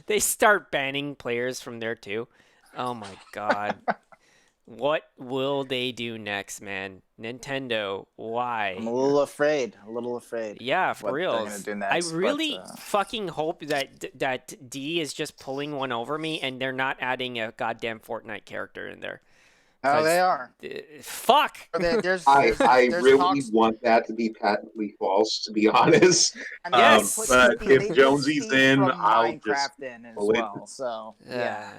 They start banning players from there too. Oh my god. What will they do next, man? Nintendo, why? I'm a little afraid. Yeah, for what real. they're gonna do next, I really but, fucking hope that D is just pulling one over me, and they're not adding a goddamn Fortnite character in there. Oh, they are. Fuck. I really talks- want that to be patently false, to be honest. I mean, Yes. they put But Steve- if they put Jonesy's Steve in, from I'll Minecraft just in as pull it. well. So yeah,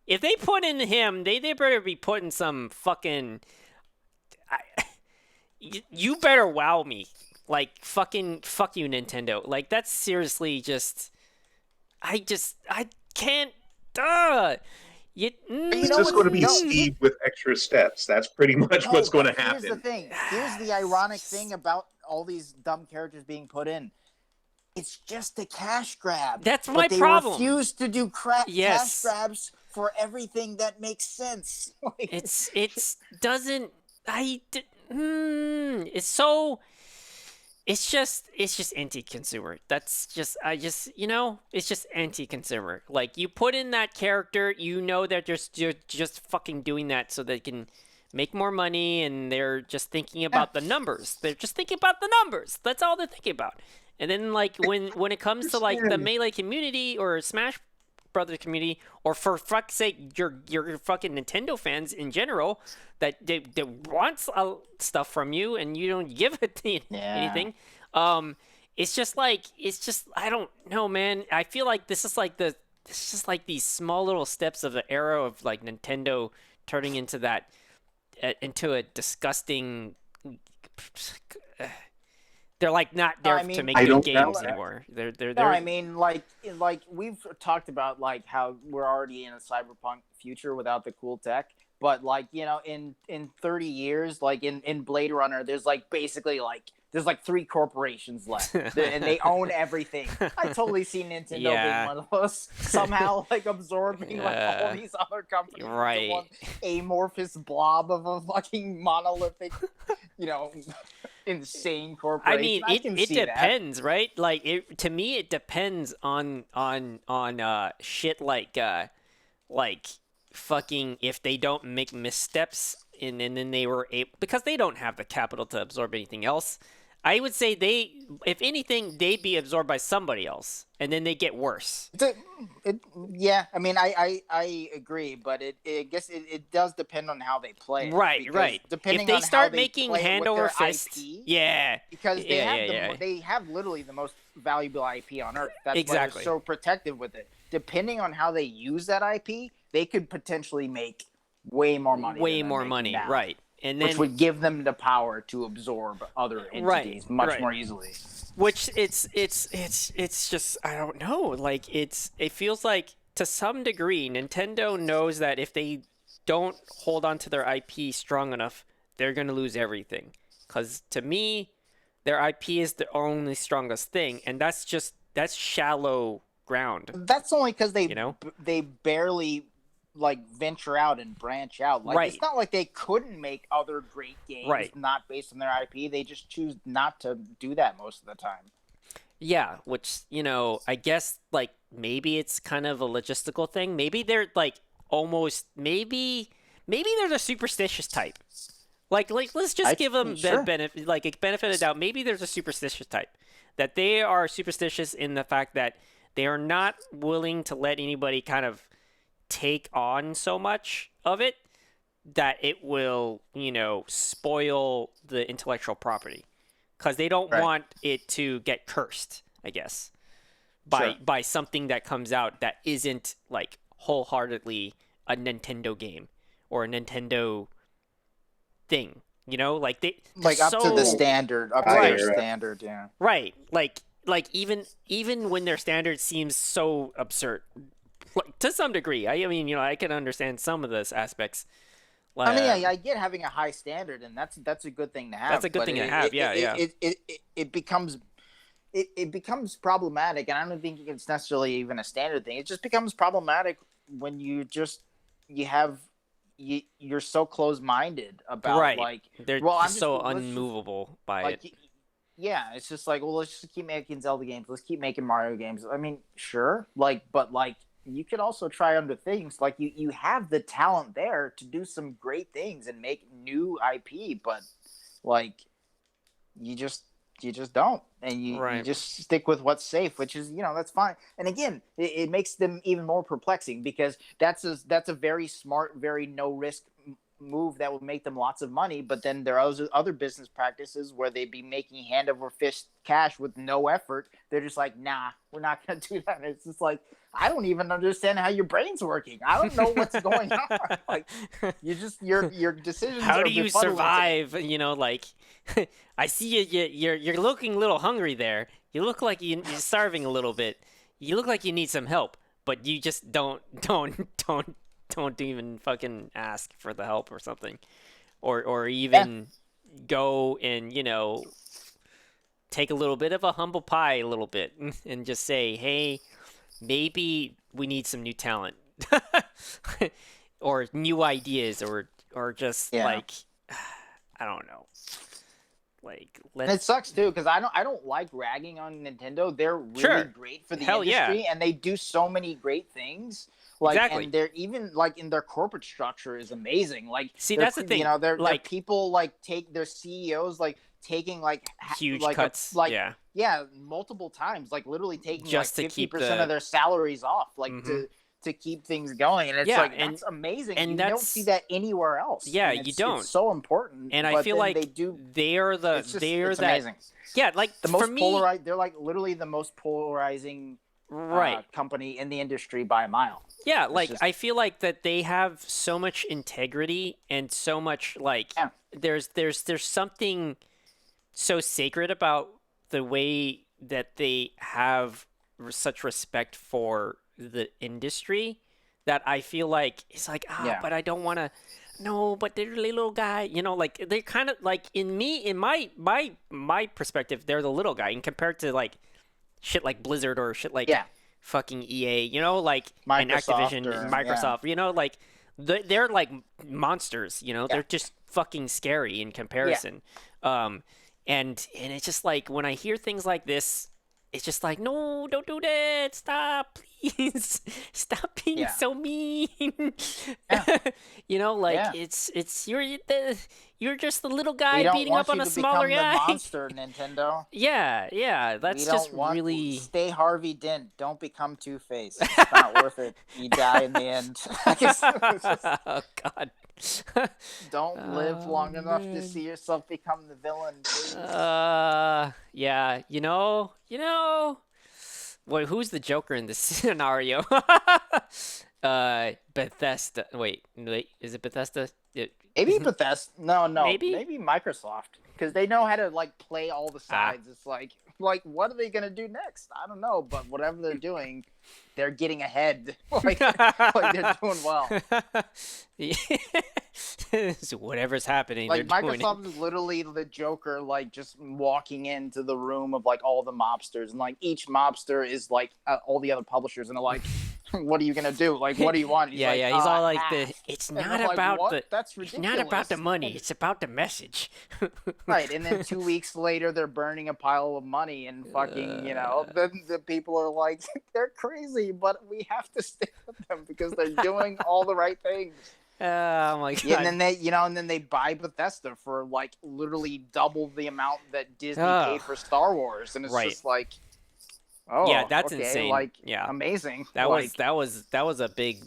If they put in him, they better be putting some fucking. you better wow me. Like fucking fuck you, Nintendo. Like that's seriously just. I can't. Duh. You. But you It's know just what's going to be no Steve with extra steps. That's pretty much no, what's going but to here's the happen. thing. Here's the ironic thing about all these dumb characters being put in. It's just a cash grab. That's my But they problem. refuse to do cash Yes. grabs for everything that makes sense. Like, It's doesn't. It's so. It's just anti-consumer. That's just it's just anti-consumer. Like you put in that character, you know that you're just fucking doing that so they can make more money, and they're just thinking yeah. about the numbers. They're just thinking about the numbers. That's all they're thinking about. And then like when it comes to like the Understand. Melee community or Smash Brothers community, or for fuck's sake, your fucking Nintendo fans in general, that they wants stuff from you and you don't give it Yeah. anything. It's just I don't know, man. I feel like it's just like these small little steps of the era of like Nintendo turning into that into a disgusting. They're like not No, there I to mean, make I good don't games doubt that. anymore. They're no, I mean, like we've talked about, like how we're already in a cyberpunk future without the cool tech. But like in 30 years, like in Blade Runner, there's like basically like there's like 3 corporations left, and they own everything. I totally see Nintendo Yeah. being one of those, somehow like absorbing like all these other companies Right. into one amorphous blob of a fucking monolithic, you know, insane I corporation. mean, I it can it see that. depends, right? Like to me, it depends on shit like fucking if they don't make missteps and then they were able because they don't have the capital to absorb anything else. I would say if anything, they'd be absorbed by somebody else, and then they get worse. Yeah, I mean, I agree, but I guess it does depend on how they play it. Right, Because right. If depending they on how start they making play it hand with over their fist, IP, yeah, because they have yeah. they have literally the most valuable IP on Earth. That's why Exactly. they're so protective with it. Depending on how they use that IP, they could potentially make way more money. Way than they're more making money, now, right? And which then would give them the power to absorb other entities much right. more easily. which it's just I don't know. Like it feels like to some degree Nintendo knows that if they don't hold on to their IP strong enough, they're gonna lose everything. Because to me, their IP is the only strongest thing, and that's shallow ground. That's only because You know? they barely like venture out and branch out. Like Right. it's not like they couldn't make other great games Right. not based on their IP. They just choose not to do that most of the time. Yeah, which, I guess like maybe it's kind of a logistical thing. Maybe they're like almost maybe they're the superstitious type. Like let's just give them sure. the benefit like a benefit of the doubt. Maybe there's a superstitious type that they are superstitious in the fact that they are not willing to let anybody kind of take on so much of it that it will, spoil the intellectual property because they don't Right. want it to get cursed, I guess, by Sure. by something that comes out that isn't like wholeheartedly a Nintendo game or a Nintendo thing. Like they're Like up to the so- standard, up to Right. their standard. Yeah. Right. Like even when their standard seems so absurd. Like, to some degree. I mean, I can understand some of those aspects. I mean, I get having a high standard, and that's a good thing to have. That's a good but thing to have, yeah. It becomes problematic, and I don't think it's necessarily even a standard thing. It just becomes problematic when you're so close-minded about right. like They're well, I'm just just- so let's just- unmovable by like it. yeah, it's just like, well, let's just keep making Zelda games. Let's keep making Mario games. I mean, sure, but you could also try other things. Like you have the talent there to do some great things and make new IP, but like you just don't, and you Right. just stick with what's safe, which is that's fine. And again, it makes them even more perplexing because that's a very smart, very no risk move that would make them lots of money, but then there are other business practices where they'd be making hand over fist cash with no effort. They're just like, nah, we're not gonna do that. And it's just like, I don't even understand how your brain's working. I don't know what's going on. Like, you just your decisions. How are do you befuddling. survive? I see you're looking a little hungry there. You look like you're starving a little bit. You look like you need some help, but you just don't even fucking ask for the help or something, or Yeah, even go and take a little bit of a humble pie a little bit and just say, hey, maybe we need some new talent or new ideas or just yeah. like I don't know. Like And it let's sucks too because I don't like ragging on Nintendo. They're really sure. great for the Hell yeah. industry, and they do so many great things. Like, Exactly. and they're even like in their corporate structure is amazing. Like, See, they're that's the thing. they're Like people like take their CEOs like taking like huge like a cuts. like Yeah. yeah multiple times like literally taking like Just to fifty keep percent of the their salaries off like hmm to keep things going, and it's Yeah, like that's amazing. and You don't see that's that anywhere else, yeah, and you it's don't. so important. And I But feel then they like do. they're It's that amazing. yeah, like The for most me, polarized. They're like literally the most polarizing right. company in the industry by a mile. Yeah, It's like just I feel like that they have so much integrity and so much like yeah, there's something so sacred about the way that they have such respect for the industry that I feel like it's like yeah, but I don't want to no but they're the little guy like they're kind of like in my perspective they're the little guy and compared to like shit like Blizzard or shit like yeah. fucking EA, like and Microsoft Activision and or yeah, Microsoft, like they're like monsters, yeah, they're just fucking scary in yeah. comparison. Um, and it's just like when I hear things like this, it's just like no, don't do that, stop, please, stop being Yeah, so mean. yeah, Like yeah. it's you're just the little We guy don't beating up want on you a to smaller become the guy. monster, Nintendo. Yeah, We that's just don't want. really Stay Harvey Dent. Don't become Two Face. It's not worth it. You die in the end. I guess it's just oh God. don't live Oh long enough to man. see yourself become the villain, please. Yeah, wait, who's the Joker in this scenario? Bethesda. Wait, is it Bethesda? Maybe Bethesda. No, no. Maybe? Maybe Microsoft because they know how to like play all the Ah. sides. It's like what are they gonna do next? I don't know, but whatever they're doing, they're getting ahead. Like they're doing well. So whatever's happening, they're Like doing it. Microsoft is literally the Joker, like just walking into the room of like all the mobsters, and like each mobster is like all the other publishers, and they're like, "What are you gonna do? Like, what do you want?" And he's Yeah, like, yeah, he's all like half. it's And not I'm like, about "What? That's it's not about the ridiculous." money, it's about the message. Right, and then 2 weeks later, they're burning a pile of money, and fucking, then the people are like, they're crazy, but we have to stick with them because they're doing all the right things. Oh my Yeah, and God. then they buy Bethesda for like literally double the amount that Disney Oh, paid for Star Wars, and it's right. just like, Yeah, oh, that's okay, insane. like Yeah. amazing, That was like, that was that was a big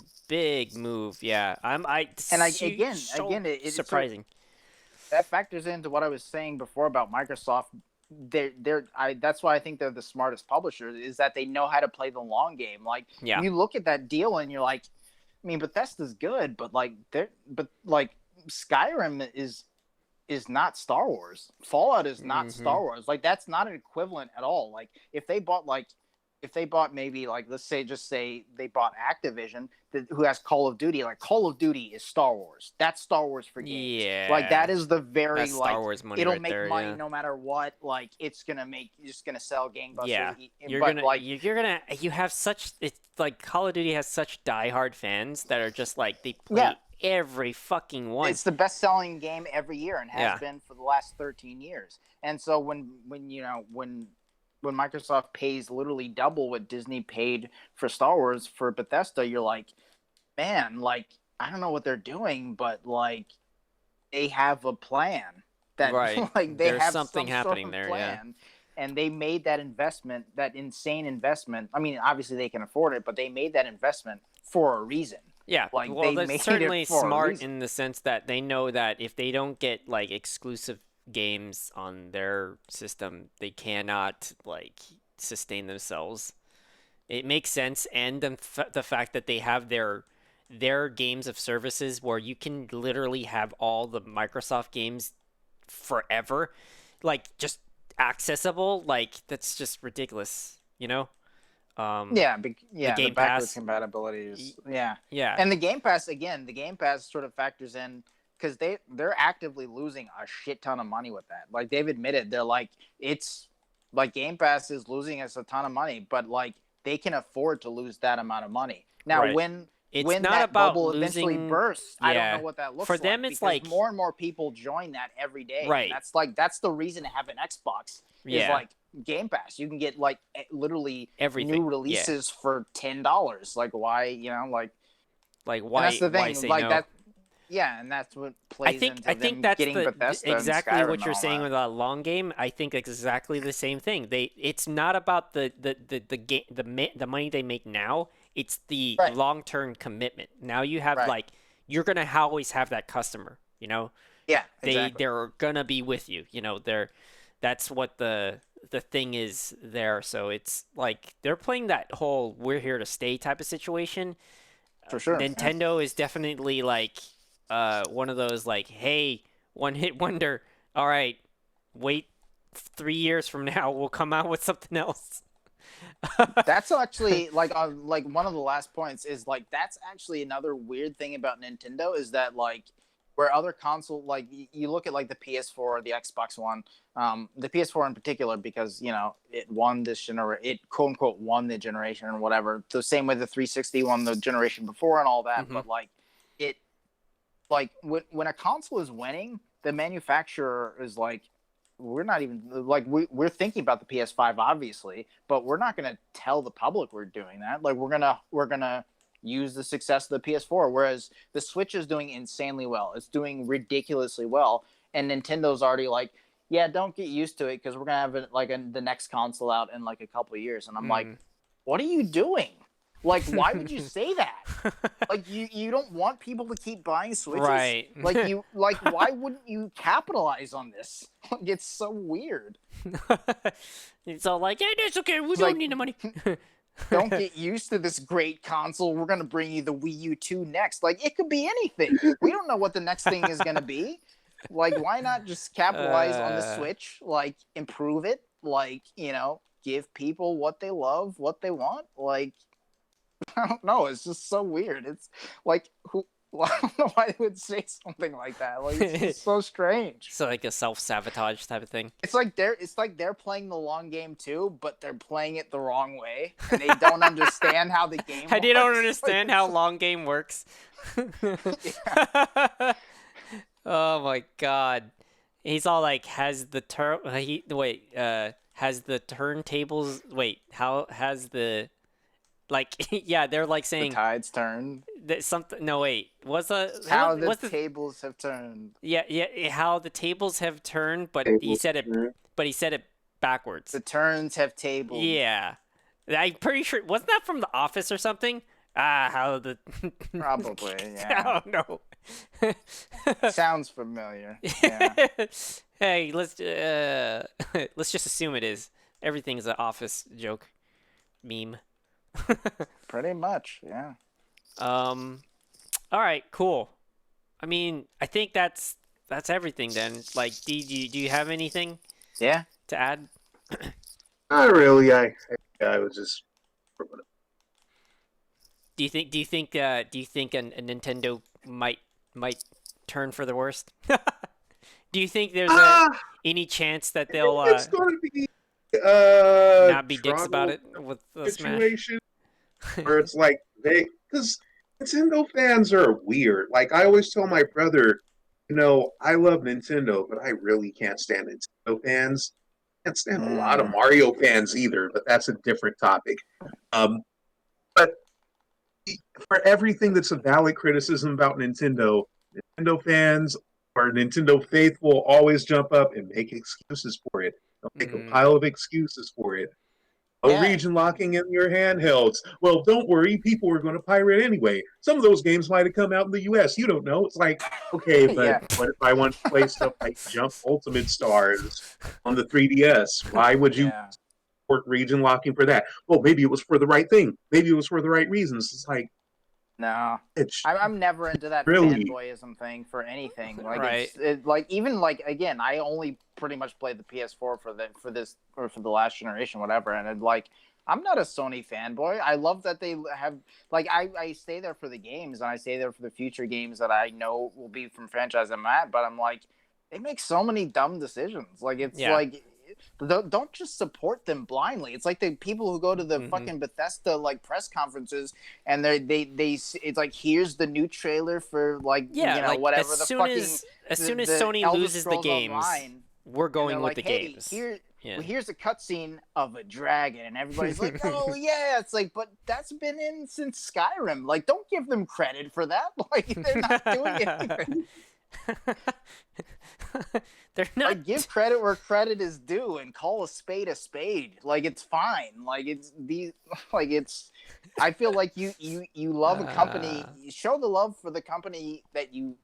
move. Yeah. and So it's so surprising. that factors into what I was saying before about Microsoft. That's why I think they're the smartest publishers is that they know how to play the long game. Like Yeah. you look at that deal and you're like, I mean, Bethesda's good, but like Skyrim is not Star Wars. Fallout is not Hmm. Star Wars. Like that's not an equivalent at all. Like if they bought maybe like let's say just say they bought Activision who has Call of Duty, like Call of Duty is Star Wars. That's Star Wars for games. Like Yeah. that is the very That's Star like Wars money it'll right make there. money Yeah. no matter what. Like it's just gonna sell gangbusters. Yeah. You're But gonna like you're gonna you have such it's like Call of Duty has such diehard fans that are just like they yeah, play every fucking one. it's the best selling game every year and has Yeah. been for the last 13 years. And so when Microsoft pays literally double what Disney paid for Star Wars for Bethesda, you're like, man, like I don't know what they're doing, but like they have a plan that Right. like they There's have something some sort happening of there, yeah. plan. And they made that investment, that insane investment. I mean, obviously they can afford it, but they made that investment for a reason. Yeah, Like well, they that's made certainly it for a smart reason. in the sense that they know that if they don't get like exclusive games on their system, they cannot like sustain themselves. It makes sense, and the fact that they have their games of services where you can literally have all the Microsoft games forever, like just accessible. Like that's just ridiculous, Um, Yeah, the yeah, the Game backwards Pass, compatibility is yeah, yeah, and the Game Pass again. The Game Pass sort of factors in because they're actively losing a shit ton of money with that. Like they've admitted, they're like it's like Game Pass is losing us a ton of money, but like they can afford to lose that amount of money. Now, right. It's when not that about bubble eventually losing. bursts, I don't know Yeah, what that for looks them, like it's because like more and more people join that every day, and right. that's the reason to have an Xbox is Yeah, like Game Pass. You can get like literally new everything. Yeah, releases for $10. Like why, like and that's the why thing. say Like no? that, yeah, and that's what I plays think into I think them that's getting the Bethesda and exactly Skyrim what and you're all saying that. with a long game. I think exactly the same thing. It's not about the game the money they make now. It's the Right, long-term commitment. Now you have right, like you're gonna always have that customer. yeah, They exactly, they're gonna be with you. That's what the thing is there. So it's like they're playing that whole "we're here to stay" type of situation. for sure. Yeah. Nintendo is definitely like one of those like, hey, one hit wonder. All right, wait 3 years from now, we'll come out with something else. That's actually like one of the last points is like that's actually another weird thing about Nintendo is that like where other console like you look at like the PS4 or the Xbox One, the PS4 in particular because it won this it quote unquote won the generation or whatever. The same way the 360 won the generation before and all that, Hmm. but like it like when a console is winning, the manufacturer is like we're not even like we're thinking about the PS5 obviously, but we're not going to tell the public we're doing that. Like we're going to use the success of the PS4 whereas the Switch is doing insanely well. It's doing ridiculously well and Nintendo's already like, yeah, don't get used to it cuz we're going to have the next console out in like a couple of years and I'm like, Mm. what are you doing? Like why would you say that? Like you don't want people to keep buying Switches? Right. Like why wouldn't you capitalize on this? Like it's so weird. It's all like, hey, that's okay. We It's don't like need the money. don't get used to this great console. We're gonna bring you the Wii U 2 next. Like it could be anything. We don't know what the next thing is gonna be. Like why not just capitalize on the uh, Switch? Like improve it. Like give people what they love, what they want. Like I don't know. It's just so weird. It's like who. I don't know why they would say something like that. Like it's just so strange. so like a self-sabotage type of thing. It's like they're playing the long game too, but they're playing it the wrong way, and they don't understand how the game I don't works. Like understand how it's long game works. yeah, Oh my god. He's all like has the turn he wait, has the turntables wait, how has the like yeah, they're like the saying tides turned. that something no wait, How the what's the tables have turned. yeah, how the tables have turned, but he Table said it turn. backwards. The turns have tabled. Yeah. I'm pretty sure wasn't that from The Office or something? Ah, how the Probably, I yeah. don't know. Sounds familiar. Yeah, Hey, let's just assume it is. Everything's an Office joke, meme. pretty much. Yeah. Um, all right, cool. I mean, I think that's everything then. Like, do you have anything Yeah. to add? Not really. I was just. Do you think a Nintendo might turn for the worst? Do you think there's Ah, any chance that I they'll think it's going to be not be dicks about Toronto it with the Smash? situation where it's like because Nintendo fans are weird. Like I always tell my brother, I love Nintendo, but I really can't stand Nintendo fans. Can't stand a lot of Mm. Mario fans either, but that's a different topic. But for everything that's a valid criticism about Nintendo fans or Nintendo faithful always jump up and make excuses for it. They'll make a Mm, pile of excuses for it. Oh, Yeah. region locking in your handhelds. Well, don't worry, people are going to pirate anyway. Some of those games might have come out in the US. You don't know. It's like, okay, but Yeah. what if I want to play stuff like Jump Ultimate Stars on the 3DS? Why would you Yeah. support region locking for that? Well, maybe it was for the right thing. Maybe it was for the right reasons. It's like, No, It's I'm never into that really fanboyism thing for anything. Like Right. like even like again, I only pretty much played the PS4 for this or for the last generation, whatever. And like I'm not a Sony fanboy. I love that they have like I stay there for the games and I stay there for the future games that I know will be from franchise I'm at. But I'm like, they make so many dumb decisions. Like it's Yeah. like don't just support them blindly. It's like the people who go to the Hmm. fucking Bethesda like press conferences and they it's like here's the new trailer for like Yeah, like whatever the fucking as soon as the Sony Elder loses the Scrolls games, Online, we're and they're going with like, the hey, games. Yeah. here's a cutscene of a dragon, and everybody's like, oh yeah, it's like, but that's been in since Skyrim. Like, don't give them credit for that. Like, they're not doing anything. They're not. Like, give credit where credit is due and call a spade a spade. Like, it's fine. Like, it's these like it's I feel like you love a company, you show the love for the company that you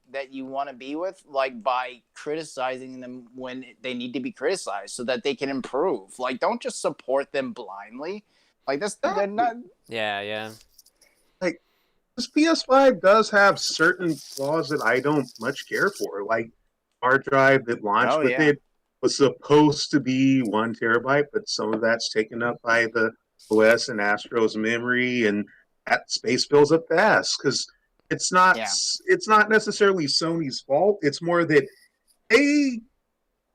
want to be with, like by criticizing them when they need to be criticized so that they can improve. Like, don't just support them blindly. Like this they're not. Yeah, yeah. like this PS5 does have certain flaws that I don't much care for. Like hard drive that launched Oh with yeah. it was supposed to be 1 terabyte, but some of that's taken up by the OS and Astro's memory, and that space fills up fast because Yeah. it's not necessarily Sony's fault. It's more that they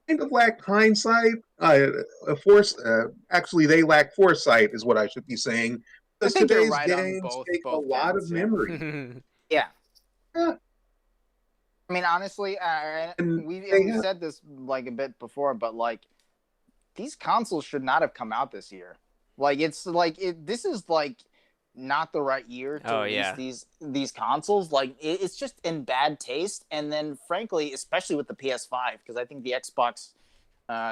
kind of lack hindsight. Actually, they lack foresight, is what I should be saying, I because think you're today's right on games both take a both lot of counts. Yeah. memory. Yeah. Yeah, I mean, honestly, and they we have, said this like a bit before, but like these consoles should not have come out this year. Like it's like this is like not the right year to Oh release yeah. these consoles. Like it's just in bad taste. And then frankly, especially with the PS5, because I think the Xbox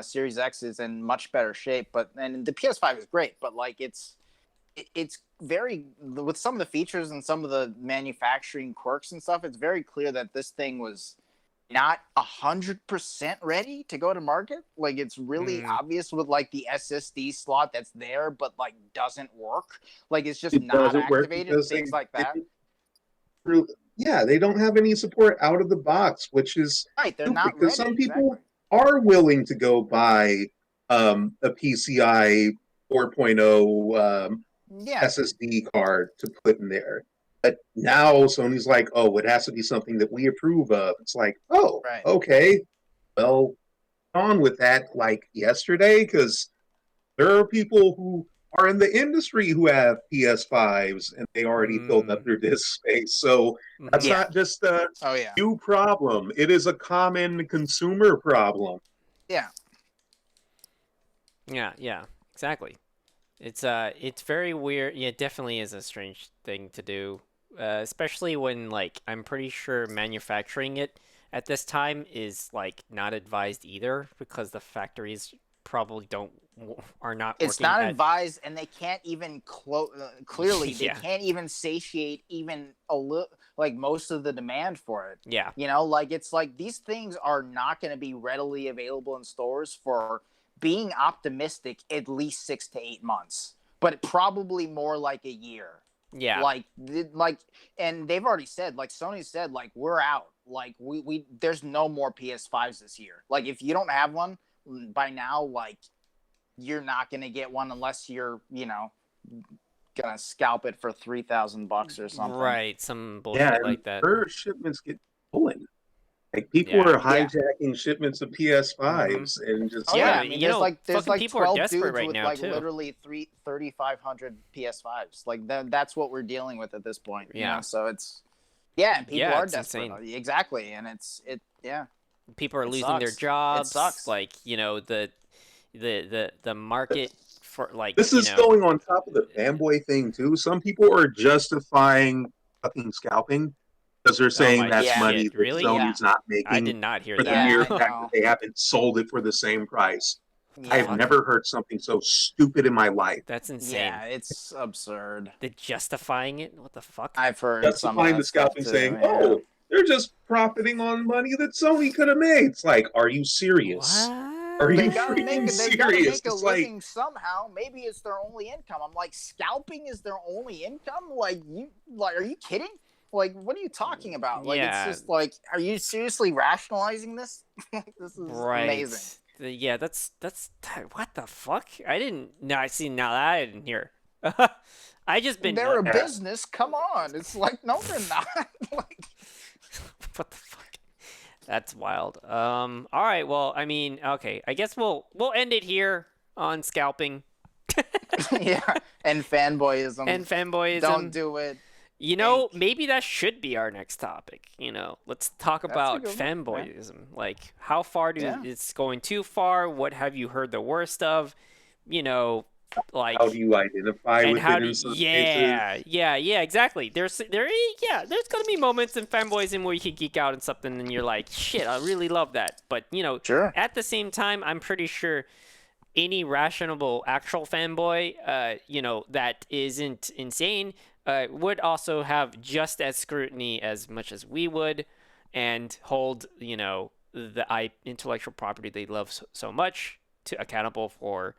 Series X is in much better shape. But and the PS5 is great, but like it's very with some of the features and some of the manufacturing quirks and stuff. It's very clear that this thing was not 100% ready to go to market. Like it's really Mm. obvious with like the SSD slot that's there, but like doesn't work. Like it's just it not doesn't work activated and because things like that. they don't have any support out of the box, which is Right, they're stupid not because ready some exactly. people are willing to go buy a PCI 4.0 Yeah, SSD card to put in there. But now Sony's like, oh, it has to be something that we approve of. It's like, oh, right. okay, well, on with that like yesterday because there are people who are in the industry who have PS5s and they already filled up Mm. their disk space. So that's Hmm. Yeah. not just a Oh yeah. new problem. It is a common consumer problem. Yeah. Yeah, yeah. Exactly. It's very weird. Yeah, it definitely is a strange thing to do, especially when like I'm pretty sure manufacturing it at this time is like not advised either because the factories probably don't are not It's working not at. advised, and they can't even clearly they Yeah, can't even satiate even a little like most of the demand for it. yeah, You know, like it's like these things are not going to be readily available in stores for being optimistic at least 6 to 8 months, but probably more like a year. yeah. Like, and they've already said, like Sony said, like we're out. Like we there's no more PS5s this year. Like if you don't have one by now, like you're not going to get one unless you're, gonna scalp it for $3,000 or something. Right, some Yeah, bullshit and like that. her shipments get stolen. Like people Yeah. are Yeah. hijacking shipments of Hmm. PS5s and just Oh Yeah, yeah. like I mean, there's fucking like people are 12 desperate dudes right with now like too. literally 3,500 PS5s. Like that's what we're dealing with at this point. Yeah. So it's yeah, and people Yeah, are it's desperate. insane. Exactly, and yeah, People are it losing their sucks. It jobs, sucks. like, the market for like, this is going on top of the fanboy thing too. Some people are justifying fucking scalping because they're oh saying my that's Yeah. money shit, that really? Yeah. Sony's not I making did not hear for the that. Yeah, mere I fact that know. they haven't sold it for the same price. What the I've Yeah. fuck? never heard something so stupid in my life. That's insane. Yeah, it's absurd. The justifying it? What the fuck? I've heard some of Justifying the that stuff scalping, too. saying, Yeah. "Oh, they're just profiting on money that Sony could have made." It's like, are you serious? What? Are They you gotta freaking make they gotta serious? make a It's like, living somehow. Maybe it's their only income. I'm like, scalping is their only income? Are you kidding? Like, what are you talking about? Like, it's Yeah, just like, are you seriously rationalizing this? This is right. amazing. Yeah, that's what the fuck? I didn't. No, I see now that I didn't hear. I just been They're a yeah. business. Come on. It's like, no, they're not. Like, what the fuck? That's wild. All right. Well, I mean, okay. I guess we'll end it here on scalping yeah. And fanboyism. and Don't fanboyism. do it. You Ink. know, maybe that should be our next topic. Let's talk That's a about good one. Yeah. fanboyism. Like, how far do Yeah. it's going too far? What have you heard the worst of? You know, How do like, you identify and with how it do in some cases? yeah, exactly. There's gonna be moments in fanboyism where you can geek out and something, and you're like, shit, I really love that. But Sure. at the same time, I'm pretty sure any rational actual fanboy, that isn't insane, would also have just as scrutiny as much as we would, and hold, the intellectual property they love so much to accountable for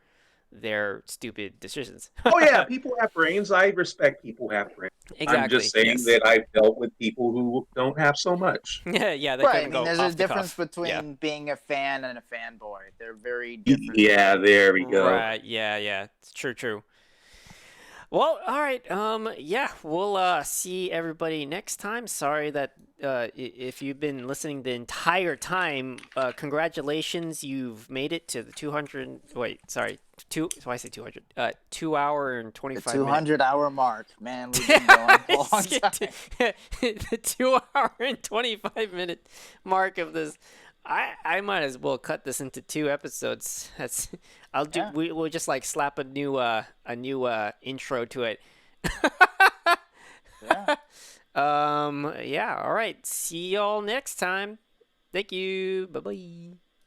their stupid decisions. Oh yeah, people have brains. I respect people have brains. I'm just Exactly. saying Yes. that I've dealt with people who don't have so much. Yeah, yeah, they Right. I couldn't mean, go there's a off the difference cuff. Yeah. between being a fan and a fanboy. They're very different Yeah, things. there we go. Right. Yeah, yeah. It's true, true. Well, all right. Yeah, we'll see everybody next time. Sorry that if you've been listening the entire time, congratulations, you've made it to the 200. Wait, sorry, why I say 200? 2 hour and The 25 minute. 200-hour mark. Man, we've been going a long time. The 2 hour and 25 minute mark of this. I might as well cut this into 2 episodes. That's I'll do. Yeah. We'll just like slap a new intro to it. Yeah. Yeah. All right. See y'all next time. Thank you. Bye bye.